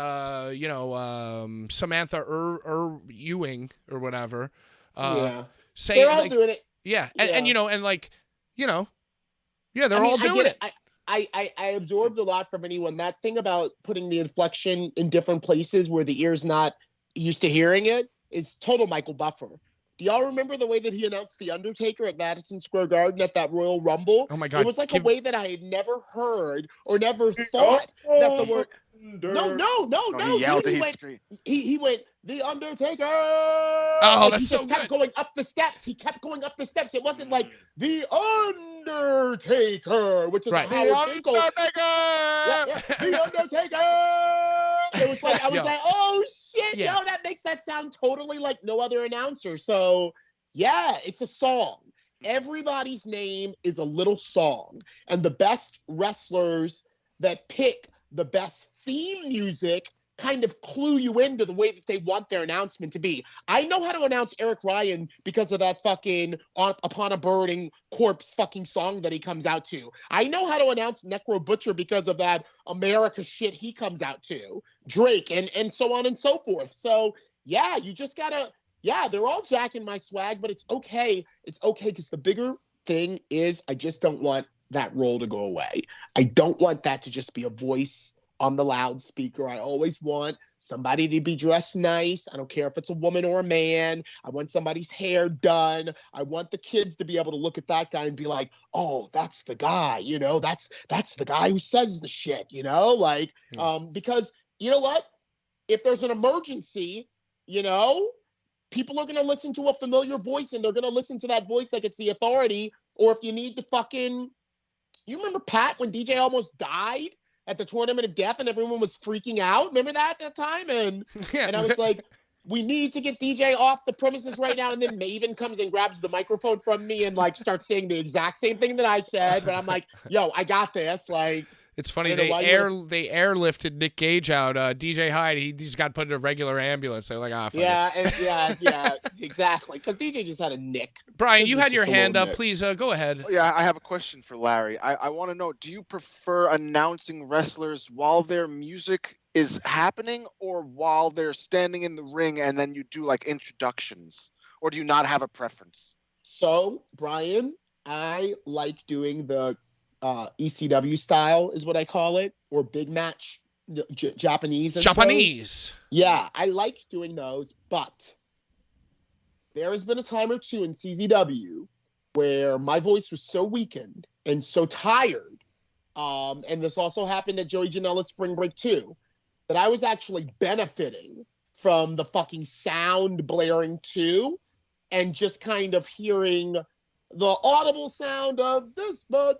Samantha Ewing or whatever. They're all doing it. Yeah, and you know, and like. You know, yeah, they're all doing it. I absorbed a lot from anyone. That thing about putting the inflection in different places where the ear's not used to hearing it is total Michael Buffer. Do y'all remember the way that he announced The Undertaker at Madison Square Garden at that Royal Rumble? Oh my God. It was like a way that I had never heard or never thought that the word... No. He yelled he went, The Undertaker! Oh, like that's so good. He just kept going up the steps. It wasn't like, The Undertaker, which is right. Howard Finkel. The Undertaker! It was like, I was like, oh shit, yo, that makes that sound totally like no other announcer. So, yeah, it's a song. Everybody's name is a little song. And the best wrestlers that pick the best theme music kind of clue you into the way that they want their announcement to be. I know how to announce Eric Ryan because of that fucking Upon a Burning Corpse fucking song that he comes out to. I know how to announce Necro Butcher because of that America shit he comes out to. Drake and so on and so forth. So yeah, you just gotta, they're all jacking my swag, but it's okay. It's okay because the bigger thing is I just don't want that role to go away. I don't want that to just be a voice on the loudspeaker. I always want somebody to be dressed nice. I don't care if it's a woman or a man. I want somebody's hair done. I want the kids to be able to look at that guy and be like, oh, that's the guy, you know, that's the guy who says the shit, you know, like, because you know what? If there's an emergency, you know, people are going to listen to a familiar voice and they're going to listen to that voice like it's the authority. Or if you need to fucking, you remember Pat when DJ almost died at the Tournament of Death and everyone was freaking out? Remember that at that time? And and I was like, we need to get DJ off the premises right now. And then Maven comes and grabs the microphone from me and like starts saying the exact same thing that I said. But I'm like, yo, I got this. Like, it's funny, they airlifted Nick Gage out. DJ Hyde, he just got put in a regular ambulance. They're like, fuck it. Yeah, exactly. Because DJ just had a nick. Brian, you had your hand up. Please go ahead. Yeah, I have a question for Larry. I want to know, do you prefer announcing wrestlers while their music is happening, or while they're standing in the ring and then you do like introductions, or do you not have a preference? So, Brian, I like doing the ECW style, is what I call it, or big match Japanese. Japanese. Yeah, I like doing those, but there has been a time or two in CZW where my voice was so weakened and so tired, and this also happened at Joey Janela's Spring Break too, that I was actually benefiting from the fucking sound blaring too, and just kind of hearing the audible sound of this, you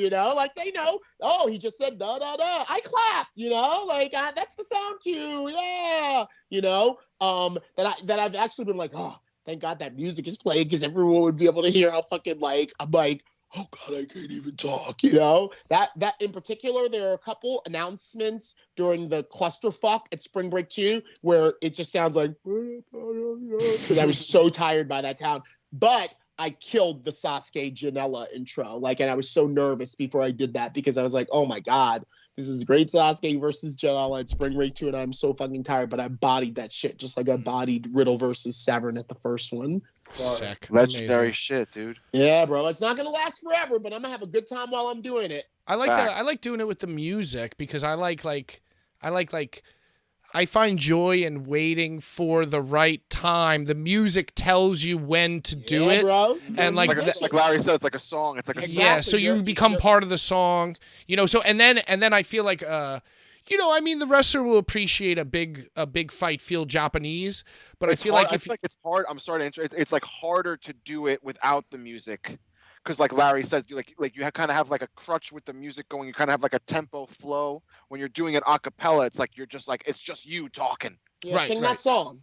know, like they know, oh, he just said da da da, I clap, you know, like that's the sound cue, yeah, you know, that I've actually been like, oh, thank God that music is playing, because everyone would be able to hear how fucking like I'm like, oh God, I can't even talk, you know? That in particular, there are a couple announcements during the clusterfuck at Spring Break 2 where it just sounds like, because I was so tired by that town. But I killed the Sasuke Janela intro, like, and I was so nervous before I did that, because I was like, oh my God, this is great Sasuke versus Janela at Spring Break 2, and I'm so fucking tired, but I bodied that shit, just like I bodied Riddle versus Severn at the first one. Sick. Legendary Amazing. Shit, dude. Yeah, bro. It's not gonna last forever, but I'm gonna have a good time while I'm doing it. I like that. I like doing it with the music, because I find joy in waiting for the right time. The music tells you when to do it, bro. and like Larry said, it's like a song. It's like a yeah. So you become part of the song, you know. So and then I feel like you know, I mean, the wrestler will appreciate a big fight feel Japanese, but it's I feel hard, like if it's hard. I'm sorry to interrupt. It's like harder to do it without the music, because like Larry says, you kind of have like a crutch with the music going. You kind of have like a tempo flow when you're doing it a cappella. It's like you're just like it's just you talking. Yeah, right, sing that song,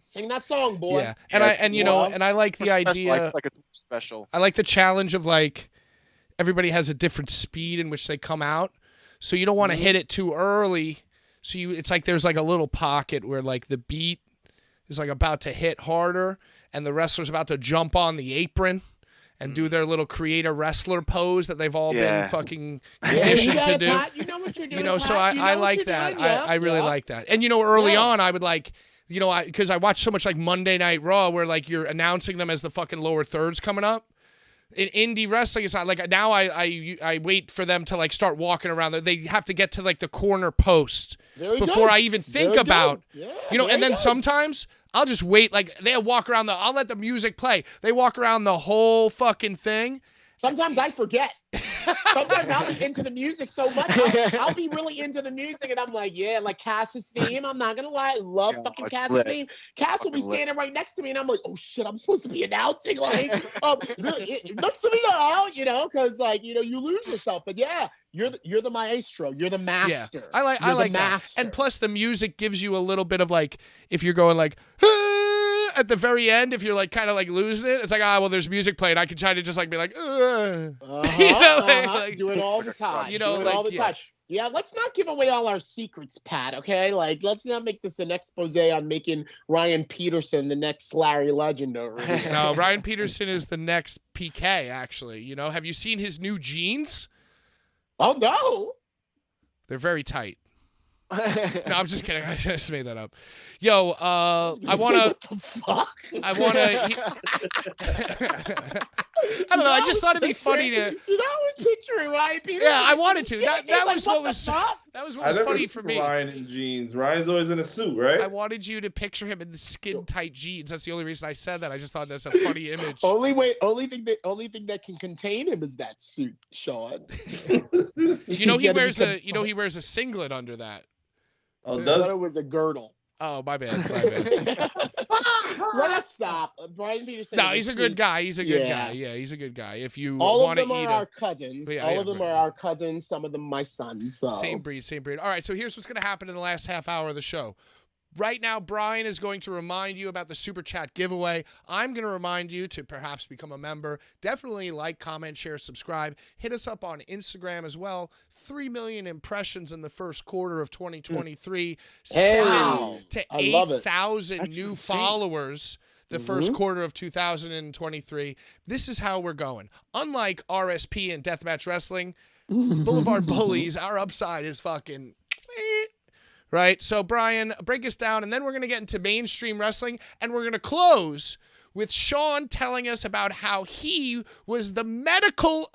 boy. Yeah, and you know, and I like the idea. Like it's special. I like the challenge of like everybody has a different speed in which they come out, so you don't want to hit it too early. So it's like there's like a little pocket where like the beat is like about to hit harder, and the wrestler's about to jump on the apron and do their little creator wrestler pose that they've all been fucking conditioned to do. You know what you're doing. You know, so I like that. I really like that. And you know, early on, I would like, you know, because I watched so much like Monday Night Raw where like you're announcing them as the fucking lower thirds coming up. In indie wrestling, it's not like now I wait for them to like start walking around. They have to get to like the corner post before I even think about, you know, and then sometimes I'll just wait. Like they'll walk around I'll let the music play. They walk around the whole fucking thing. Sometimes I forget. Sometimes I'll be into the music so much. I'll be really into the music, and I'm like, yeah, like Cass's theme. I'm not gonna lie, I love fucking Cass's theme. Cass will be standing right next to me, and I'm like, oh shit, I'm supposed to be announcing, like, next to me now, you know, because like, you know, you lose yourself. But yeah, you're the maestro, you're the master. Yeah. I like that. And plus, the music gives you a little bit of like, if you're going like. At the very end, if you're like kind of like losing it, it's like, well, there's music playing. I can try to just like be like, you know, like, do it all the time. You know, do it like, all the time. Yeah, let's not give away all our secrets, Pat. Okay, like let's not make this an expose on making Ryan Peterson the next Larry Legend over here. No, Ryan Peterson is the next PK. Actually, you know, have you seen his new jeans? Oh no, they're very tight. No, I'm just kidding. I just made that up. Yo, I wanna. What the fuck? I wanna. I don't know. I just thought it'd be funny to. You know, I was picturing Ryan Peterson. Yeah, I wanted to. That was what was. That was what was funny for me. Ryan in jeans. Ryan's always in a suit, right? I wanted you to picture him in the skin tight jeans. That's the only reason I said that. I just thought that's a funny image. Only thing that can contain him is that suit, Sean. You know he wears a. You know he wears a singlet under that. Oh, I thought it was a girdle. Oh, my bad. Let us stop. Brian Peterson. No, he's a good guy. He's a good guy. Yeah, he's a good guy. If you all of them are our cousins. All of them are our cousins. Some of them my sons. So. Same breed. All right, so here's what's going to happen in the last half hour of the show. Right now, Brian is going to remind you about the Super Chat giveaway. I'm going to remind you to perhaps become a member. Definitely like, comment, share, subscribe. Hit us up on Instagram as well. 3 million impressions in the first quarter of 2023. 7 to 8,000 new followers the first quarter of 2023. This is how we're going. Unlike RSP and Deathmatch Wrestling, Blvd Bullies, our upside is fucking right. So Brian, break us down, and then we're gonna get into mainstream wrestling, and we're gonna close with Sean telling us about how he was the medical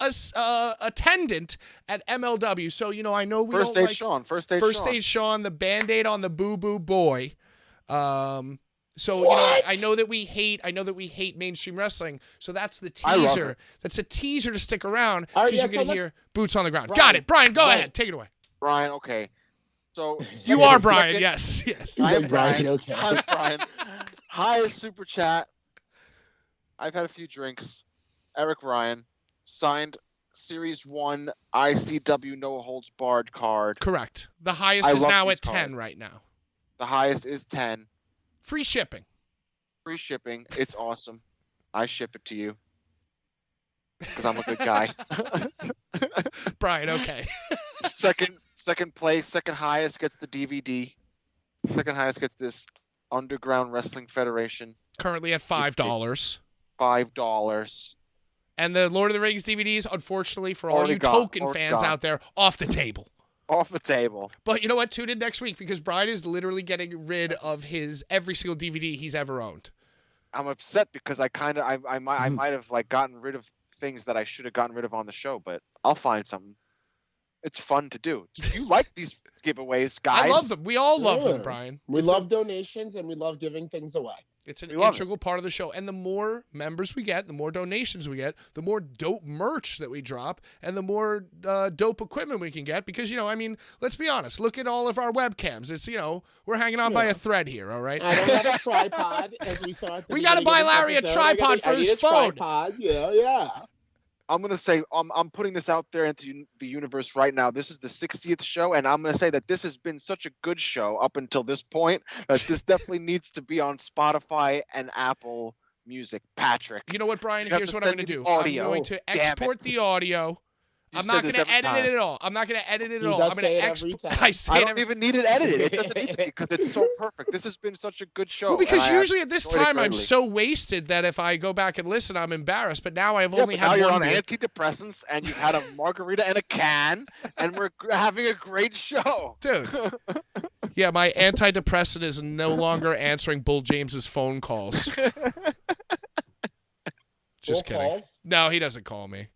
attendant at MLW. So I know we First don't aid like Sean. First aid Sean, the Band-Aid on the boo boo boy. So What? I know that we hate mainstream wrestling. So that's the I love teaser. it. That's a teaser to stick around All right, because yeah, you're so gonna hear let's- boots on the ground. Brian, Got it, Brian. Go Brian. ahead, take it away. Brian, okay. So You are second- Brian. Yes. He's I am like, Brian, Brian. okay. I'm Brian. Hi, Super Chat. I've had a few drinks. Eric Ryan signed Series 1 ICW No Holds Barred card. Correct. The highest I is love now these at 10 cards. right now. The highest is 10. Free shipping. Free shipping. It's awesome. I ship it to you because I'm a good guy. Brian, okay. Second place, second highest gets the DVD. Second highest gets this Underground Wrestling Federation. Currently at $5. $5. And the Lord of the Rings DVDs, unfortunately, for all Already you gone. Tolkien Already fans gone. out there, off the table. Off the table. But you know what? Tune in next week because Brian is literally getting rid of his every single DVD he's ever owned. I'm upset because I might have like gotten rid of things that I should have gotten rid of on the show, but I'll find something. It's fun to do. You like these giveaways, guys? I love them. We all love them, Yeah. Brian. We It's love donations and we love giving things away. It's an We love integral part of the show. And the more members we get, the more donations we get, the more dope merch that we drop, and the more dope equipment we can get. Because, let's be honest. Look at all of our webcams. It's, we're hanging on by a thread here, all right? I don't have a tripod, as we saw at the We gotta beginning buy of this Larry a episode. tripod for I need his a phone. Tripod. Yeah. I'm gonna say I'm putting this out there into the universe right now. This is the 60th show, and I'm gonna say that this has been such a good show up until this point that this definitely needs to be on Spotify and Apple Music. Patrick, You know what, Brian? You have Here's to what I'm send going to me do. the audio. I'm going to Damn export it. the audio. You I'm say not this going to every edit it time. at all. I'm not going to edit it at He all. does I'm say going it to every time. I say I it don't even need it edited. It doesn't need to be because it's so perfect. This has been such a good show. Well, because and I usually at this enjoyed it time I'm greatly. so wasted that if I go back and listen, I'm embarrassed. But now I've Yeah, only but now had you're one on beer. antidepressants and you've had a margarita and a can, and we're having a great show. Dude. Yeah, my antidepressant is no longer answering Bull James's phone calls. Just Full kidding. calls? No, he doesn't call me.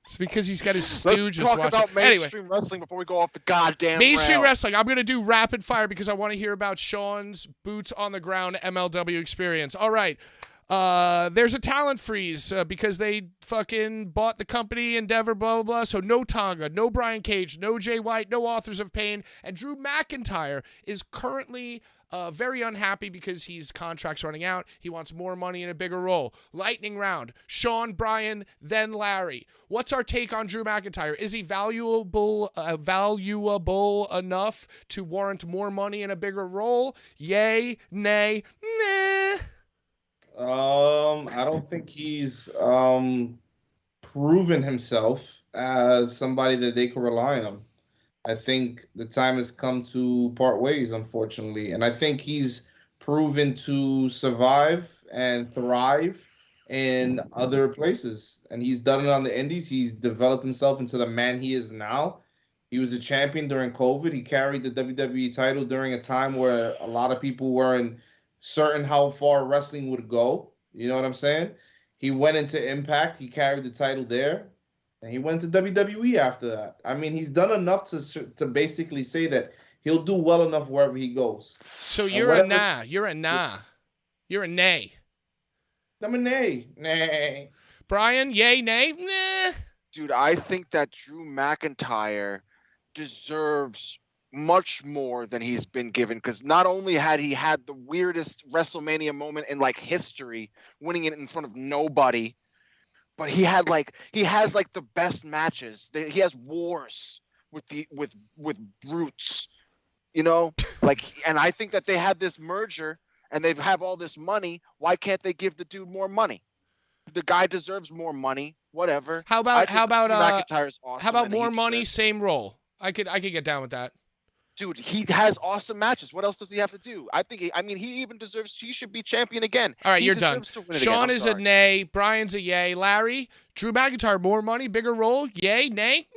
It's because he's got his Let's stooges talk watching. about Anyway, mainstream wrestling before we go off the goddamn mainstream rail. wrestling. I'm going to do rapid fire because I want to hear about Sean's boots on the ground MLW experience. All right. There's a talent freeze because they fucking bought the company Endeavor, blah, blah, blah. So no Tonga, no Brian Cage, no Jay White, no Authors of Pain. And Drew McIntyre is currently very unhappy because his contract's running out. He wants more money and a bigger role. Lightning round. Sean, Brian, then Larry. What's our take on Drew McIntyre? Is he valuable enough to warrant more money and a bigger role? Yay, nay, nah. I don't think he's proven himself as somebody that they can rely on. I think the time has come to part ways, unfortunately. And I think he's proven to survive and thrive in other places. And he's done it on the indies. He's developed himself into the man he is now. He was a champion during COVID. He carried the WWE title during a time where a lot of people weren't certain how far wrestling would go. You know what I'm saying? He went into Impact. He carried the title there. And he went to WWE after that. I mean, he's done enough to basically say that he'll do well enough wherever he goes. So you're a nah. You're a nah. You're a nay. I'm a nay. Nay. Brian, yay, nay? Nah. Dude, I think that Drew McIntyre deserves much more than he's been given, because not only had he had the weirdest WrestleMania moment in like history, winning it in front of nobody, but he has the best matches. He has wars with brutes, and I think that they had this merger and they have all this money. Why can't they give the dude more money? The guy deserves more money. Whatever. How about McIntyre's awesome, how about and more he money, deserves- same role? I could get down with that. Dude, he has awesome matches. What else does he have to do? He even deserves. He should be champion again. All right, He you're done. deserves to win it Sean again. is a nay. Brian's a yay. Larry, Drew McIntyre, more money, bigger role. Yay, nay.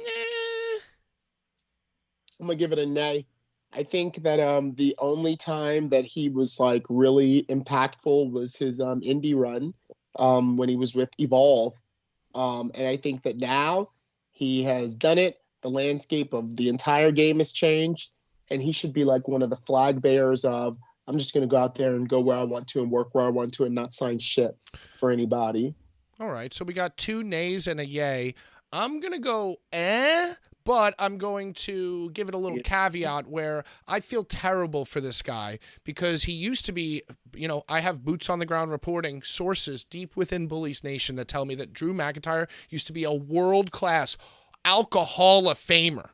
I'm gonna give it a nay. I think that the only time that he was like really impactful was his indie run when he was with Evolve. And I think that now he has done it. The landscape of the entire game has changed, and he should be like one of the flag bearers of, I'm just going to go out there and go where I want to and work where I want to and not sign shit for anybody. All right, so we got 2 nays and a yay. I'm going to go but I'm going to give it a little caveat where I feel terrible for this guy because he used to be, I have boots on the ground reporting, sources deep within Bullies Nation that tell me that Drew McIntyre used to be a world-class Alcohol of Famer.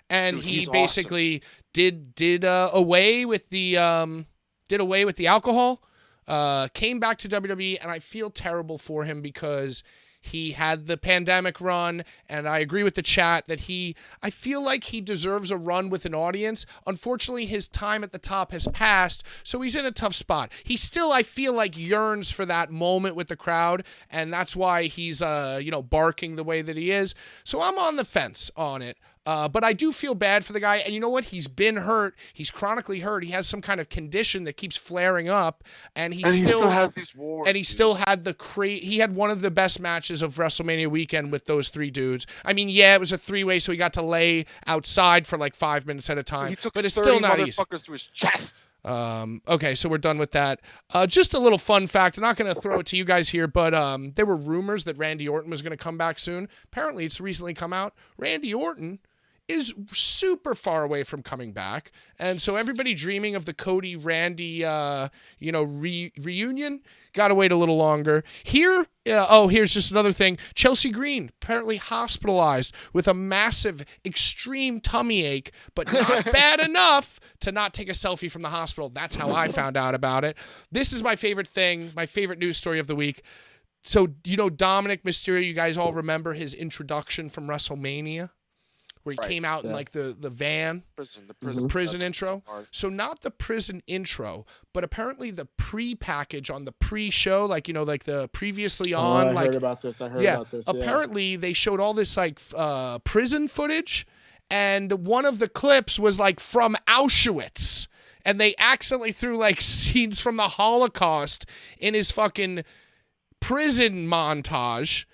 And Dude, he basically did away with the alcohol, came back to WWE, and I feel terrible for him because he had the pandemic run, and I agree with the chat that I feel like he deserves a run with an audience. Unfortunately, his time at the top has passed, so he's in a tough spot. He still, I feel like, yearns for that moment with the crowd, and that's why he's, barking the way that he is. So I'm on the fence on it. But I do feel bad for the guy. And you know what? He's been hurt. He's chronically hurt. He has some kind of condition that keeps flaring up. And he still has these wars. And he still had he had one of the best matches of WrestleMania weekend with those 3 dudes. I mean, yeah, it was a 3-way, so he got to lay outside for like 5 minutes at a time. But it's still not easy. Motherfuckers to his chest. Okay, so we're done with that. Just a little fun fact. I'm not going to throw it to you guys here, but there were rumors that Randy Orton was going to come back soon. Apparently, it's recently come out. Randy Orton is super far away from coming back. And so everybody dreaming of the Cody Randy, reunion got to wait a little longer. Here, here's just another thing. Chelsea Green, apparently hospitalized with a massive, extreme tummy ache, but not bad enough to not take a selfie from the hospital. That's how I found out about it. This is my favorite thing, my favorite news story of the week. So, Dominic Mysterio, you guys all remember his introduction from WrestleMania? Where he came out in like the van, the prison intro. So not the prison intro, but apparently the pre-package on the pre-show, like the previously on. I heard about this. Apparently they showed all this like prison footage, and one of the clips was like from Auschwitz, and they accidentally threw like scenes from the Holocaust in his fucking prison montage.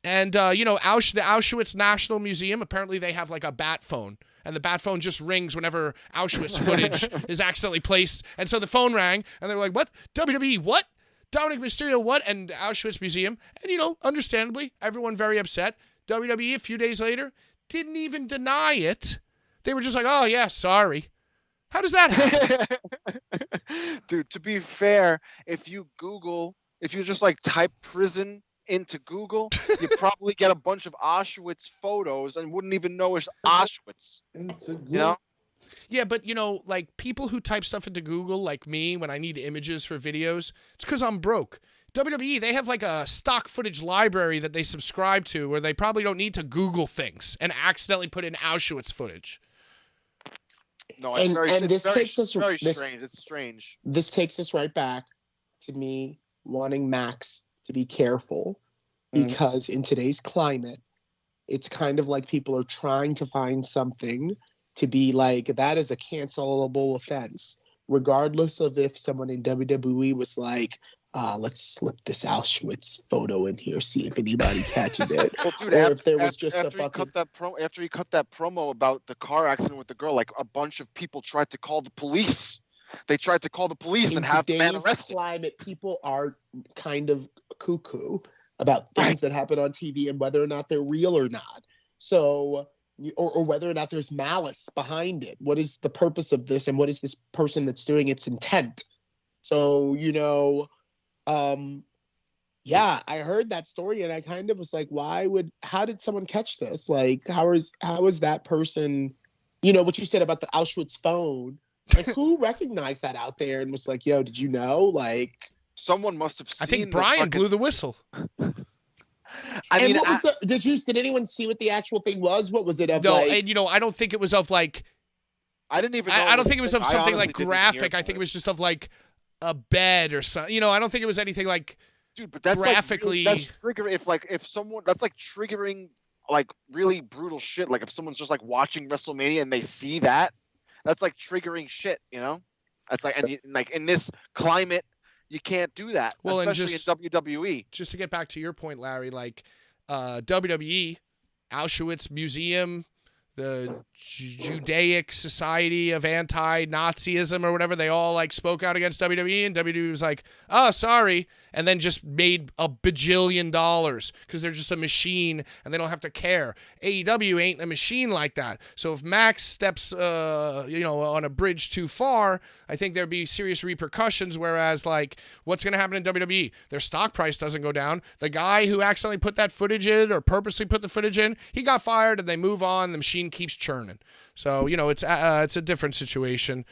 And, the Auschwitz National Museum, apparently they have like a bat phone. And the bat phone just rings whenever Auschwitz footage is accidentally placed. And so the phone rang, and they're like, what? WWE, what? Dominic Mysterio, what? And Auschwitz Museum. And, understandably, everyone very upset. WWE, a few days later, didn't even deny it. They were just like, oh, yeah, sorry. How does that happen? Dude, to be fair, if you just like type prison into Google, you probably get a bunch of Auschwitz photos and wouldn't even know it's Auschwitz. Yeah, but like people who type stuff into Google, like me, when I need images for videos, it's because I'm broke. WWE, they have like a stock footage library that they subscribe to where they probably don't need to Google things and accidentally put in Auschwitz footage. No, it's very strange. It's strange. This takes us right back to me wanting Max to be careful, because in today's climate, it's kind of like people are trying to find something to be like, that is a cancelable offense, regardless of if someone in WWE was like, let's slip this Auschwitz photo in here, see if anybody catches it. Well, dude, after he cut that promo about the car accident with the girl, like a bunch of people tried to call the police. They tried to call the police and have the man arrested. In today's climate, people are kind of cuckoo about things that happen on TV and whether or not they're real or not. So, or whether or not there's malice behind it. What is the purpose of this, and what is this person that's doing its intent? So, yeah, I heard that story and I kind of was like, how did someone catch this? Like, how is that person, what you said about the Auschwitz phone? Like, who recognized that out there and was like, yo, did you know? Like, someone must have seen. I think Brian blew the whistle. Did anyone see what the actual thing was? What was it of? No, and I don't think it was of like I didn't even know. I don't think it was of I something honestly like didn't even hear graphic. I about think it was just of like a bed or something. You know, I don't think it was anything like Dude, but that's graphically. Like, that's triggering. If someone that's like triggering like really brutal shit. Like if someone's just like watching WrestleMania and they see that, that's like triggering shit. You know, that's like like in this climate, you can't do that. Well, especially in WWE. Just to get back to your point, Larry, like WWE, Auschwitz Museum, the Judaic Society of Anti-Nazism or whatever, they all like spoke out against WWE, and WWE was like, oh, sorry, and then just made a bajillion dollars because they're just a machine and they don't have to care. AEW ain't a machine like that. So if Max steps, on a bridge too far, I think there'd be serious repercussions. Whereas, like, what's going to happen in WWE? Their stock price doesn't go down. The guy who accidentally put that footage in or purposely put the footage in, he got fired, and they move on. The machine keeps churning. So, it's a different situation.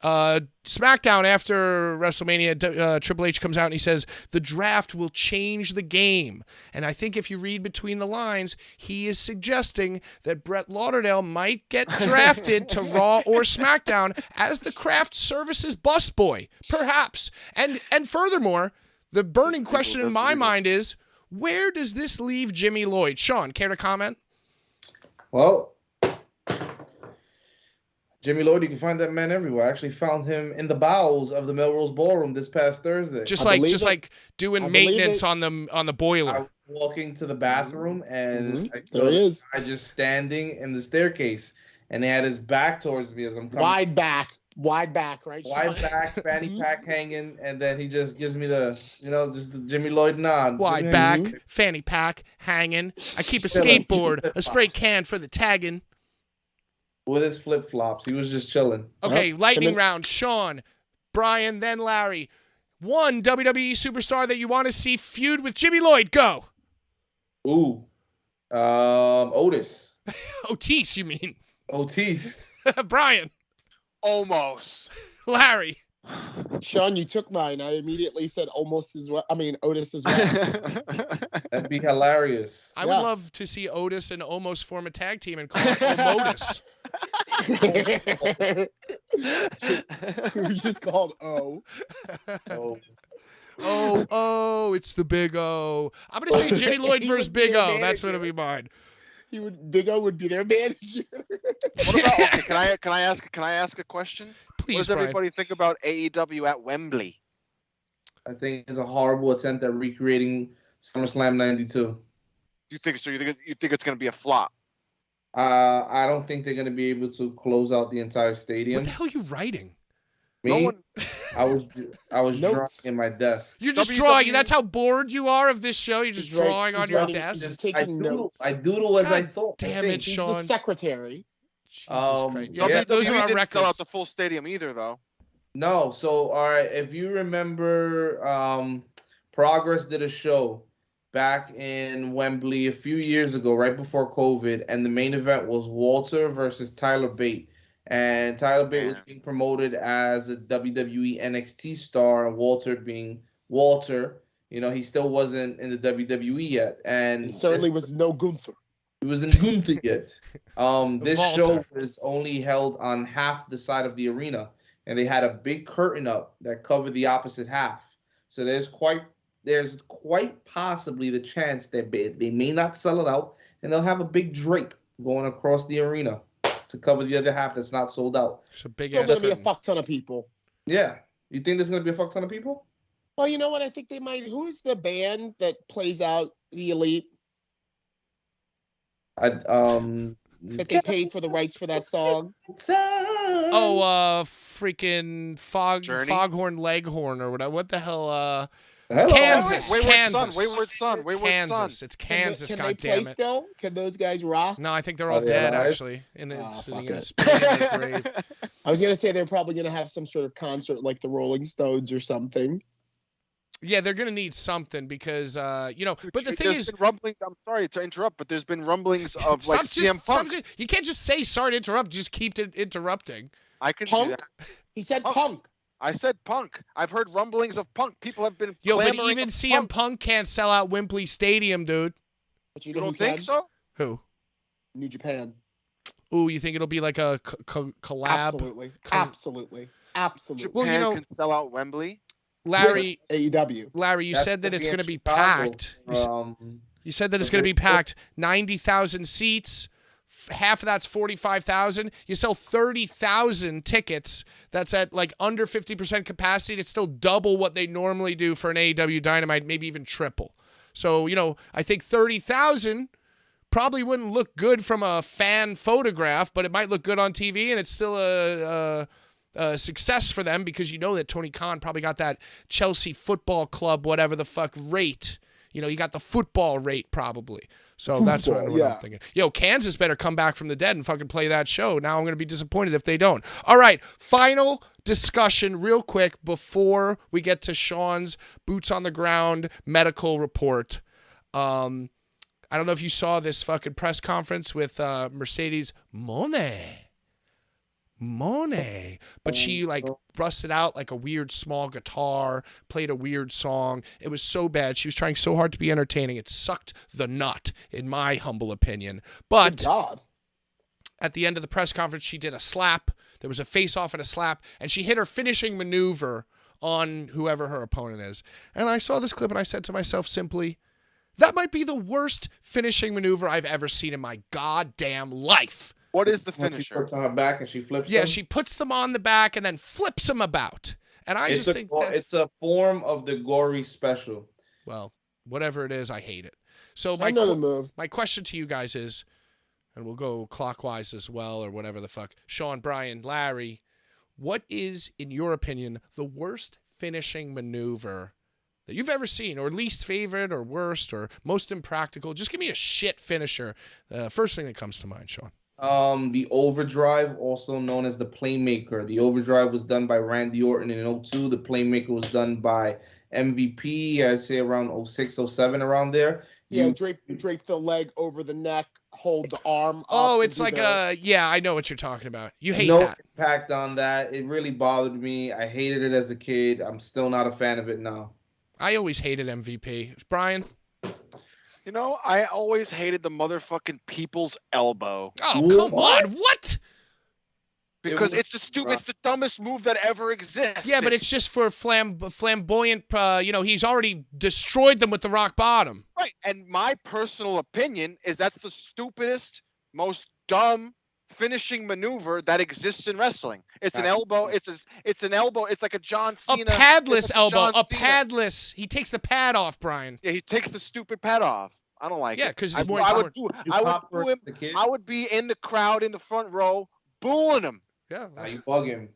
SmackDown after WrestleMania, Triple H comes out and he says the draft will change the game. And I think if you read between the lines, he is suggesting that Brett Lauderdale might get drafted to Raw or SmackDown as the craft services busboy, perhaps. And furthermore, the burning question in my mind is, where does this leave Jimmy Lloyd? Sean, care to comment? Well, Jimmy Lloyd, you can find that man everywhere. I actually found him in the bowels of the Melrose Ballroom this past Thursday. Just like doing maintenance on the boiler. I was walking to the bathroom and there he is. I just standing in the staircase, and he had his back towards me as I'm coming. Wide back, right? Wide back, fanny pack hanging, and then he just gives me just the Jimmy Lloyd nod. Wide back, fanny pack hanging. I keep a skateboard, a spray can for the tagging. With his flip-flops. He was just chilling. Okay, lightning round. Sean, Brian, then Larry. One WWE superstar that you want to see feud with Jimmy Lloyd. Go. Ooh. Otis. Otis, you mean? Otis. Brian. Almost. Larry. Sean, you took mine. I immediately said almost as well. I mean, Otis as well. That'd be hilarious. I would love to see Otis and Omos form a tag team and call it Omotus. We just called O. Oh, it's the Big O. I'm gonna say Jimmy Lloyd versus Big O. That's gonna be mine. Big O would be their manager. What about? Okay, can I ask a question? Please, what does everybody think about AEW at Wembley? I think it's a horrible attempt at recreating SummerSlam '92. You think so? You think it's going to be a flop? I don't think they're going to be able to close out the entire stadium. What the hell are you writing? Me? I was drawing in my desk. You're just drawing. That's how bored you are of this show. You're just drawing on your desk. Just taking notes. I doodle as I thought. Damn it, He's Sean. the secretary. Yeah, those are our didn't records. sell out the full stadium either, though. No. So, all right. If you remember, Progress did a show back in Wembley a few years ago, right before COVID, and the main event was Walter versus Tyler Bate. And Tyler Bate was being promoted as a WWE NXT star, and Walter being Walter. He still wasn't in the WWE yet. And he certainly was no Gunther. He wasn't Gunther yet. This show was only held on half the side of the arena, and they had a big curtain up that covered the opposite half. So there's quite possibly the chance that they may not sell it out, and they'll have a big drape going across the arena to cover the other half that's not sold out. It's a big There's going to be a fuck ton of people. Yeah. You think there's going to be a fuck ton of people? Well, you know what? I think they might. Who is the band that plays out the Elite? That they paid for the rights for that song. Freaking Foghorn Leghorn or whatever. What the hell? Hello. Kansas. Wayward Son. Kansas. It's Kansas. Can God they damn play it. still? Can those guys rock? No, I think they're all dead alive? actually. And fuck it. grave. I was gonna say they're probably gonna have some sort of concert like the Rolling Stones or something. Yeah, they're gonna need something because But the thing is, rumblings. I'm sorry to interrupt, but there's been rumblings of like CM Punk. You can't just say sorry to interrupt. Just keep interrupting. I can Punk. do that. He said Punk. I said Punk. I've heard rumblings of Punk. People have been But clamoring even of CM Punk can't sell out Wembley Stadium, dude. But you You know don't who think can? so? Who? New Japan. Ooh, you think it'll be like a collab? Absolutely. Well, you know, Japan can sell out Wembley. Larry, AEW. Larry, you That's said that gonna it's be in going to be Chicago. packed. You said that it's going to be packed. 90,000 seats. Half of that's 45,000. You sell 30,000 tickets. That's at like under 50% capacity. It's still double what they normally do for an AEW Dynamite, maybe even triple. So, you know, I think 30,000 probably wouldn't look good from a fan photograph, but it might look good on TV, and it's still a success for them because you know that Tony Khan probably got that Chelsea Football Club, whatever the fuck rate. You know, you got the football rate probably. So that's what I'm thinking. Yo, Kansas better come back from the dead and fucking play that show. Now I'm going to be disappointed if they don't. All right, final discussion real quick before we get to Sean's boots on the ground medical report. I don't know if you saw this fucking press conference with Mercedes Moné, but she like busted out like a weird small guitar, played a weird song. It was so bad. She was trying so hard to be entertaining. It sucked the nut, in my humble opinion. But at the end of the press conference, she did a slap. There was a face-off and a slap, and she hit her finishing maneuver on whoever her opponent is. And I saw this clip, and I said to myself simply, that might be the worst finishing maneuver I've ever seen in my goddamn life. What is the When she finisher? puts on her back and she flips Yeah, them? she puts them on the back and then flips them about. And I just think that, it's a form of the gory special. well, whatever it is, I hate it. So I know the move. my question to you guys is, and we'll go clockwise as well or whatever the fuck, Sean, Brian, Larry, what is, in your opinion, the worst finishing maneuver that you've ever seen, or least favorite, or worst, or most impractical? Just give me a shit finisher. First thing that comes to mind, Sean. The overdrive, also known as the playmaker. The overdrive was done by Randy Orton in 2002. The playmaker was done by MVP, I'd say around 2006, 2007, around there. Yeah, drape the leg over the neck, hold the arm. Oh, up, it's like yeah, I know what you're talking about. You hate no that. impact on that. It really bothered me. I hated it as a kid. I'm still not a fan of it now. I always hated MVP. Brian? You know, I always hated the motherfucking people's elbow. Oh, come on. What? Because it's the dumbest move that ever exists. Yeah, but it's just for flamboyant, he's already destroyed them with the rock bottom. Right, and my personal opinion is that's the stupidest, most dumb finishing maneuver that exists in wrestling. It's an elbow. It's an elbow. It's like a John Cena. A padless elbow. John A Cena. padless. He takes the pad off, Brian. Yeah, he takes the stupid pad off. I don't like it. Yeah, because I it's more. would be in the crowd in the front row booing him. Yeah. You bug him.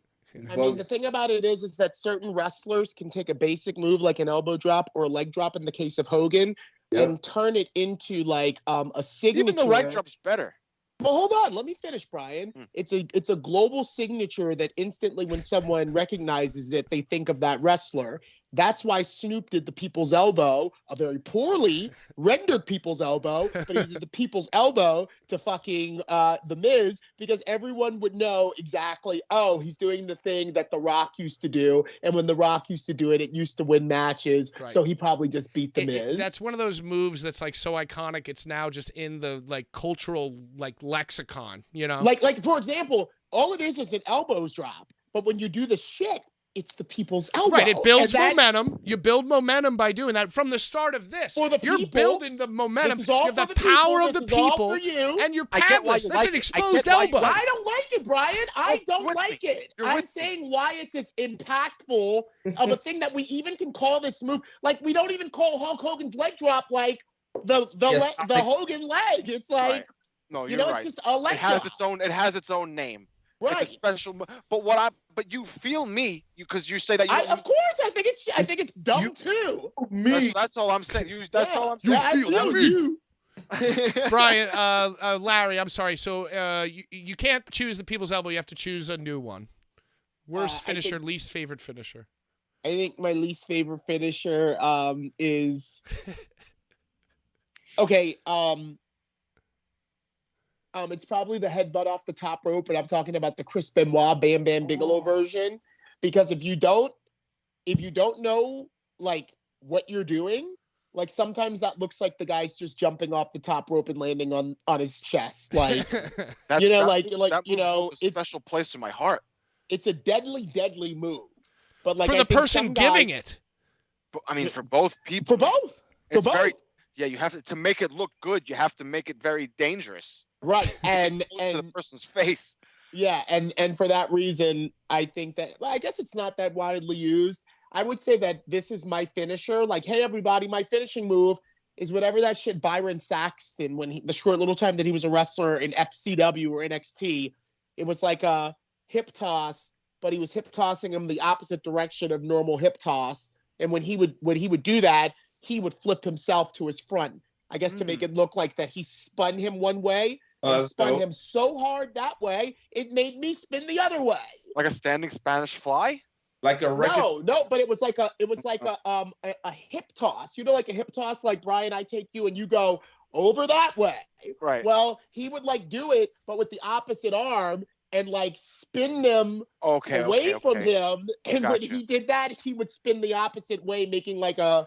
I mean, the thing about it is that certain wrestlers can take a basic move like an elbow drop or a leg drop in the case of Hogan and turn it into like a signature. Even the leg drop's better. Well, hold on. Let me finish, Brian. It's a global signature that instantly, when someone recognizes it, they think of that wrestler. That's why Snoop did the people's elbow, a very poorly rendered people's elbow, but he did the people's elbow to fucking The Miz, because everyone would know exactly, oh, he's doing the thing that The Rock used to do. And when The Rock used to do it, it used to win matches. Right. So he probably just beat The Miz. That's one of those moves that's like so iconic. It's now just in the like cultural like lexicon, you know? Like for example, all it is an elbows drop. But when you do the shit, it's the people's elbow. Right, it builds momentum. You build momentum by doing that. From the start of this, you're building the momentum. You have the power of the people, and you're padless. That's an exposed elbow. I don't like it, Brian. I don't like it. I'm saying why it's as impactful of a thing that we even can call this move. Like, we don't even call Hulk Hogan's leg drop like the Hogan leg. It's like, no, you're right. It's just a leg drop. It has its own name. Right. It's a special, but you feel me, because you say that. Of course, I think it's dumb too. That's all I'm saying. All I'm saying. You feel me. Brian, Larry, I'm sorry. So you can't choose the people's elbow. You have to choose a new one. Worst finisher, least favorite finisher. I think my least favorite finisher is okay. It's probably the headbutt off the top rope, but I'm talking about the Chris Benoit Bam Bam Bigelow version. Because if you don't know like what you're doing, Like sometimes that looks like the guy's just jumping off the top rope and landing on his chest. Like That, you know, that you move know, holds a it's special place in my heart. it's a deadly move. But like For I the think person some giving guys, it. But, I mean, for both people. for both. For It's both. very, yeah, you have to make it look good. You have to make it very dangerous. Right. And Close to the person's face. yeah, and for that reason, I think that, well, I guess it's not that widely used. I would say that this is my finisher. Like, hey, everybody, my finishing move is whatever that shit Byron Saxton, when the short little time that he was a wrestler in FCW or NXT, it was like a hip toss, but he was hip tossing him the opposite direction of normal hip toss. And when he would do that, he would flip himself to his front, I guess, to make it look like that he spun him one way and spun him so hard that way, it made me spin the other way. Like a standing Spanish fly? Like a record. No, but it was like a hip toss. You know, like a hip toss, like Brian, I take you and you go over that way. Right. Well, he would like do it, but with the opposite arm and like spin them away from him. And when he did that, he would spin the opposite way, making like a,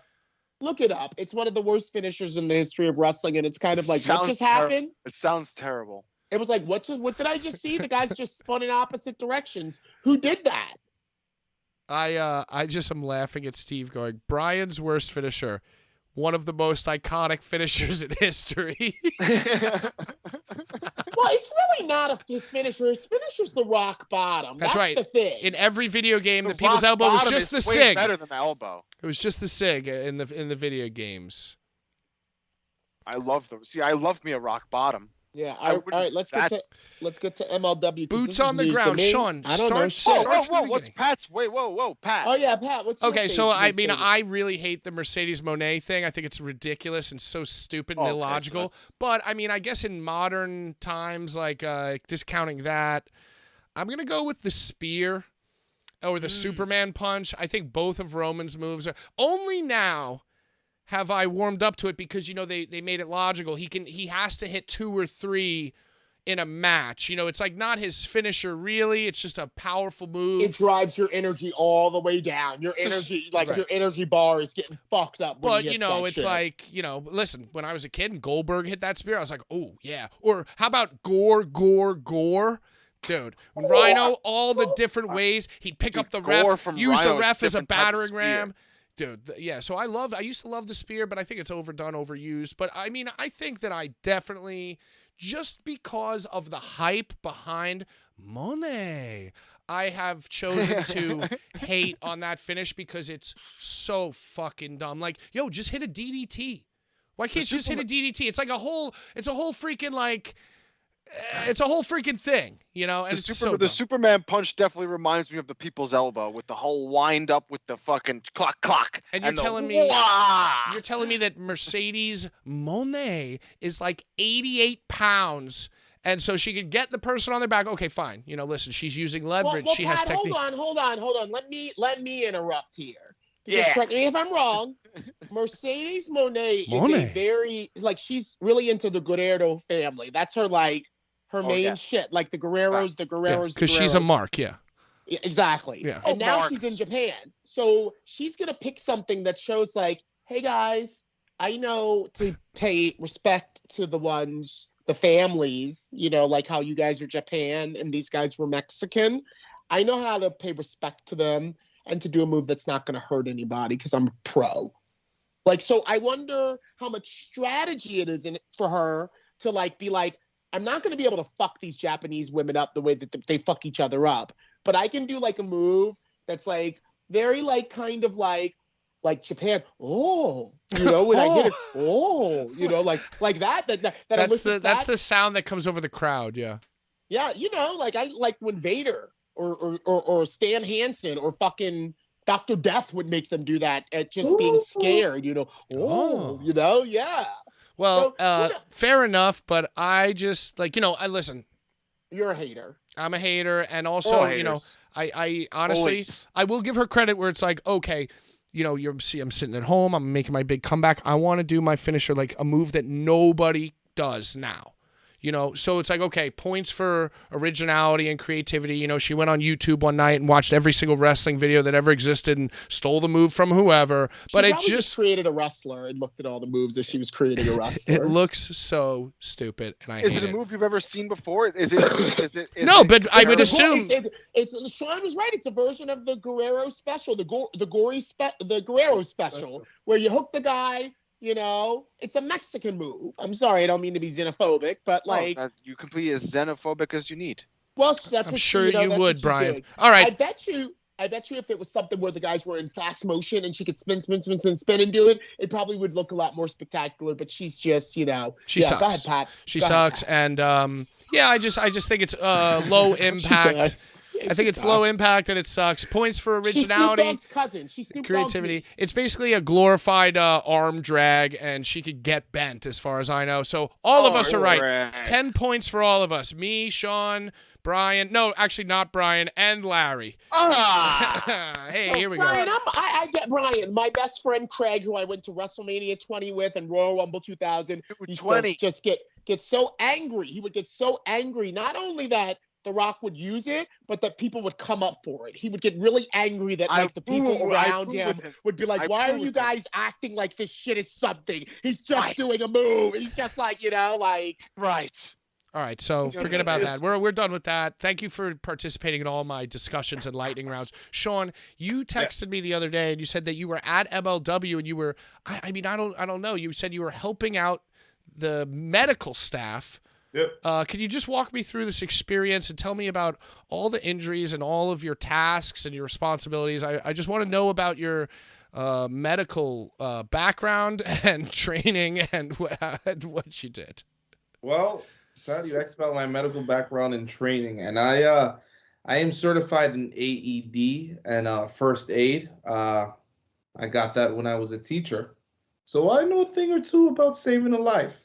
look it up. It's one of the worst finishers in the history of wrestling. And it's kind of like, what just happened? It sounds terrible. It was like, what did I just see? The guys just spun in opposite directions. Who did that? I just am laughing at Steve going, Brian's worst finisher, one of the most iconic finishers in history. Well, it's really not his finisher. His finisher's the rock bottom. That's right. The thing. In every video game, the Rock people's elbow was bottom just the is way sig. better than the elbow. It was just the sig in the video games. I love me a rock bottom. Yeah. All right. Let's get to MLW. Boots on the ground, Sean. I don't know. Whoa! What's Pat's? Whoa, Pat. Oh yeah, Pat. What's your okay? So favorite I mean, favorite? I really hate the Mercedes Moné thing. I think it's ridiculous and so stupid and illogical. But I mean, I guess in modern times, like discounting that, I'm gonna go with the spear or the Superman punch. I think both of Roman's moves are only now. Have I warmed up to it because, you know, they made it logical. He has to hit 2 or 3 in a match. You know, it's like not his finisher really. It's just a powerful move. It drives your energy all the way down. Your energy, your energy bar is getting fucked up. But, you know, it's like, you know, listen, when I was a kid and Goldberg hit that spear, I was like, oh, yeah. Or how about Gore? Dude, when Rhino, all the different ways, he'd pick up the ref, use the ref as a battering ram. Dude, yeah, so I used to love the spear, but I think it's overdone, overused. But, I mean, I think that I definitely, just because of the hype behind Monet, I have chosen to hate on that finish because it's so fucking dumb. Like, yo, just hit a DDT. Why can't you just hit a DDT? It's like a whole freaking, like... It's a whole freaking thing, you know, and the Superman punch definitely reminds me of the people's elbow with the whole wind up with the fucking clock. And you're telling me that Mercedes Moné is like 88 pounds, and so she could get the person on their back. Okay, fine. You know, listen, she's using leverage. She has technique. Hold on. Let me interrupt here. Yeah. Correct me if I'm wrong. Mercedes Moné is a very, like, she's really into the Guerrero family. That's her, like, her main shit. Like the Guerreros. Because she's a mark, yeah. Exactly. Yeah. And now she's in Japan. So she's going to pick something that shows, like, hey, guys, I know to pay respect to the families, you know, like how you guys are Japan and these guys were Mexican. I know how to pay respect to them and to do a move that's not going to hurt anybody because I'm a pro. Like, so I wonder how much strategy it is in it for her to, like, be like, I'm not going to be able to fuck these Japanese women up the way that they fuck each other up. But I can do, like, a move that's, like, very, like, kind of like Japan. Oh, you know, when I hit it. Oh, you know, like that. That's the sound that comes over the crowd, yeah. Yeah, you know, like when Vader or Stan Hansen or fucking Dr. Death would make them do that at just being scared, you know. You know, yeah. Well, fair enough, but I just, like, you know, listen. You're a hater. I'm a hater, and also, you know, I honestly, I will give her credit where it's like, okay, you know, I'm sitting at home, I'm making my big comeback. I want to do my finisher, like a move that nobody does now. You know, so it's like, okay, points for originality and creativity. You know, she went on YouTube one night and watched every single wrestling video that ever existed and stole the move from whoever. But it just created a wrestler and looked at all the moves as she was creating a wrestler. It looks so stupid, and I hate it. Is it a move you've ever seen before? Is it? No, but I would assume it's Sean was right. It's a version of the Guerrero special, the Guerrero special, where you hook the guy. You know, it's a Mexican move. I'm sorry, I don't mean to be xenophobic, but like you can be as xenophobic as you need. Well, that's I'm sure you would, Brian. All right, I bet you if it was something where the guys were in fast motion and she could spin and do it, it probably would look a lot more spectacular. But she's just, you know, she sucks. Go ahead, Pat. She sucks, and yeah, I just think it's low impact. I think it's low impact and it sucks. Points for originality. She's Snoop Dogg's cousin. She's Snoop creativity. Dogg's niece. It's basically a glorified arm drag, and she could get bent, as far as I know. So all of us are right. 10 points for all of us. Me, Sean, Brian. No, actually not Brian, and Larry. Hey, here we Brian, go. I get Brian. My best friend Craig, who I went to WrestleMania 20 with and Royal Rumble 2000. He still just get so angry. He would get so angry. Not only that The Rock would use it, but that people would come up for it. He would get really angry that like the people around him would be like, why are you guys acting like this shit is something? He's just doing a move. He's just like, you know, like. Right. All right, so forget about that. We're done with that. Thank you for participating in all my discussions and lightning rounds. Sean, you texted me the other day and you said that you were at MLW and you were, I don't know. You said you were helping out the medical staff. Yep. Can you just walk me through this experience and tell me about all the injuries and all of your tasks and your responsibilities? I just want to know about your medical background and training and what you did. Well, you asked about my medical background and training, and I am certified in AED and first aid. I got that when I was a teacher, so I know a thing or two about saving a life.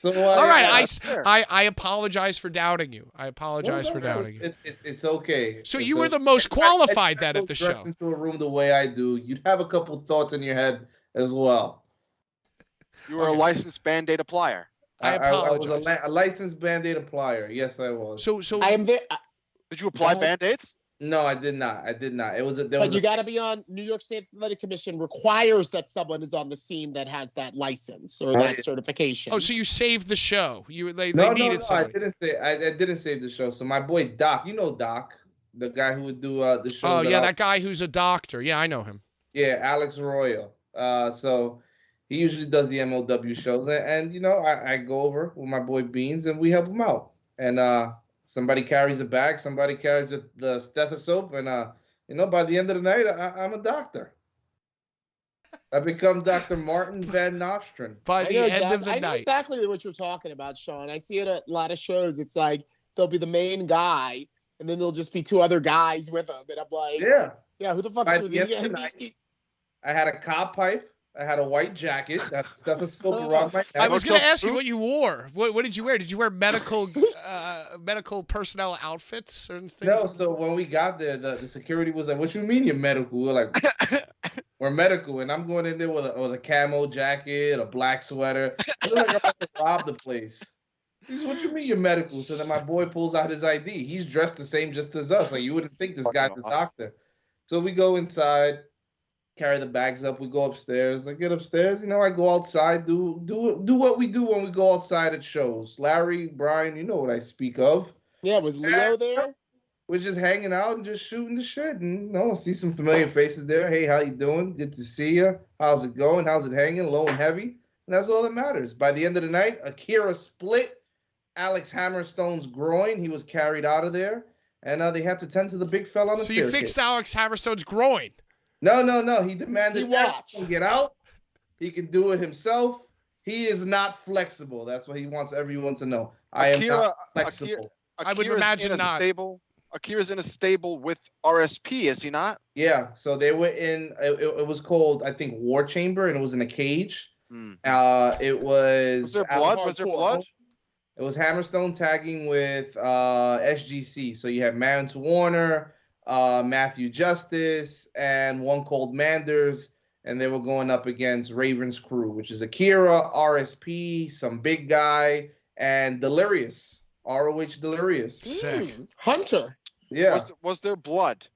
So all right, I apologize for doubting you. I apologize for doubting you. It's okay. So you were the most qualified then at the show. Into a room the way I do, you'd have a couple thoughts in your head as well. You were a licensed Band-Aid applier. I apologize. I was a licensed Band-Aid applier. Yes, I was. So I am there. Did you apply Band-Aids? No, I did not. It was but you got to be on New York State Athletic Commission requires that someone is on the scene that has that license or that certification. Oh, so you saved the show. They needed somebody. I didn't save the show. So my boy Doc, you know Doc, the guy who would do the show. Oh yeah, that guy who's a doctor. Yeah, I know him. Yeah, Alex Arroyo. So he usually does the MLW shows, and you know I go over with my boy Beans and we help him out. And somebody carries a bag, somebody carries the stethoscope, and you know, by the end of the night, I'm a doctor. I become Dr. Martin Van Nostrand. By the end of the night. I know exactly what you're talking about, Sean. I see it at a lot of shows. It's like there'll be the main guy, and then there'll just be two other guys with him, and I'm like, yeah, who the fuck is these? I had a cob pipe. I had a white jacket, that stethoscope around my neck. I was going to ask you what you wore. What did you wear? Did you wear medical personnel outfits or things? No, so when we got there, the security was like, what you mean you're medical? We're like, we're medical. And I'm going in there with a camo jacket, a black sweater. I look like I'm about to rob the place. He said, what you mean you're medical? So then my boy pulls out his ID. He's dressed the same just as us. Like, you wouldn't think this guy's a doctor. So we go inside. Carry the bags up. We go upstairs. I get upstairs. You know, I go outside. Do what we do when we go outside at shows. Larry, Brian, you know what I speak of. Yeah, was Leo there? We're just hanging out and just shooting the shit, and you know, see some familiar faces there. Hey, how you doing? Good to see you. How's it going? How's it hanging? Low and heavy, and that's all that matters. By the end of the night, Akira split Alex Hammerstone's groin. He was carried out of there, and they had to tend to the big fella on the staircase. So you fixed Alex Hammerstone's groin. No. He demanded to get out. He can do it himself. He is not flexible. That's what he wants everyone to know. I am not flexible. I would imagine not. Akira's in a stable with RSP, is he not? Yeah. So they were in. It was called, I think, War Chamber, and it was in a cage. It was. Was there blood? Was there blood? It was Hammerstone tagging with SGC. So you had Mance Warner, Matthew Justice, and one called Manders, and they were going up against Raven's crew, which is Akira, RSP, some big guy, and Delirious, ROH Delirious. Sick. Hunter. Yeah, Was there blood?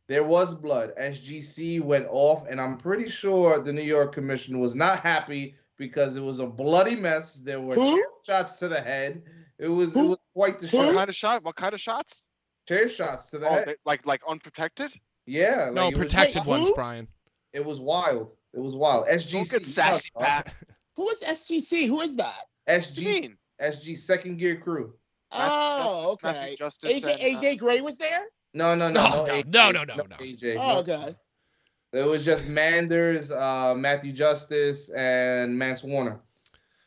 there was blood. SGC went off, and I'm pretty sure the New York Commission was not happy because it was a bloody mess. There were Who? chair shots to the head. It was quite the What show. kind of shot? What kind of shots? Chair shots to the head. Like unprotected? Yeah, like No, it was, protected Wait, ones, who? Brian. it was wild. It was wild. SGC. Don't get sassy, Pat. Who is SGC? Who is that? What do you SG mean? SG Second Gear Crew. Oh, Matthew okay. Justice AJ Gray was there? No, No, AJ, no. AJ, Oh, no. okay. It was just Manders, Matthew Justice, and Mance Warner,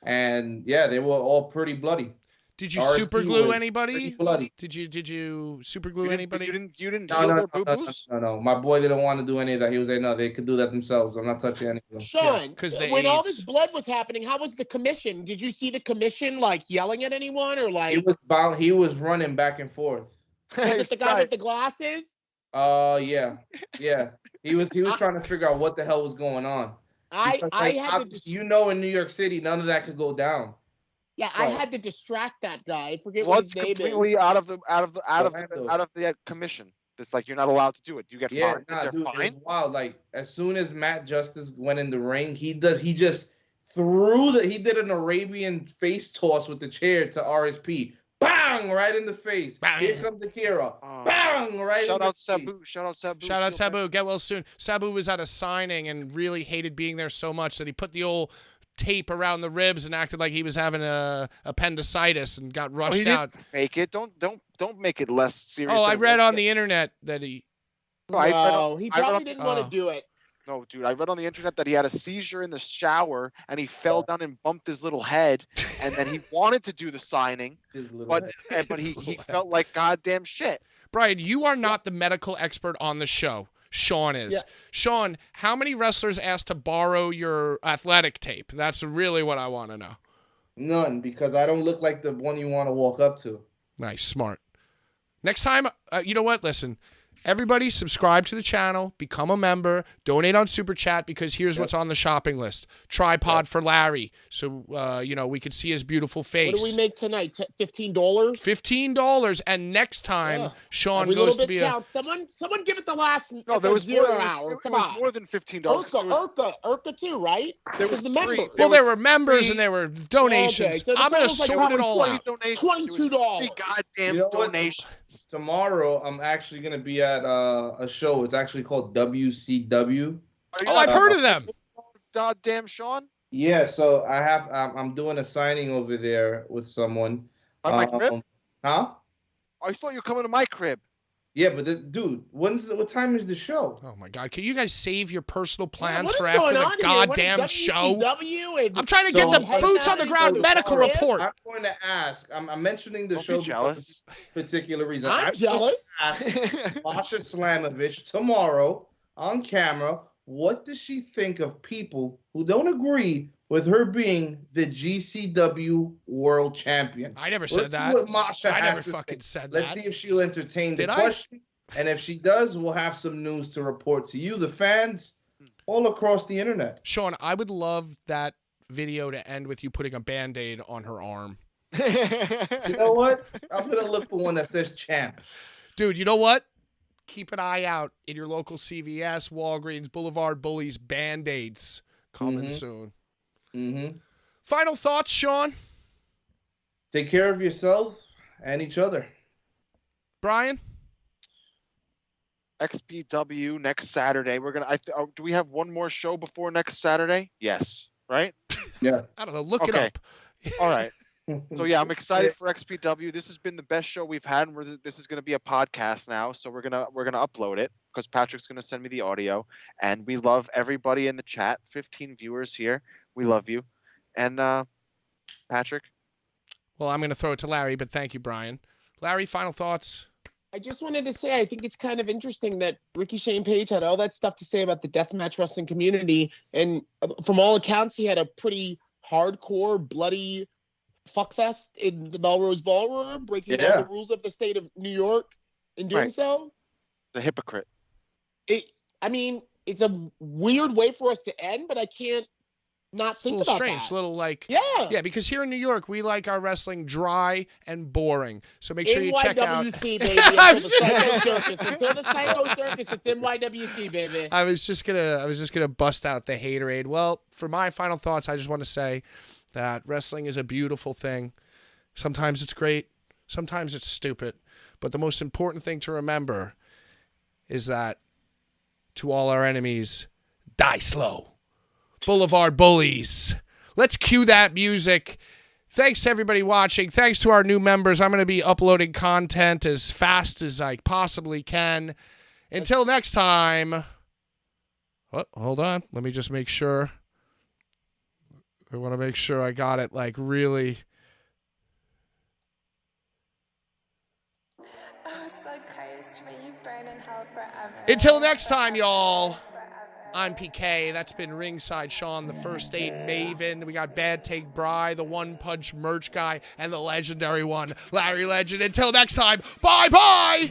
and yeah, they were all pretty bloody. Did you RSP super glue was anybody? pretty bloody. Did you super glue You anybody? didn't No, heal no, their no, boo no, boos? no. My boy didn't want to do any of that. He was like, no, they could do that themselves. I'm not touching any of them. Sean, 'cause the when all AIDS. this blood was happening, how was the commission? Did you see the commission like yelling at anyone or like He was running back and forth. was it the guy with the glasses? Yeah. He was trying to figure out what the hell was going on. I Because, I like, had to obviously, in New York City, none of that could go down. I Right. had to distract that guy. I forget what Blood's his name completely is. out of the Orlando. commission. It's like you're not allowed to do it. You get Yeah, fined. Is nah, there dude, it was fines? wild. Like as soon as Matt Justice went in the ring, he just he did an Arabian face toss with the chair to RSP. Bang! Right in the face. Bang. Here comes Akira. Oh. Bang! Right Shout in out the face. Sabu. Shout out Sabu. Shout out Feel better. Sabu. Get well soon. Sabu was at a signing and really hated being there so much that he put the old tape around the ribs and acted like he was having a appendicitis and got Oh, rushed he out. didn't fake it. Don't make it less serious. Oh, I than it read was. on the internet that he. No, I read on- No, he I read probably on- didn't want Oh. to do it. No, dude, I read on the internet that he had a seizure in the shower and he fell down and bumped his little head, and then he wanted to do the signing, His little but head. but he His little felt like goddamn shit. Brian, you are not the medical expert on the show. Sean is. Yeah. Sean, how many wrestlers asked to borrow your athletic tape? That's really what I want to know. None, because I don't look like the one you want to walk up to. Nice, smart. Next time, you know what? Listen, everybody subscribe to the channel, become a member, donate on Super Chat because here's what's on the shopping list. Tripod for Larry so, we could see his beautiful face. What do we make tonight? $15? $15. And next time, Yeah. Sean Every goes little to bit be counts. Someone give it the last No, there was zero more, hour. it Come was on. more than $15. Urka too, right? There Because was the three. members. Well, there there were members three- and there were donations. Okay, so the I'm going to total's like sort it all 20. out. $22. Three goddamn You know what? donations. Tomorrow, I'm actually gonna be at a show. It's actually called WCW. Are you Oh, not I've heard of them. goddamn Sean? Yeah, so I'm doing a signing over there with someone. On my crib? Huh? I thought you were coming to my crib. Yeah, but dude, what time is the show? Oh, my God. Can you guys save your personal plans What for is after going the on here? goddamn What is show? WCW and I'm trying to So get the I'm boots on the ground heading medical out of report. I'm going to ask. I'm mentioning the Don't show be jealous. because of a particular reason. I'm jealous. Masha Slamovich tomorrow on camera. What does she think of people who don't agree with her being the GCW World Champion? I never said Let's see that. what Masha I has never to fucking say. said Let's that. see if she'll entertain the Did I? question. And if she does, we'll have some news to report to you, the fans, all across the internet. Sean, I would love that video to end with you putting a Band-Aid on her arm. You know what? I'm gonna look for one that says champ. Dude, you know what? Keep an eye out in your local CVS, Walgreens, Blvd Bullies, Band-Aids coming soon. Mm-hmm. Final thoughts, Sean? Take care of yourself and each other. Brian? XPW next Saturday. We're gonna. Do we have one more show before next Saturday? Yes. Right. Yes. I don't know. Look it Okay. up. All right. So yeah, I'm excited for XPW. This has been the best show we've had, and this is going to be a podcast now. So we're gonna upload it because Patrick's going to send me the audio, and we love everybody in the chat. 15 viewers here. We love you, and Patrick. Well, I'm going to throw it to Larry, but thank you, Brian. Larry, final thoughts? I just wanted to say I think it's kind of interesting that Ricky Shane Page had all that stuff to say about the deathmatch wrestling community, and from all accounts, he had a pretty hardcore, bloody fuckfest in the Melrose Ballroom, breaking all the rules of the state of New York in doing so. The hypocrite. It's a weird way for us to end, but I can't not It's a think little about strange. that. A little like, Yeah. because here in New York, we like our wrestling dry and boring. So make sure you check out. NYWC, baby, until the Psycho Circus. Until the Psycho Circus, it's NYWC, baby. I was just gonna bust out the haterade. Well, for my final thoughts, I just want to say that wrestling is a beautiful thing. Sometimes it's great, sometimes it's stupid. But the most important thing to remember is that to all our enemies, die slow. Blvd Bullies. Let's cue that music. Thanks to everybody watching. Thanks to our new members. I'm going to be uploading content as fast as I possibly can. Until next time. Oh, hold on. Let me just make sure. I want to make sure I got it like really. Oh, so Christ, may you burn in hell forever. Until next time, y'all. I'm PK. That's been Ringside Sean, the First Aid Maven. We got Bad Take Bry, the One Punch merch guy, and the legendary one, Larry Legend. Until next time, bye-bye!